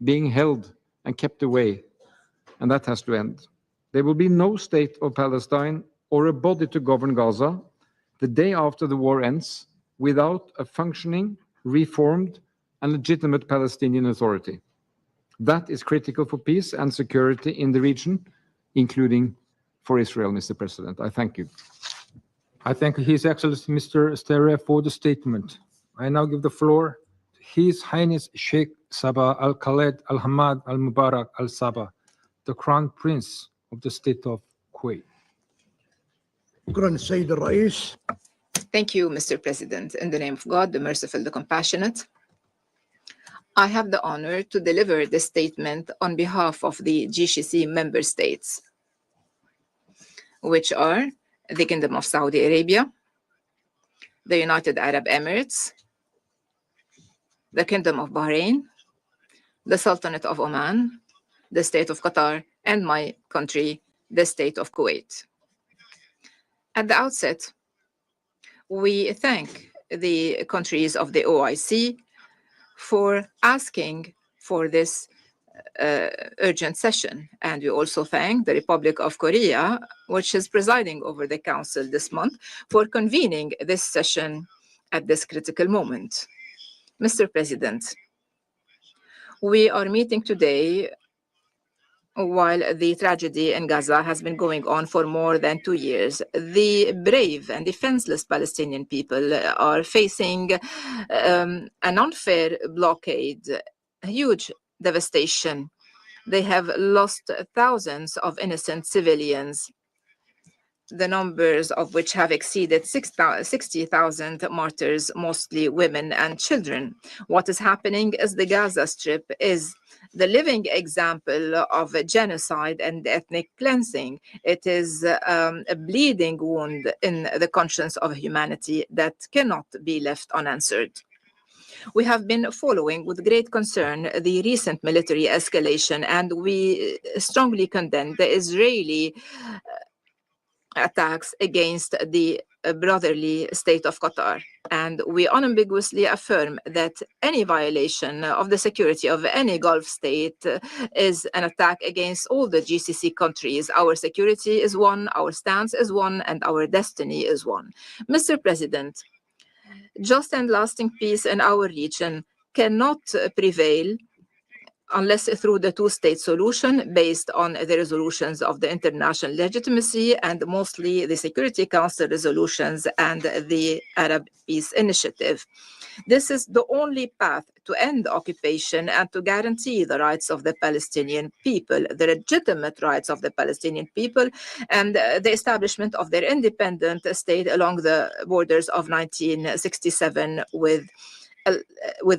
being held and kept away, and that has to end. There will be no state of Palestine or a body to govern Gaza the day after the war ends without a functioning, reformed, and legitimate Palestinian authority. That is critical for peace and security in the region, including for Israel, Mr. President. I thank you. I thank His Excellency Mr. Steria for the statement. I now give the floor to His Highness Sheikh Sabah Al Khaled Al Hamad Al Mubarak Al Sabah, the Crown Prince of the State of Kuwait. Thank you, Mr. President. In the name of God, the merciful, the compassionate, I have the honor to deliver this statement on behalf of the GCC member states, which are the Kingdom of Saudi Arabia, the United Arab Emirates, the Kingdom of Bahrain, the Sultanate of Oman, the State of Qatar, and my country, the State of Kuwait. At the outset, we thank the countries of the OIC for asking for this urgent session. And we also thank the Republic of Korea, which is presiding over the Council this month, for convening this session at this critical moment. Mr. President, we are meeting today while the tragedy in Gaza has been going on for more than 2 years. The brave and defenseless Palestinian people are facing an unfair blockade, a huge devastation. They have lost thousands of innocent civilians, the numbers of which have exceeded 60,000 martyrs, mostly women and children. What is happening is the Gaza Strip is the living example of a genocide and ethnic cleansing. It is a bleeding wound in the conscience of humanity that cannot be left unanswered. We have been following with great concern the recent military escalation, and we strongly condemn the Israeli attacks against the brotherly state of Qatar. And we unambiguously affirm that any violation of the security of any Gulf state is an attack against all the GCC countries. Our security is one, our stance is one, and our destiny is one. Mr. President, just and lasting peace in our region cannot prevail unless through the two-state solution based on the resolutions of the international legitimacy and mostly the Security Council resolutions and the Arab Peace Initiative. This is the only path to end occupation and to guarantee the rights of the Palestinian people, the legitimate rights of the Palestinian people, and the establishment of their independent state along the borders of 1967 with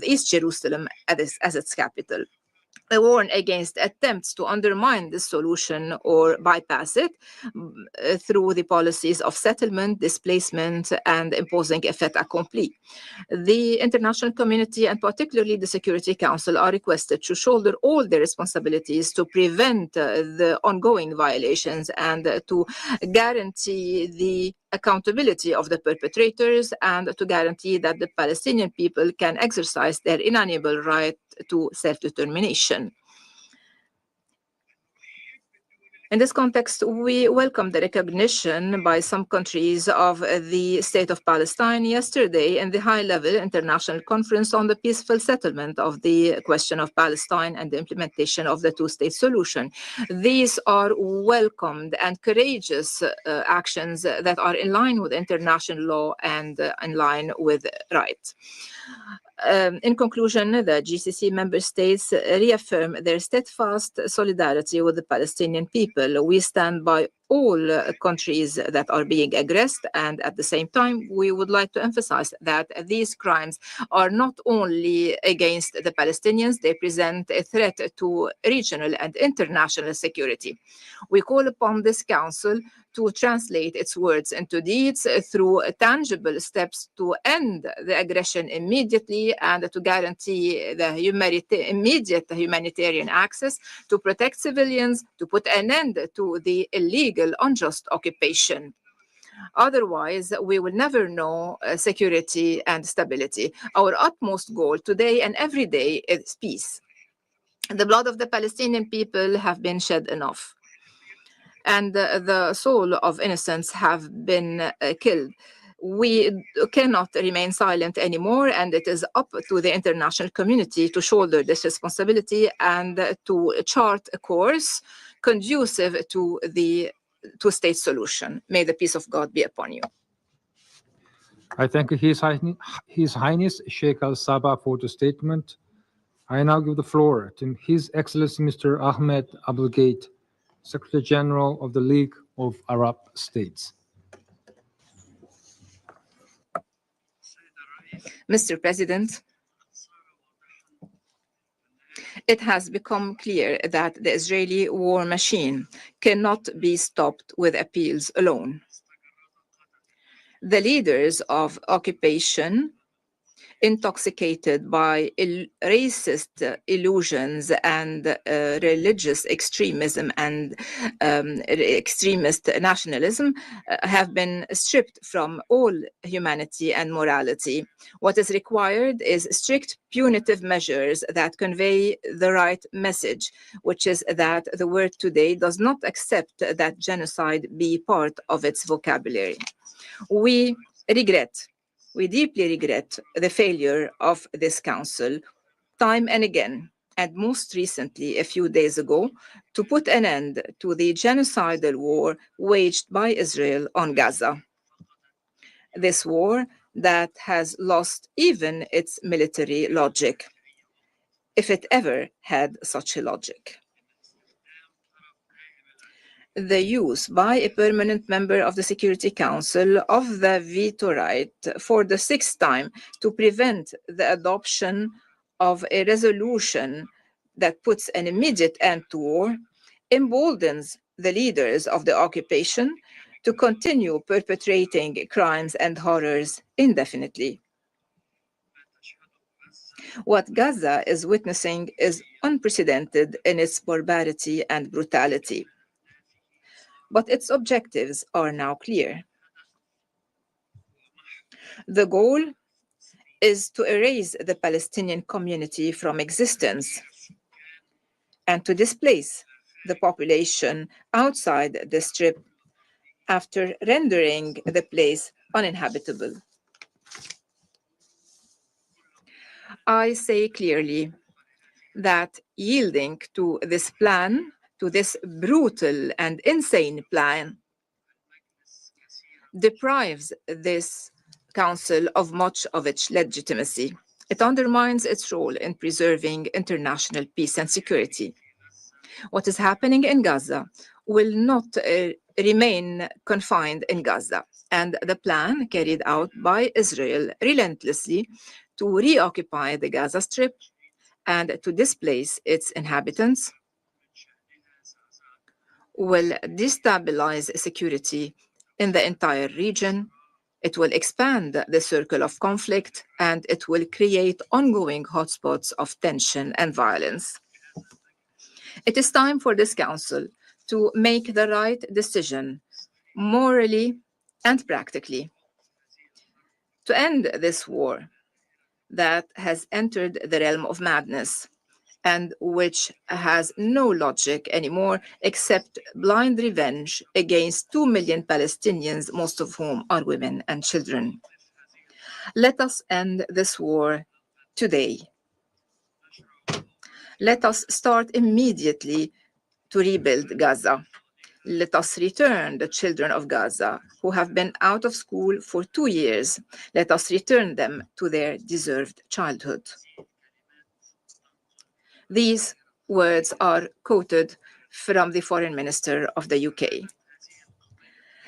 East Jerusalem as its capital. I warn against attempts to undermine this solution or bypass it through the policies of settlement, displacement, and imposing a fait accompli. The international community, and particularly the Security Council, are requested to shoulder all their responsibilities to prevent the ongoing violations and to guarantee the accountability of the perpetrators and to guarantee that the Palestinian people can exercise their inalienable right to self-determination. In this context, we welcome the recognition by some countries of the State of Palestine yesterday in the high-level international conference on the peaceful settlement of the question of Palestine and the implementation of the two-state solution. These are welcomed and courageous actions that are in line with international law and in line with rights. In conclusion, the GCC member states reaffirm their steadfast solidarity with the Palestinian people. We stand by all countries that are being aggressed, and at the same time, we would like to emphasize that these crimes are not only against the Palestinians, they present a threat to regional and international security. We call upon this Council to translate its words into deeds through tangible steps to end the aggression immediately and to guarantee the immediate humanitarian access, to protect civilians, to put an end to the illegal, unjust occupation. Otherwise, we will never know security and stability. Our utmost goal today and every day is peace. The blood of the Palestinian people have been shed enough, and the soul of innocents have been killed. We cannot remain silent anymore, and it is up to the international community to shoulder this responsibility and to chart a course conducive to the two-state solution. May the peace of God be upon you. I thank His Highness Sheikh Al-Sabah for the statement. I now give the floor to His Excellency Mr. Ahmed Abulgate, Secretary General of the League of Arab States. Mr. President, it has become clear that the Israeli war machine cannot be stopped with appeals alone. The leaders of occupation, intoxicated by racist illusions and religious extremism and extremist nationalism, have been stripped from all humanity and morality. What is required is strict punitive measures that convey the right message, which is that the world today does not accept that genocide be part of its vocabulary. We deeply regret the failure of this Council time and again. and most recently, a few days ago, to put an end to the genocidal war waged by Israel on Gaza. This war that has lost even its military logic, if it ever had such a logic. The use by a permanent member of the Security Council of the veto right for the sixth time to prevent the adoption of a resolution that puts an immediate end to war emboldens the leaders of the occupation to continue perpetrating crimes and horrors indefinitely. What Gaza is witnessing is unprecedented in its barbarity and brutality. But its objectives are now clear. The goal is to erase the Palestinian community from existence and to displace the population outside the Strip after rendering the place uninhabitable. I say clearly that yielding to this plan, to this brutal and insane plan, deprives this council of much of its legitimacy. It undermines its role in preserving international peace and security. What is happening in Gaza will not remain confined in Gaza, and the plan carried out by Israel relentlessly to reoccupy the Gaza Strip and to displace its inhabitants will destabilize security in the entire region. It will expand the circle of conflict, and it will create ongoing hotspots of tension and violence. It is time for this Council to make the right decision, morally and practically, to end this war that has entered the realm of madness and which has no logic anymore except blind revenge against 2 million Palestinians, most of whom are women and children. Let us end this war today. Let us start immediately to rebuild Gaza. Let us return the children of Gaza who have been out of school for 2 years. Let us return them to their deserved childhood. These words are quoted from the Foreign Minister of the UK.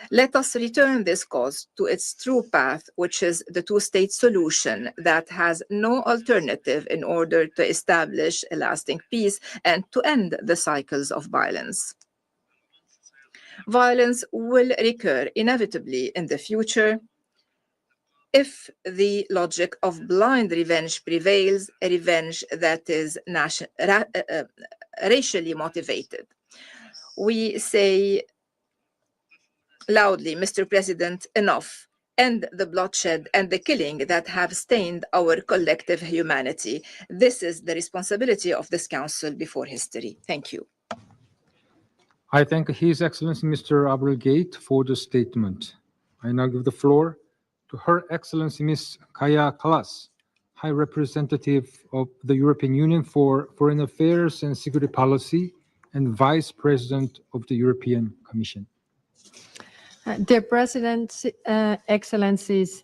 Let us return this cause to its true path, which is the two-state solution that has no alternative in order to establish a lasting peace and to end the cycles of violence. Violence will recur inevitably in the future if the logic of blind revenge prevails, a revenge that is racially motivated. We say loudly, Mr. President, enough. End the bloodshed and the killing that have stained our collective humanity. This is the responsibility of this Council before history. Thank you. I thank His Excellency Mr. Abril Gate for the statement. I now give the floor to Her Excellency Ms. Kaja Kallas, High Representative of the European Union for Foreign Affairs and Security Policy and Vice President of the European Commission. Dear President, Excellencies,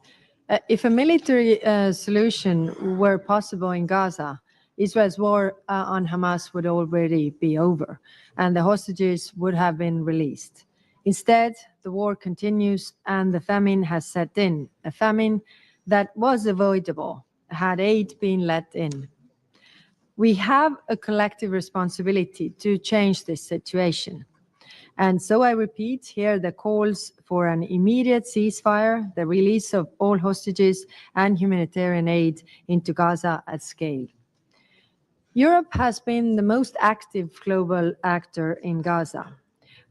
if a military solution were possible in Gaza, Israel's war on Hamas would already be over and the hostages would have been released. Instead, the war continues and the famine has set in, a famine that was avoidable had aid been let in. We have a collective responsibility to change this situation. And so I repeat here the calls for an immediate ceasefire, the release of all hostages and humanitarian aid into Gaza at scale. Europe has been the most active global actor in Gaza.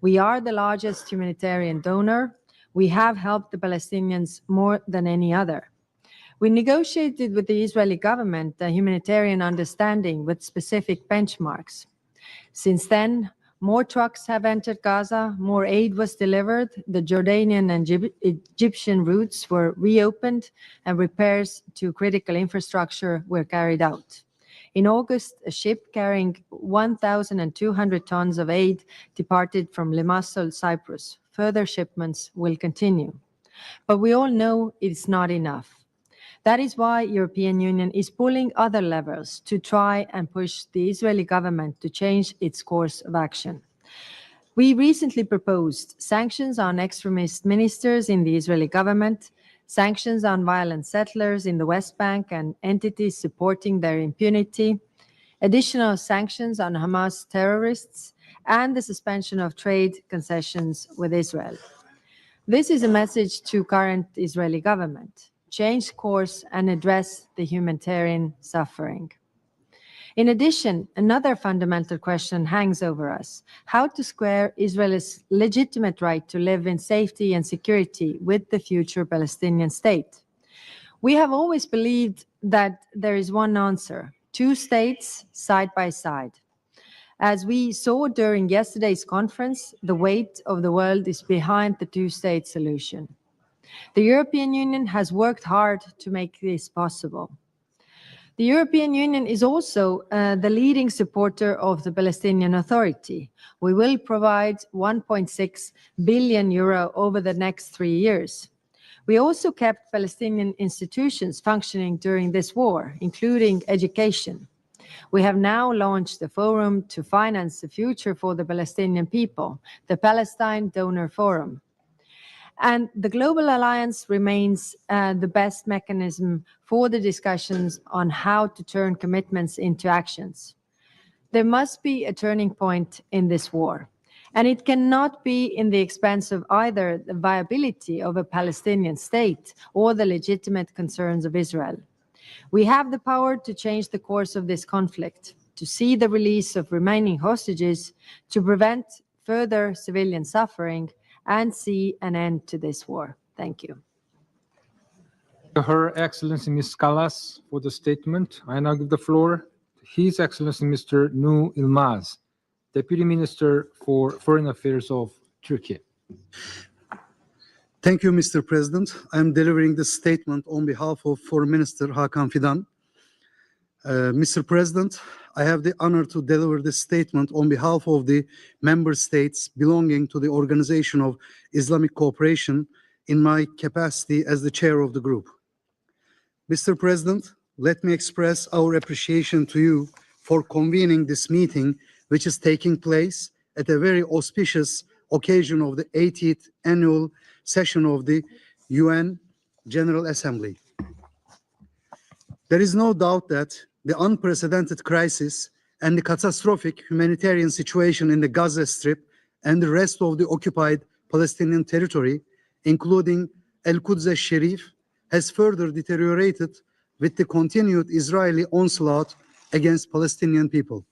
We are the largest humanitarian donor. We have helped the Palestinians more than any other. We negotiated with the Israeli government a humanitarian understanding with specific benchmarks. Since then, more trucks have entered Gaza, more aid was delivered, the Jordanian and Egyptian routes were reopened, and repairs to critical infrastructure were carried out. In August, a ship carrying 1,200 tons of aid departed from Limassol, Cyprus. Further shipments will continue. But we all know it's not enough. That is why European Union is pulling other levers to try and push the Israeli government to change its course of action. We recently proposed sanctions on extremist ministers in the Israeli government, sanctions on violent settlers in the West Bank and entities supporting their impunity, additional sanctions on Hamas terrorists, and the suspension of trade concessions with Israel. This is a message to current Israeli government: change course and address the humanitarian suffering. In addition, another fundamental question hangs over us: how to square Israel's legitimate right to live in safety and security with the future Palestinian state. We have always believed that there is one answer: two states side by side. As we saw during yesterday's conference, the weight of the world is behind the two-state solution. The European Union has worked hard to make this possible. The European Union is also the leading supporter of the Palestinian Authority. We will provide 1.6 billion euro over the next 3 years. We also kept Palestinian institutions functioning during this war, including education. We have now launched a forum to finance the future for the Palestinian people, the Palestine Donor Forum. And the Global Alliance remains the best mechanism for the discussions on how to turn commitments into actions. There must be a turning point in this war, and it cannot be in the expense of either the viability of a Palestinian state or the legitimate concerns of Israel. We have the power to change the course of this conflict, to see the release of remaining hostages, to prevent further civilian suffering, and see an end to this war. Thank you. Her Excellency Ms. Kallas for the statement. I now give the floor to His Excellency Mr. Nu Yilmaz, Deputy Minister for Foreign Affairs of Turkey. Thank you, Mr. President. I am delivering this statement on behalf of Foreign Minister Hakan Fidan. Mr. President, I have the honor to deliver this statement on behalf of the member states belonging to the Organization of Islamic Cooperation in my capacity as the chair of the group. Mr. President, let me express our appreciation to you for convening this meeting, which is taking place at a very auspicious occasion of the 80th annual session of the UN General Assembly. There is no doubt that the unprecedented crisis and the catastrophic humanitarian situation in the Gaza Strip and the rest of the occupied Palestinian territory, including Al-Quds al-Sharif, has further deteriorated with the continued Israeli onslaught against Palestinian people.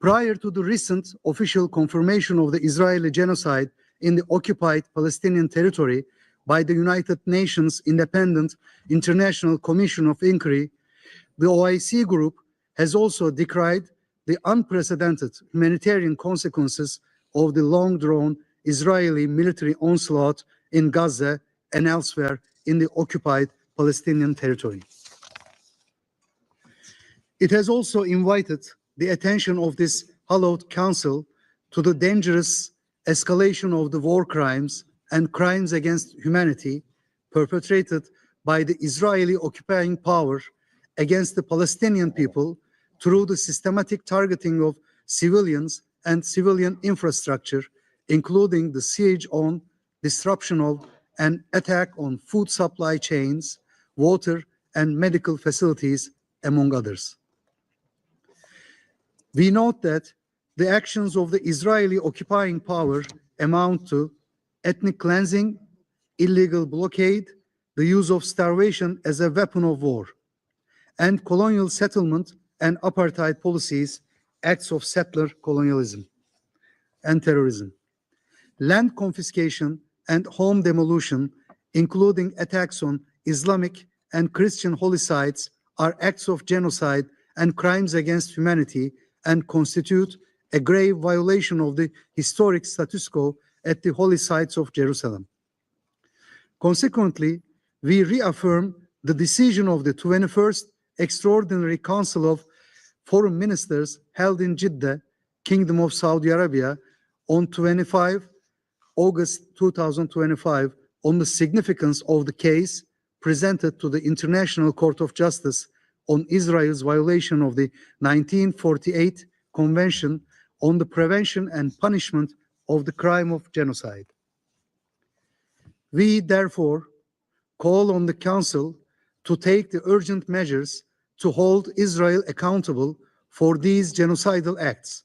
Prior to the recent official confirmation of the Israeli genocide in the occupied Palestinian territory by the United Nations Independent International Commission of Inquiry, the OIC group has also decried the unprecedented humanitarian consequences of the long-drawn Israeli military onslaught in Gaza and elsewhere in the occupied Palestinian territory. It has also invited the attention of this hallowed council to the dangerous escalation of the war crimes and crimes against humanity perpetrated by the Israeli occupying power against the Palestinian people through the systematic targeting of civilians and civilian infrastructure, including the siege on, disruption of, and attack on food supply chains, water, and medical facilities, among others. We note that the actions of the Israeli occupying power amount to ethnic cleansing, illegal blockade, the use of starvation as a weapon of war, and colonial settlement and apartheid policies, acts of settler colonialism and terrorism. Land confiscation and home demolition, including attacks on Islamic and Christian holy sites, are acts of genocide and crimes against humanity and constitute a grave violation of the historic status quo at the holy sites of Jerusalem. Consequently, we reaffirm the decision of the 21st Extraordinary Council of foreign ministers held in Jeddah, Kingdom of Saudi Arabia, on 25 August 2025 on the significance of the case presented to the International Court of Justice on Israel's violation of the 1948 Convention on the Prevention and Punishment of the Crime of Genocide. We therefore call on the Council to take the urgent measures to hold Israel accountable for these genocidal acts,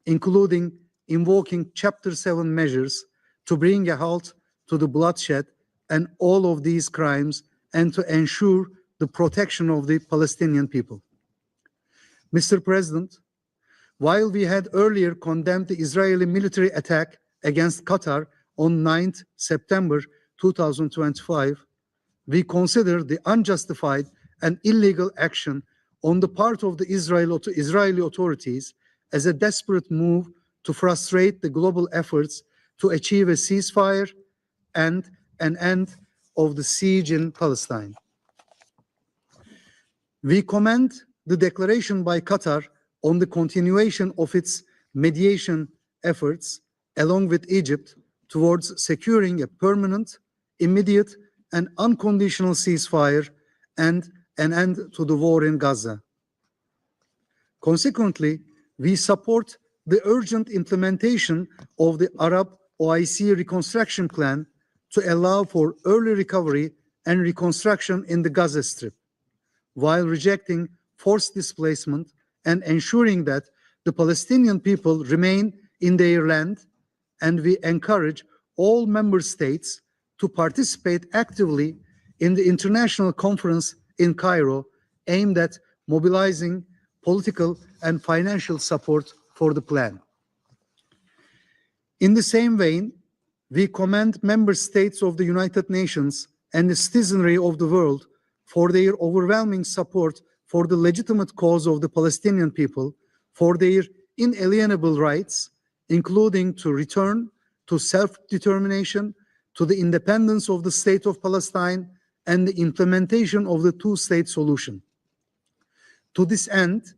including invoking Chapter 7 measures to bring a halt to the bloodshed and all of these crimes and to ensure the protection of the Palestinian people. Mr. President, while we had earlier condemned the Israeli military attack against Qatar on 9th September 2025, we consider the unjustified and illegal action on the part of the Israeli authorities as a desperate move to frustrate the global efforts to achieve a ceasefire and an end of the siege in Palestine. We commend the declaration by Qatar on the continuation of its mediation efforts, along with Egypt, towards securing a permanent, immediate, and unconditional ceasefire and an end to the war in Gaza. Consequently, we support the urgent implementation of the Arab OIC reconstruction plan to allow for early recovery and reconstruction in the Gaza Strip, while rejecting forced displacement and ensuring that the Palestinian people remain in their land, and we encourage all member states to participate actively in the international conference in Cairo aimed at mobilizing political and financial support for the plan. In the same vein, we commend member states of the United Nations and the citizenry of the world for their overwhelming support for the legitimate cause of the Palestinian people, for their inalienable rights, including to return to self-determination, to the independence of the state of Palestine, and the implementation of the two-state solution. To this end,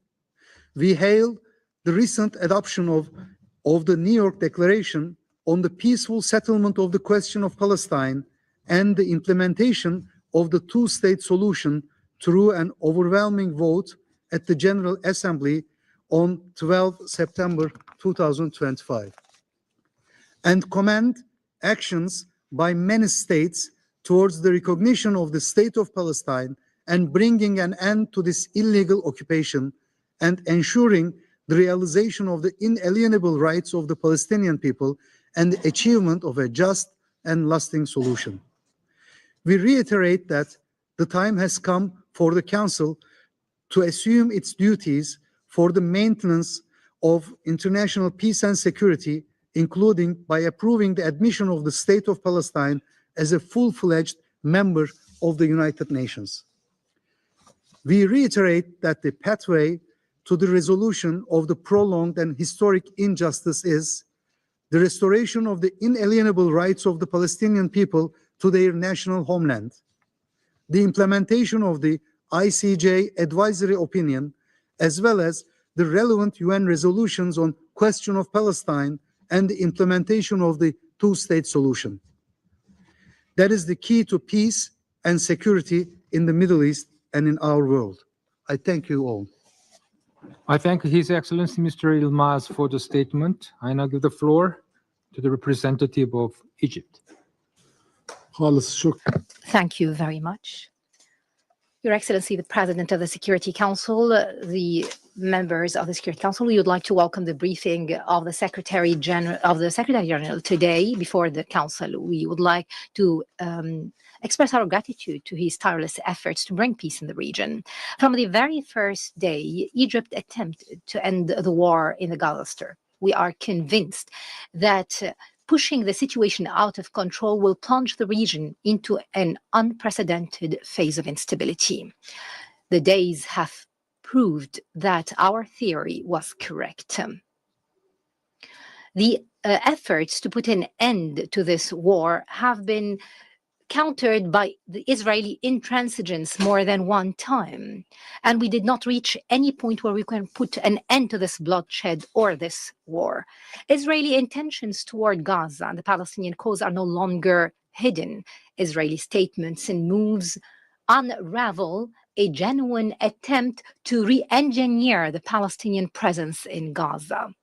we hail the recent adoption of the New York Declaration on the peaceful settlement of the question of Palestine and the implementation of the two-state solution through an overwhelming vote at the General Assembly on 12 September 2025, and commend actions by many states towards the recognition of the state of Palestine and bringing an end to this illegal occupation and ensuring the realization of the inalienable rights of the Palestinian people and the achievement of a just and lasting solution. We reiterate that the time has come for the Council to assume its duties for the maintenance of international peace and security, including by approving the admission of the State of Palestine as a full-fledged member of the United Nations. We reiterate that the pathway to the resolution of the prolonged and historic injustice is the restoration of the inalienable rights of the Palestinian people to their national homeland, the implementation of the ICJ advisory opinion, as well as the relevant UN resolutions on question of Palestine and the implementation of the two-state solution. That is the key to peace and security in the Middle East and in our world. I thank you all. I thank His Excellency Mr. Yilmaz for the statement. I now give the floor to the representative of Egypt. Thank you very much. Your Excellency, the President of the Security Council, the members of the Security Council, we would like to welcome the briefing of the Secretary General today before the Council. We would like to express our gratitude to his tireless efforts to bring peace in the region. From the very first day, Egypt attempted to end the war in the Gaza Strip. We are convinced that pushing the situation out of control will plunge the region into an unprecedented phase of instability. The days have proved that our theory was correct. The efforts to put an end to this war have been countered by the Israeli intransigence more than one time. And we did not reach any point where we can put an end to this bloodshed or this war. Israeli intentions toward Gaza and the Palestinian cause are no longer hidden. Israeli statements and moves unravel a genuine attempt to re-engineer the Palestinian presence in Gaza.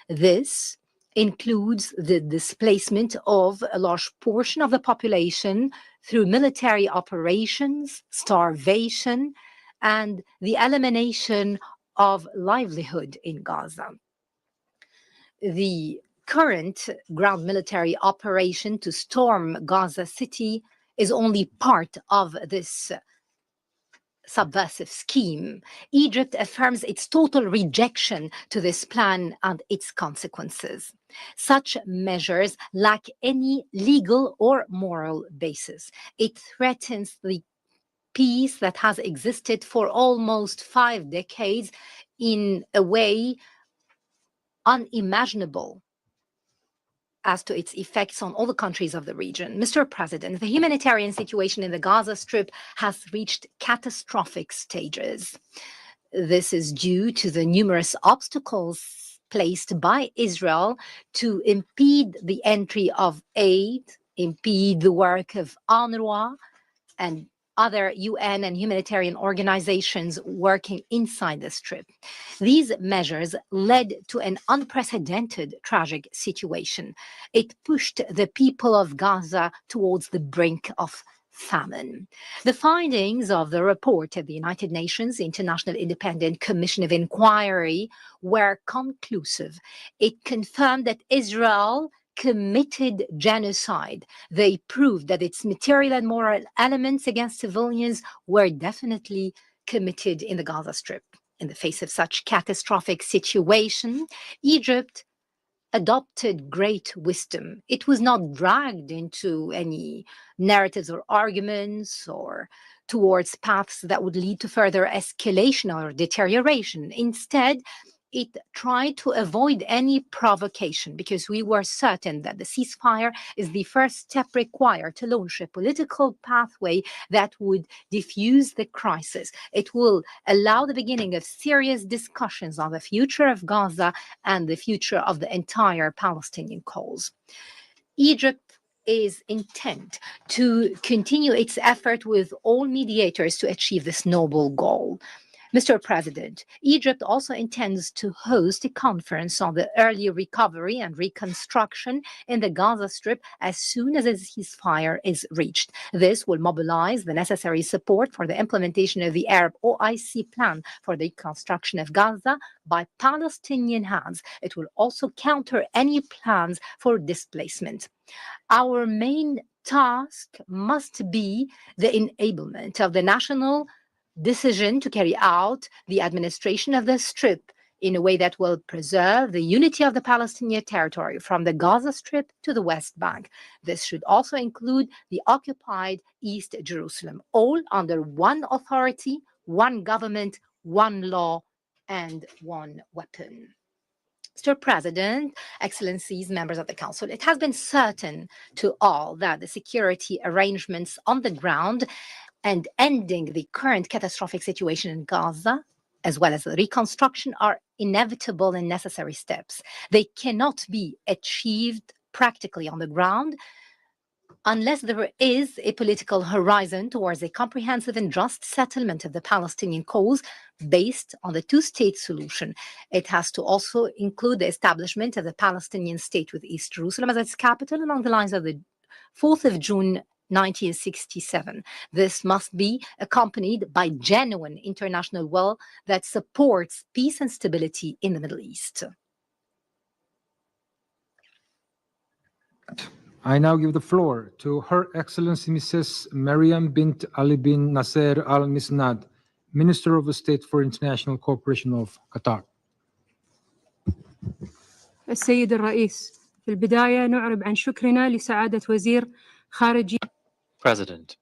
This includes the displacement of a large portion of the population through military operations, starvation, and the elimination of livelihood in Gaza. The current ground military operation to storm Gaza City is only part of this subversive scheme. Egypt affirms its total rejection to this plan and its consequences. Such measures lack any legal or moral basis. It threatens the peace that has existed for almost 5 decades in a way unimaginable as to its effects on all the countries of the region. Mr. President, the humanitarian situation in the Gaza Strip has reached catastrophic stages. This is due to the numerous obstacles placed by Israel to impede the entry of aid, impede the work of UNRWA and other UN and humanitarian organizations working inside the Strip. These measures led to an unprecedented tragic situation. It pushed the people of Gaza towards the brink of famine. The findings of the report of the United Nations International Independent Commission of Inquiry were conclusive. It confirmed that Israel committed genocide. They proved that its material and moral elements against civilians were definitely committed in the Gaza Strip. In the face of such catastrophic situation, Egypt adopted great wisdom. It was not dragged into any narratives or arguments or towards paths that would lead to further escalation or deterioration. Instead, it tried to avoid any provocation because we were certain that the ceasefire is the first step required to launch a political pathway that would diffuse the crisis. It will allow the beginning of serious discussions on the future of Gaza and the future of the entire Palestinian cause. Egypt is intent to continue its effort with all mediators to achieve this noble goal. Mr. President, Egypt also intends to host a conference on the early recovery and reconstruction in the Gaza Strip as soon as a ceasefire is reached. This will mobilize the necessary support for the implementation of the Arab OIC plan for the reconstruction of Gaza by Palestinian hands. It will also counter any plans for displacement. Our main task must be the enablement of the national decision to carry out the administration of the Strip in a way that will preserve the unity of the Palestinian territory from the Gaza Strip to the West Bank. This should also include the occupied East Jerusalem, all under one authority, one government, one law, and one weapon. Mr. President, Excellencies, members of the Council, it has been certain to all that the security arrangements on the ground and ending the current catastrophic situation in Gaza, as well as the reconstruction, are inevitable and necessary steps. They cannot be achieved practically on the ground unless there is a political horizon towards a comprehensive and just settlement of the Palestinian cause based on the two-state solution. It has to also include the establishment of the Palestinian state with East Jerusalem as its capital along the lines of the 4th of June 1967. This must be accompanied by genuine international will that supports peace and stability in the Middle East. I now give the floor to Her Excellency Mrs. Mariam bint Ali bin Nasser Al Misnad, Minister of State for International Cooperation of Qatar. السيد الرئيس، في البداية نعرب عن شكرنا لسعادة وزير خارجية. President,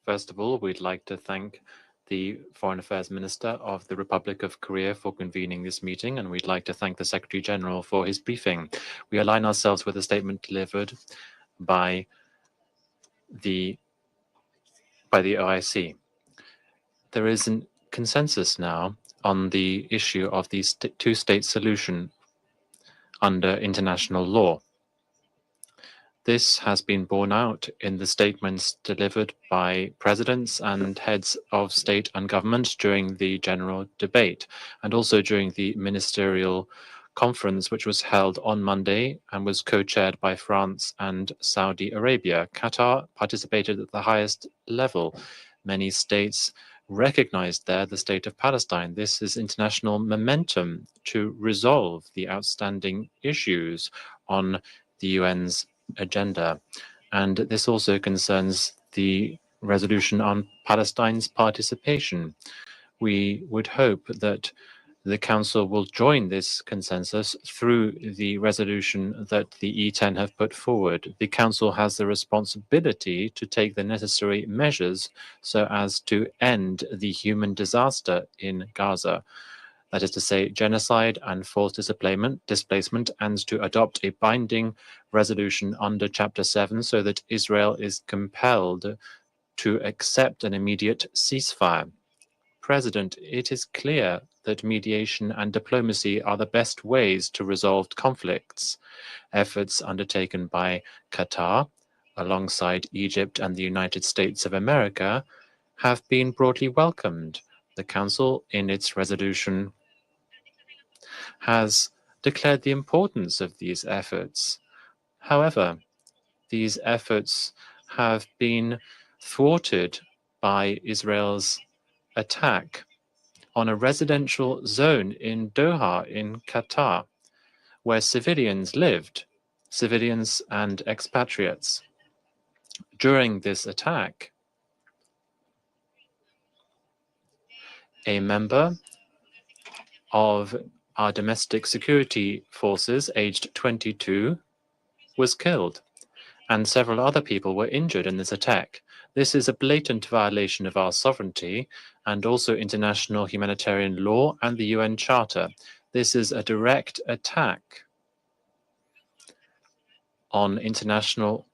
first of all, we'd like to thank the Foreign Affairs Minister of the Republic of Korea for convening this meeting, and we'd like to thank the Secretary General for his briefing. We align ourselves with the statement delivered by by the OIC. There is a consensus now on the issue of the two-state solution under international law. This has been borne out in the statements delivered by presidents and heads of state and government during the general debate, and also during the ministerial conference, which was held on Monday and was co-chaired by France and Saudi Arabia. Qatar participated at the highest level. Many states recognized there the state of Palestine. This is international momentum to resolve the outstanding issues on the UN's agenda. And this also concerns the resolution on Palestine's participation. We would hope that the Council will join this consensus through the resolution that the E10 have put forward. The Council has the responsibility to take the necessary measures so as to end the human disaster in Gaza. That is to say, genocide and forced displacement, and to adopt a binding resolution under Chapter 7 so that Israel is compelled to accept an immediate ceasefire. President, it is clear that mediation and diplomacy are the best ways to resolve conflicts. Efforts undertaken by Qatar, alongside Egypt and the United States of America, have been broadly welcomed. The Council, in its resolution, has declared the importance of these efforts. However, these efforts have been thwarted by Israel's attack on a residential zone in Doha, in Qatar, where civilians lived, civilians and expatriates. During this attack, a member of our domestic security forces, aged 22, was killed, and several other people were injured in this attack. This is a blatant violation of our sovereignty and also international humanitarian law and the UN Charter. This is a direct attack on international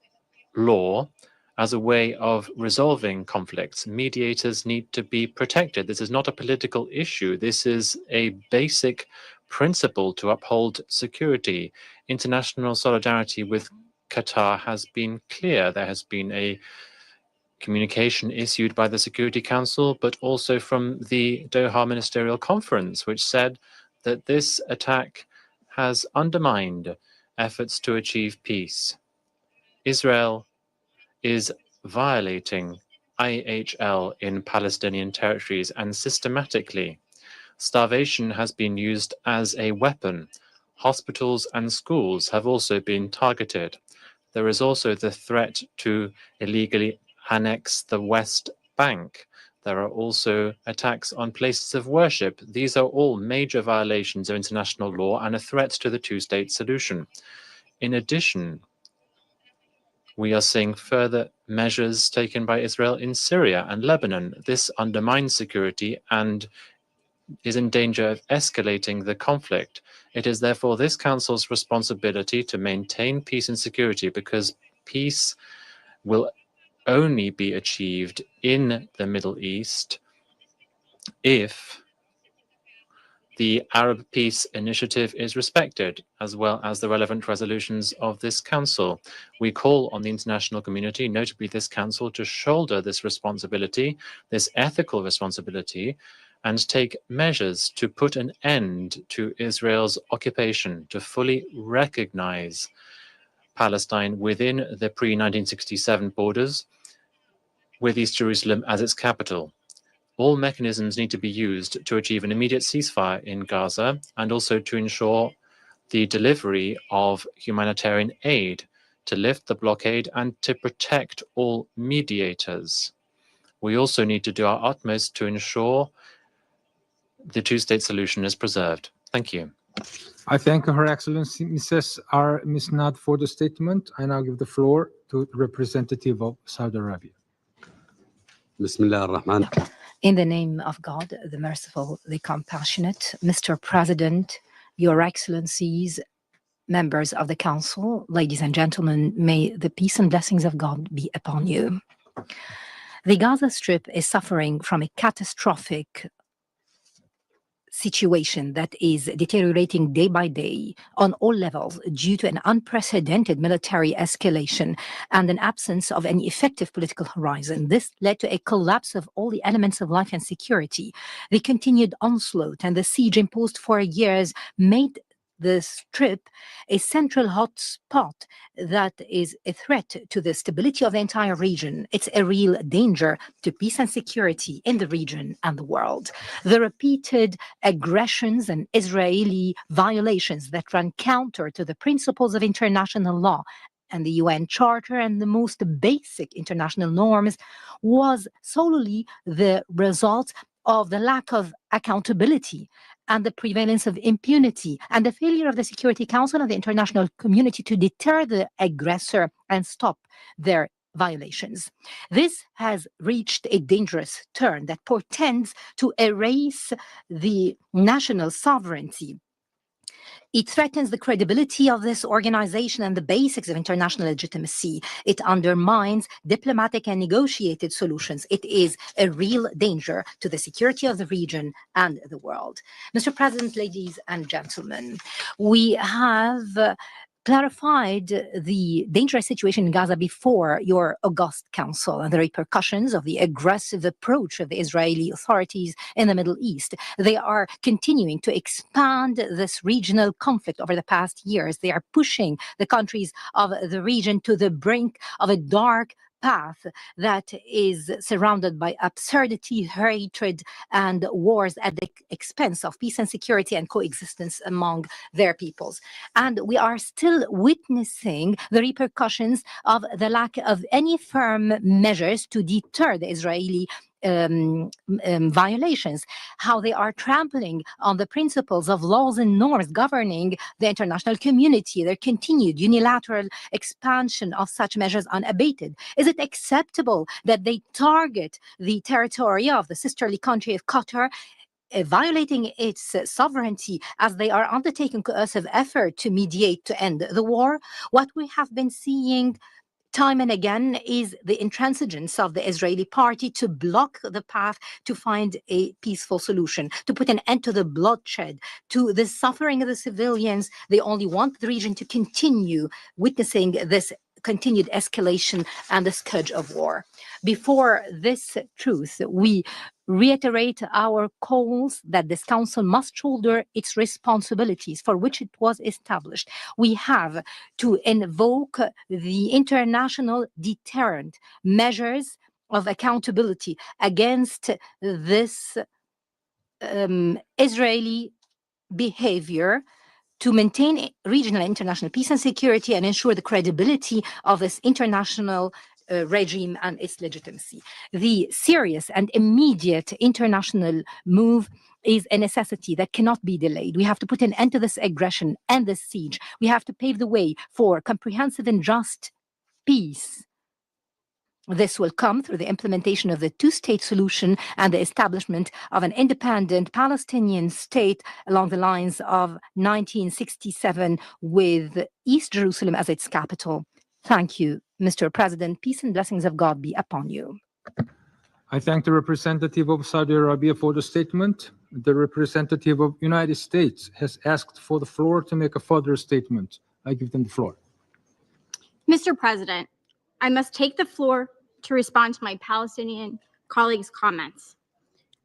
law as a way of resolving conflicts. Mediators need to be protected. This is not a political issue. This is a basic principle to uphold security. International solidarity with Qatar has been clear. There has been a communication issued by the Security Council, but also from the Doha Ministerial Conference, which said that this attack has undermined efforts to achieve peace. Israel is violating IHL in Palestinian territories, and systematically. Starvation has been used as a weapon. Hospitals and schools have also been targeted. There is also the threat to illegally annex the West Bank. There are also attacks on places of worship. These are all major violations of international law and a threat to the two-state solution. In addition, we are seeing further measures taken by Israel in Syria and Lebanon. This undermines security and is in danger of escalating the conflict. It is therefore this Council's responsibility to maintain peace and security, because peace will only be achieved in the Middle East if the Arab Peace Initiative is respected, as well as the relevant resolutions of this Council. We call on the international community, notably this Council, to shoulder this responsibility, this ethical responsibility, and take measures to put an end to Israel's occupation, to fully recognize Palestine within the pre-1967 borders, with East Jerusalem as its capital. All mechanisms need to be used to achieve an immediate ceasefire in Gaza and also to ensure the delivery of humanitarian aid, to lift the blockade and to protect all mediators. We also need to do our utmost to ensure the two-state solution is preserved. Thank you. I thank Her Excellency Ms. Nad for the statement. I now give the floor to the representative of Saudi Arabia. Bismillah ar-Rahman. In the name of God, the merciful, the compassionate, Mr. President, Your Excellencies, members of the Council, ladies and gentlemen, may the peace and blessings of God be upon you. The Gaza Strip is suffering from a catastrophic situation that is deteriorating day by day on all levels due to an unprecedented military escalation and an absence of any effective political horizon. This led to a collapse of all the elements of life and security. The continued onslaught and the siege imposed for years made the Strip a central hot spot that is a threat to the stability of the entire region. It's a real danger to peace and security in the region and the world. The repeated aggressions and Israeli violations that run counter to the principles of international law and the UN Charter and the most basic international norms was solely the result of the lack of accountability and the prevalence of impunity and the failure of the Security Council and the international community to deter the aggressor and stop their violations. This has reached a dangerous turn that portends to erase the national sovereignty. It threatens the credibility of this organization and the basics of international legitimacy. It undermines diplomatic and negotiated solutions. It is a real danger to the security of the region and the world. Mr. President, ladies and gentlemen, we have clarified the dangerous situation in Gaza before your august council and the repercussions of the aggressive approach of the Israeli authorities in the Middle East. They are continuing to expand this regional conflict over the past years. They are pushing the countries of the region to the brink of a dark path that is surrounded by absurdity, hatred, and wars at the expense of peace and security and coexistence among their peoples. And we are still witnessing the repercussions of the lack of any firm measures to deter the Israeli violations, how they are trampling on the principles of laws and norms governing the international community, their continued unilateral expansion of such measures unabated. Is it acceptable that they target the territory of the sisterly country of Qatar, violating its sovereignty as they are undertaking coercive effort to mediate to end the war? What we have been seeing time and again is the intransigence of the Israeli party to block the path to find a peaceful solution, to put an end to the bloodshed, to the suffering of the civilians. They only want the region to continue witnessing this continued escalation and the scourge of war. Before this truth, we reiterate our calls that this council must shoulder its responsibilities for which it was established. We have to invoke the international deterrent measures of accountability against this Israeli behavior to maintain regional and international peace and security and ensure the credibility of this international regime and its legitimacy. The serious and immediate international move is a necessity that cannot be delayed. We have to put an end to this aggression and this siege. We have to pave the way for comprehensive and just peace. This will come through the implementation of the two-state solution and the establishment of an independent Palestinian state along the lines of 1967 with East Jerusalem as its capital. Thank you, Mr. President. Peace and blessings of God be upon you. I thank the representative of Saudi Arabia for the statement. The representative of the United States has asked for the floor to make a further statement. I give them the floor. Mr. President, I must take the floor to respond to my Palestinian colleagues' comments.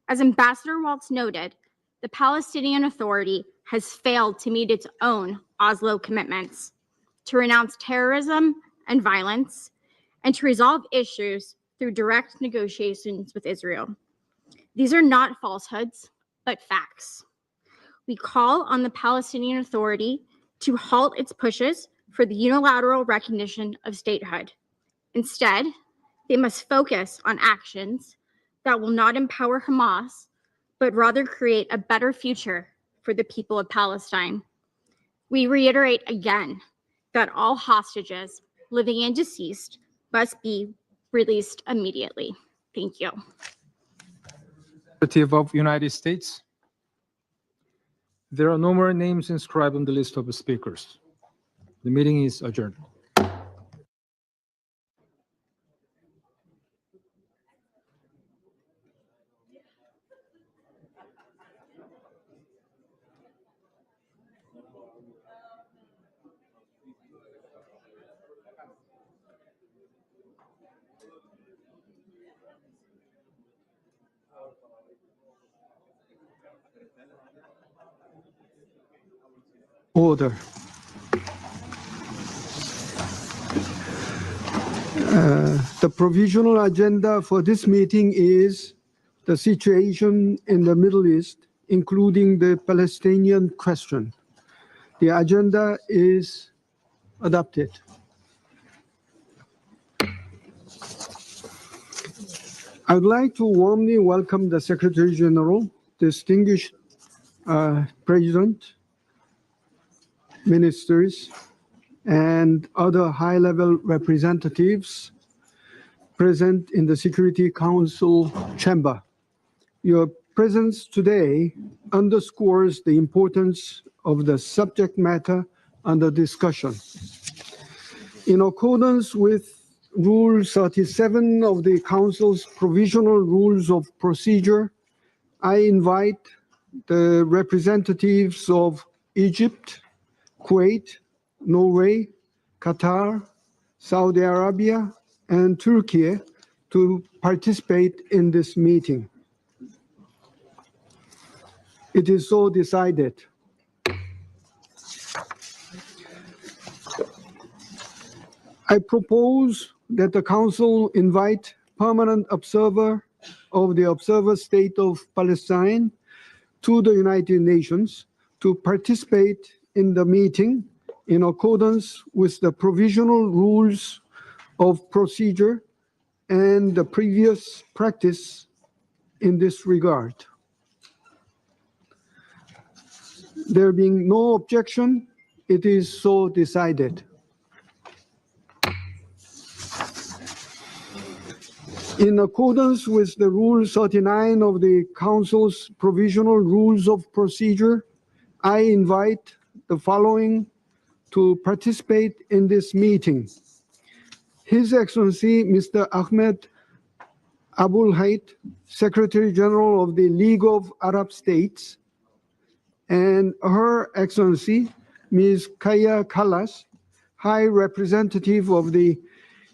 As Ambassador Waltz noted, the Palestinian Authority has failed to meet its own Oslo commitments, to renounce terrorism and violence, and to resolve issues through direct negotiations with Israel. These are not falsehoods, but facts. We call on the Palestinian Authority to halt its pushes for the unilateral recognition of statehood. Instead, they must focus on actions that will not empower Hamas, but rather create a better future for the people of Palestine. We reiterate again that all hostages, living and deceased, must be released immediately. Thank you. Representative of the United States. There are no more names inscribed on the list of the speakers. The meeting is adjourned. Order. The provisional agenda for this meeting is the situation in the Middle East, including the Palestinian question. The agenda is adopted. I would like to warmly welcome the Secretary General, distinguished President, ministers, and other high-level representatives present in the Security Council chamber. Your presence today underscores the importance of the subject matter under discussion. In accordance with Rule 37 of the Council's Provisional Rules of Procedure, I invite the representatives of Egypt, Kuwait, Norway, Qatar, Saudi Arabia, and Turkey to participate in this meeting. It is so decided. I propose that the Council invite permanent observer of the Observer State of Palestine to the United Nations to participate in the meeting in accordance with the Provisional Rules of Procedure and the previous practice in this regard. There being no objection, it is so decided. In accordance with the Rule 39 of the Council's Provisional Rules of Procedure, I invite the following to participate in this meeting: His Excellency Mr. Ahmed Abul Hayt, Secretary General of the League of Arab States, and Her Excellency Ms. Kaya Kallas, High Representative of the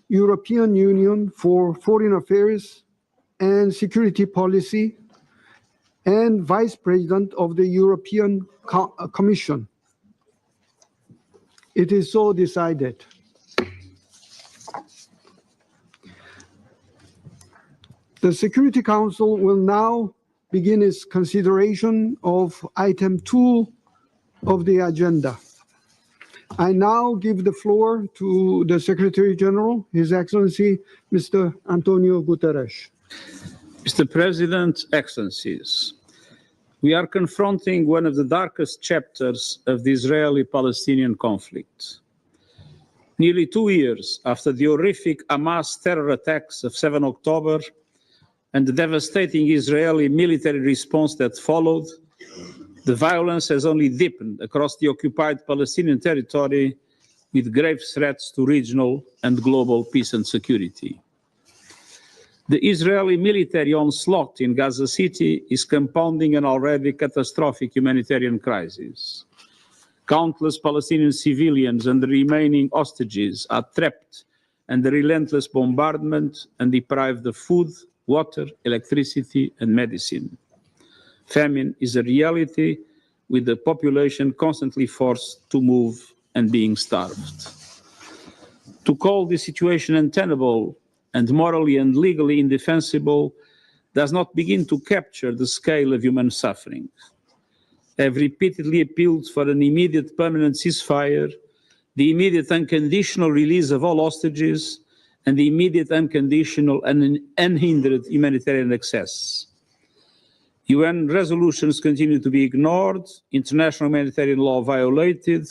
European Union for Foreign Affairs and Security Policy, and Vice President of the European Commission. It is so decided. The Security Council will now begin its consideration of item 2 of the agenda. I now give the floor to the Secretary General, His Excellency Mr. Antonio Guterres. Mr. President, Excellencies, we are confronting one of the darkest chapters of the Israeli-Palestinian conflict. Nearly 2 years after the horrific Hamas terror attacks of 7 October and the devastating Israeli military response that followed, the violence has only deepened across the occupied Palestinian territory, with grave threats to regional and global peace and security. The Israeli military onslaught in Gaza City is compounding an already catastrophic humanitarian crisis. Countless Palestinian civilians and the remaining hostages are trapped under relentless bombardment and deprived of food, water, electricity, and medicine. Famine is a reality, with the population constantly forced to move and being starved. To call this situation untenable and morally and legally indefensible does not begin to capture the scale of human suffering. I have repeatedly appealed for an immediate permanent ceasefire, the immediate unconditional release of all hostages, and the immediate unconditional and unhindered humanitarian access. UN resolutions continue to be ignored, international humanitarian law violated,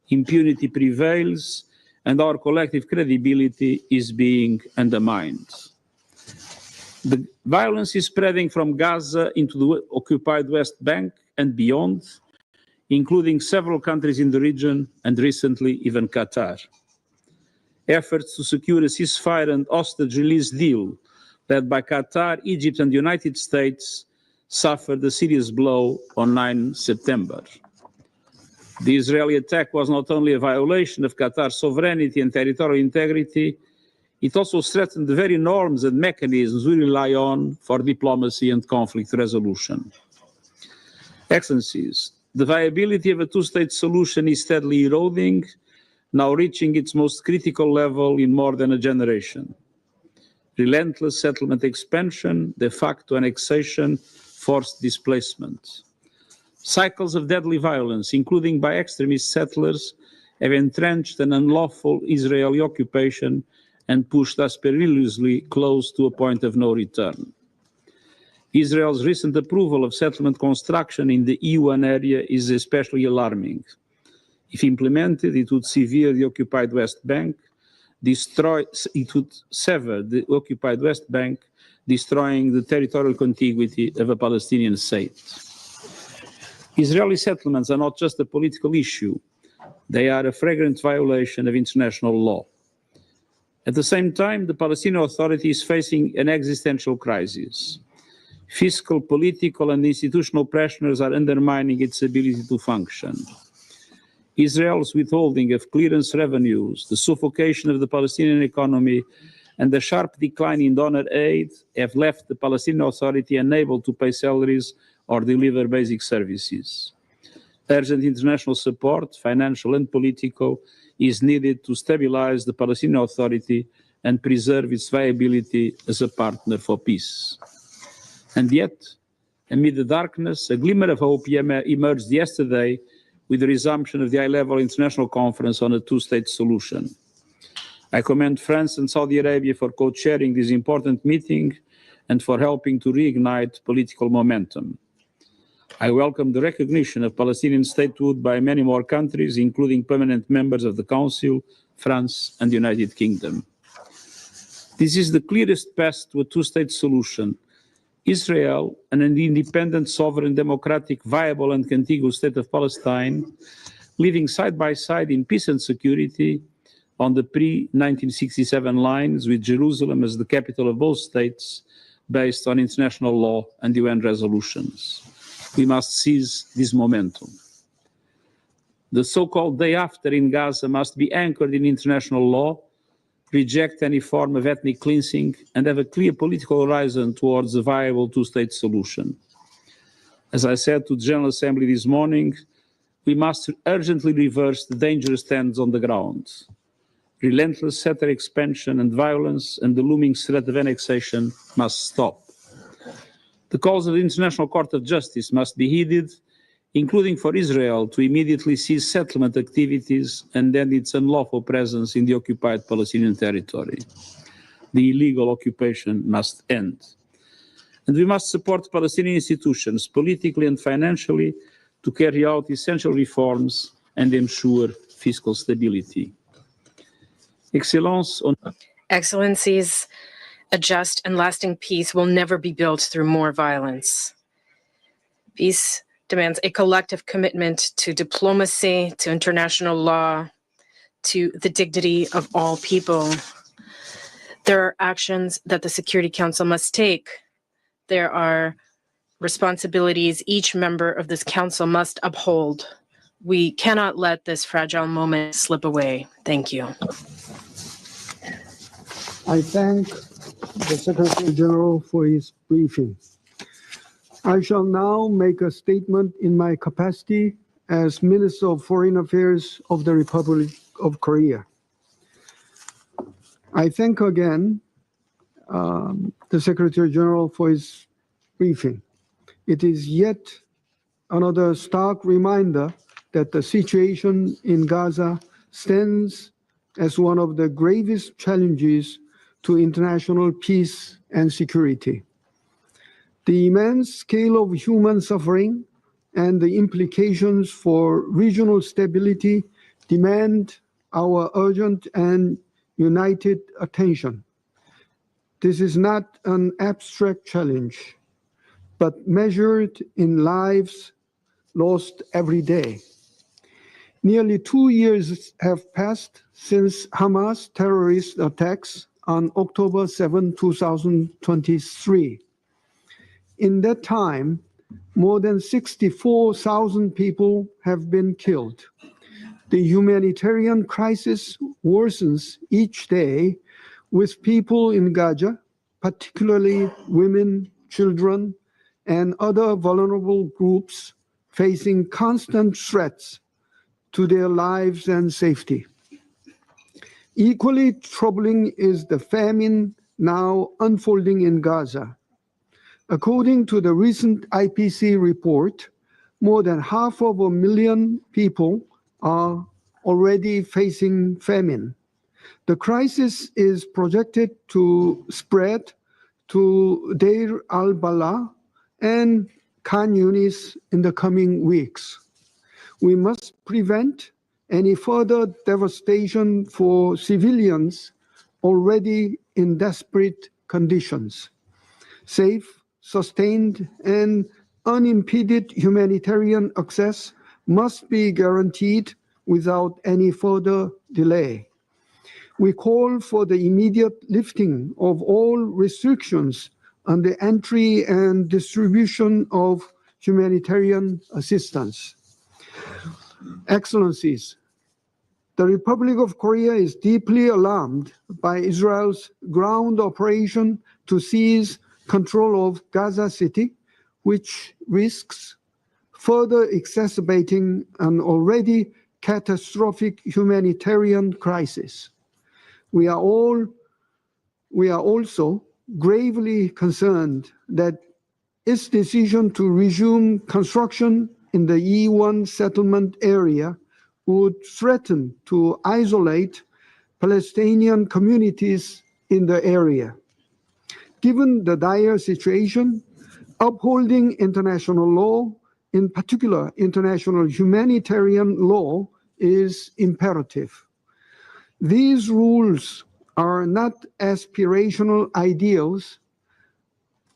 impunity prevails, and our collective credibility is being undermined. The violence is spreading from Gaza into the occupied West Bank and beyond, including several countries in the region and recently even Qatar. Efforts to secure a ceasefire and hostage release deal led by Qatar, Egypt, and the United States suffered a serious blow on 9 September. The Israeli attack was not only a violation of Qatar's sovereignty and territorial integrity, it also threatened the very norms and mechanisms we rely on for diplomacy and conflict resolution. Excellencies, the viability of a two-state solution is steadily eroding, now reaching its most critical level in more than a generation. Relentless settlement expansion, de facto annexation, forced displacement. Cycles of deadly violence, including by extremist settlers, have entrenched an unlawful Israeli occupation and pushed us perilously close to a point of no return. Israel's recent approval of settlement construction in the EU1 area is especially alarming. If implemented, it would sever the occupied West Bank, it would sever the occupied West Bank, destroying the territorial contiguity of a Palestinian state. Israeli settlements are not just a political issue, they are a flagrant violation of international law. At the same time, the Palestinian Authority is facing an existential crisis. Fiscal, political, and institutional pressures are undermining its ability to function. Israel's withholding of clearance revenues, the suffocation of the Palestinian economy, and the sharp decline in donor aid have left the Palestinian Authority unable to pay salaries or deliver basic services. Urgent international support, financial and political, is needed to stabilize the Palestinian Authority and preserve its viability as a partner for peace. And yet, amid the darkness, a glimmer of hope emerged yesterday with the resumption of the high-level international conference on a two-state solution. I commend France and Saudi Arabia for co-chairing this important meeting and for helping to reignite political momentum. I welcome the recognition of Palestinian statehood by many more countries, including permanent members of the Council, France, and the United Kingdom. This is the clearest path to a two-state solution. Israel, and an independent, sovereign, democratic, viable, and contiguous state of Palestine, living side by side in peace and security on the pre-1967 lines, with Jerusalem as the capital of both states, based on international law and UN resolutions. We must seize this momentum. The so-called day after in Gaza must be anchored in international law, reject any form of ethnic cleansing, and have a clear political horizon towards a viable two-state solution. As I said to the General Assembly this morning, we must urgently reverse the dangerous trends on the ground. Relentless settler expansion and violence and the looming threat of annexation must stop. The calls of the International Court of Justice must be heeded, including for Israel to immediately cease settlement activities and end its unlawful presence in the occupied Palestinian territory. The illegal occupation must end. And we must support Palestinian institutions politically and financially to carry out essential reforms and ensure fiscal stability. Excellencies, a just and lasting peace will never be built through more violence. Peace demands a collective commitment to diplomacy, to international law, to the dignity of all people. There are actions that the Security Council must take. There are responsibilities each member of this council must uphold. We cannot let this fragile moment slip away. Thank you. I thank the Secretary General for his briefing. I shall now make a statement in my capacity as Minister of Foreign Affairs of the Republic of Korea. I thank again the Secretary General for his briefing. It is yet another stark reminder that the situation in Gaza stands as one of the gravest challenges to international peace and security. The immense scale of human suffering and the implications for regional stability demand our urgent and united attention. This is not an abstract challenge, but measured in lives, lost every day. Nearly 2 years have passed since Hamas terrorist attacks on October 7, 2023. In that time, more than 64,000 people have been killed. The humanitarian crisis worsens each day, with people in Gaza, particularly women, children, and other vulnerable groups, facing constant threats to their lives and safety. Equally troubling is the famine now unfolding in Gaza. According to the recent IPC report, more than 500,000 people are already facing famine. The crisis is projected to spread to Deir al-Balah and Khan Yunis in the coming weeks. We must prevent any further devastation for civilians already in desperate conditions. Safe, sustained, and unimpeded humanitarian access must be guaranteed without any further delay. We call for the immediate lifting of all restrictions on the entry and distribution of humanitarian assistance. Excellencies, the Republic of Korea is deeply alarmed by Israel's ground operation to seize control of Gaza City, which risks further exacerbating an already catastrophic humanitarian crisis. We are also gravely concerned that its decision to resume construction in the E1 settlement area would threaten to isolate Palestinian communities in the area. Given the dire situation, upholding international law, in particular international humanitarian law, is imperative. These rules are not aspirational ideals,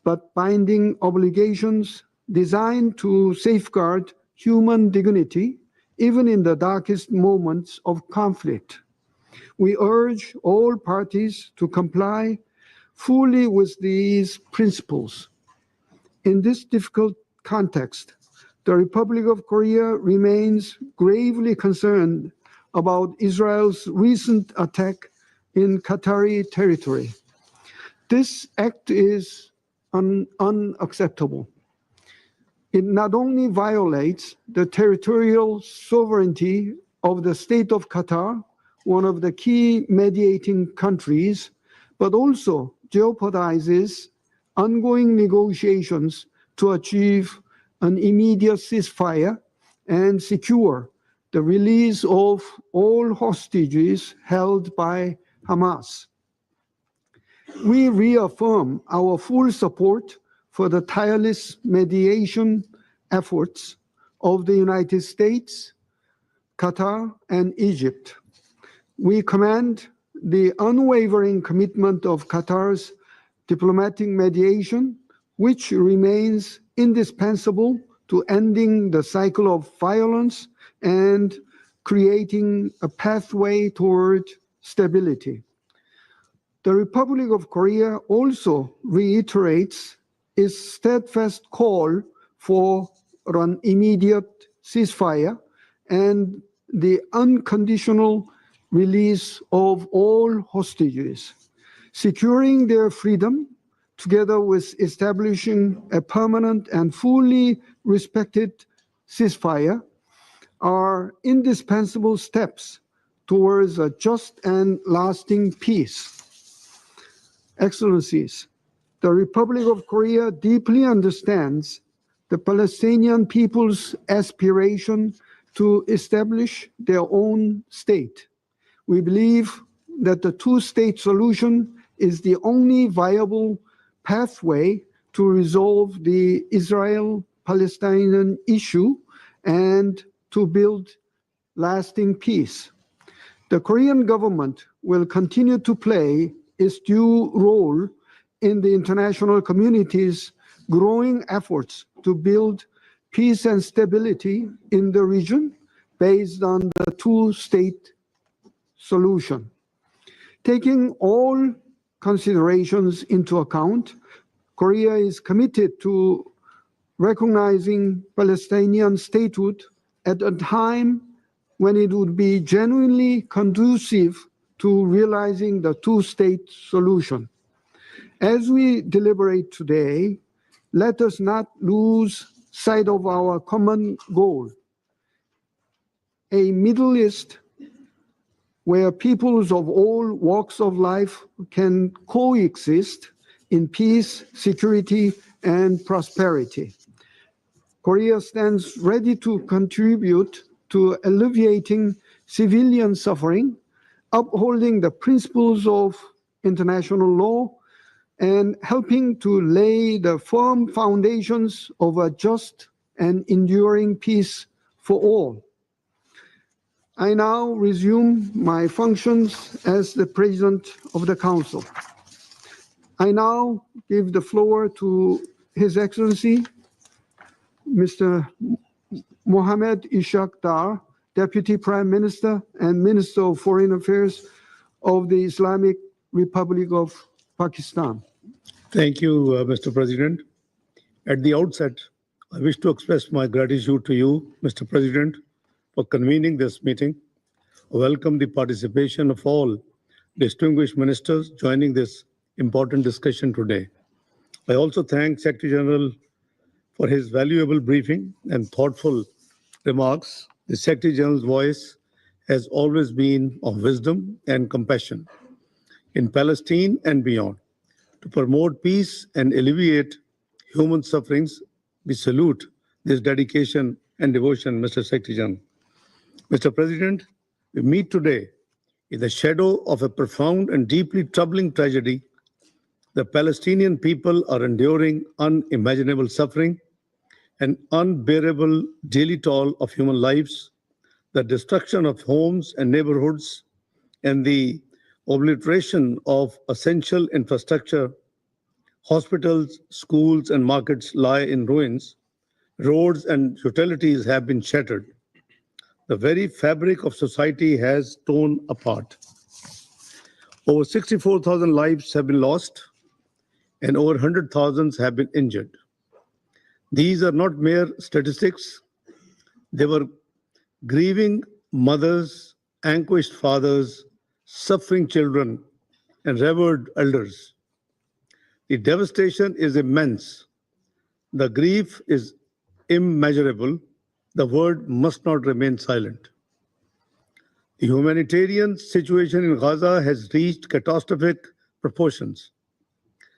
but binding obligations designed to safeguard human dignity, even in the darkest moments of conflict. We urge all parties to comply fully with these principles. In this difficult context, the Republic of Korea remains gravely concerned about Israel's recent attack in Qatari territory. This act is unacceptable. It not only violates the territorial sovereignty of the state of Qatar, one of the key mediating countries, but also jeopardizes ongoing negotiations to achieve an immediate ceasefire and secure the release of all hostages held by Hamas. We reaffirm our full support for the tireless mediation efforts of the United States, Qatar, and Egypt. We commend the unwavering commitment of Qatar's diplomatic mediation, which remains indispensable to ending the cycle of violence and creating a pathway toward stability. The Republic of Korea also reiterates its steadfast call for an immediate ceasefire and the unconditional release of all hostages. Securing their freedom, together with establishing a permanent and fully respected ceasefire, are indispensable steps towards a just and lasting peace. Excellencies, the Republic of Korea deeply understands the Palestinian people's aspiration to establish their own state. We believe that the two-state solution is the only viable pathway to resolve the Israel-Palestinian issue and to build lasting peace. The Korean government will continue to play its due role in the international community's growing efforts to build peace and stability in the region based on the two-state solution. Taking all considerations into account, Korea is committed to recognizing Palestinian statehood at a time when it would be genuinely conducive to realizing the two-state solution. As we deliberate today, let us not lose sight of our common goal, a Middle East where peoples of all walks of life can coexist in peace, security, and prosperity. Korea stands ready to contribute to alleviating civilian suffering, upholding the principles of international law, and helping to lay the firm foundations of a just and enduring peace for all. I now resume my functions as the President of the Council. I now give the floor to His Excellency, Mr. Mohammed Ishaq Dar, Deputy Prime Minister and Minister of Foreign Affairs of the Islamic Republic of Pakistan. Thank you, Mr. President. At the outset, I wish to express my gratitude to you, Mr. President, for convening this meeting. I welcome the participation of all distinguished ministers joining this important discussion today. I also thank Secretary General for his valuable briefing and thoughtful remarks. The Secretary General's voice has always been of wisdom and compassion in Palestine and beyond. To promote peace and alleviate human sufferings, we salute this dedication and devotion, Mr. Secretary General. Mr. President, we meet today in the shadow of a profound and deeply troubling tragedy. The Palestinian people are enduring unimaginable suffering, an unbearable daily toll of human lives, the destruction of homes and neighborhoods, and the obliteration of essential infrastructure. Hospitals, schools, and markets lie in ruins. Roads and utilities have been shattered. The very fabric of society has torn apart. Over 64,000 lives have been lost, and over 100,000 have been injured. These are not mere statistics. They were grieving mothers, anguished fathers, suffering children, and revered elders. The devastation is immense. The grief is immeasurable. The world must not remain silent. The humanitarian situation in Gaza has reached catastrophic proportions.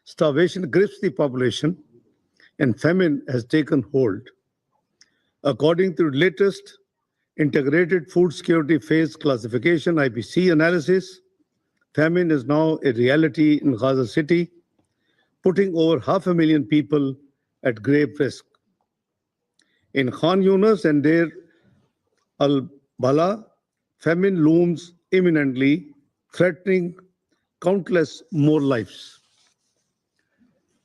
Starvation grips the population, and famine has taken hold. According to the latest Integrated Food Security Phase Classification (IPC) analysis, famine is now a reality in Gaza City, putting over 500,000 people at grave risk. In Khan Yunis and Deir al-Bala, famine looms imminently, threatening countless more lives.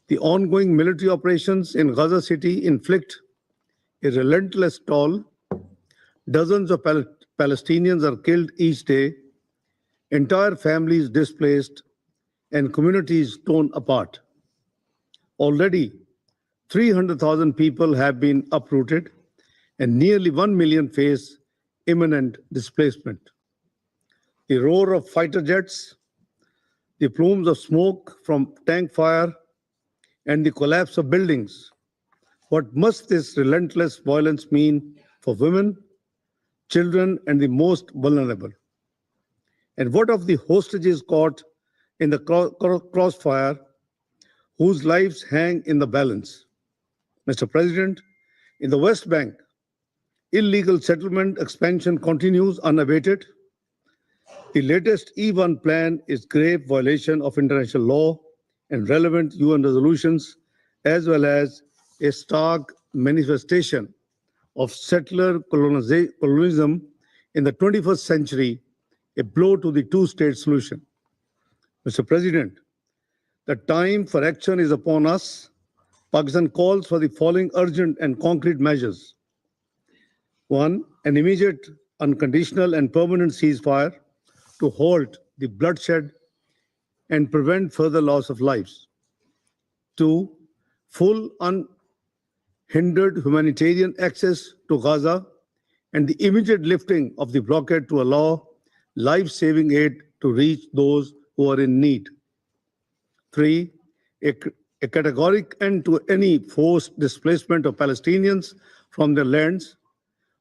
The ongoing military operations in Gaza City inflict a relentless toll. Dozens of Palestinians are killed each day, entire families displaced, and communities torn apart. Already, 300,000 people have been uprooted, and nearly 1 million face imminent displacement. The roar of fighter jets, the plumes of smoke from tank fire, and the collapse of buildings. What must this relentless violence mean for women, children, and the most vulnerable? And what of the hostages caught in the crossfire, whose lives hang in the balance? Mr. President, in the West Bank, illegal settlement expansion continues unabated. The latest E1 plan is grave violation of international law and relevant UN resolutions, as well as a stark manifestation of settler colonialism in the 21st century, a blow to the two-state solution. Mr. President, the time for action is upon us. Pakistan calls for the following urgent and concrete measures. 1. An immediate, unconditional, and permanent ceasefire to halt the bloodshed and prevent further loss of lives. 2. Full, unhindered humanitarian access to Gaza and the immediate lifting of the blockade to allow life-saving aid to reach those who are in need. 3. A categoric end to any forced displacement of Palestinians from their lands,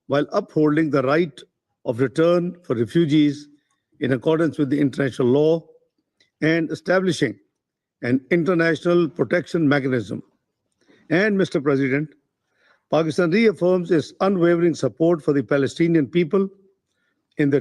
while upholding the right of return for refugees in accordance with the international law and establishing an international protection mechanism. And, Mr. President, Pakistan reaffirms its unwavering support for the Palestinian people in their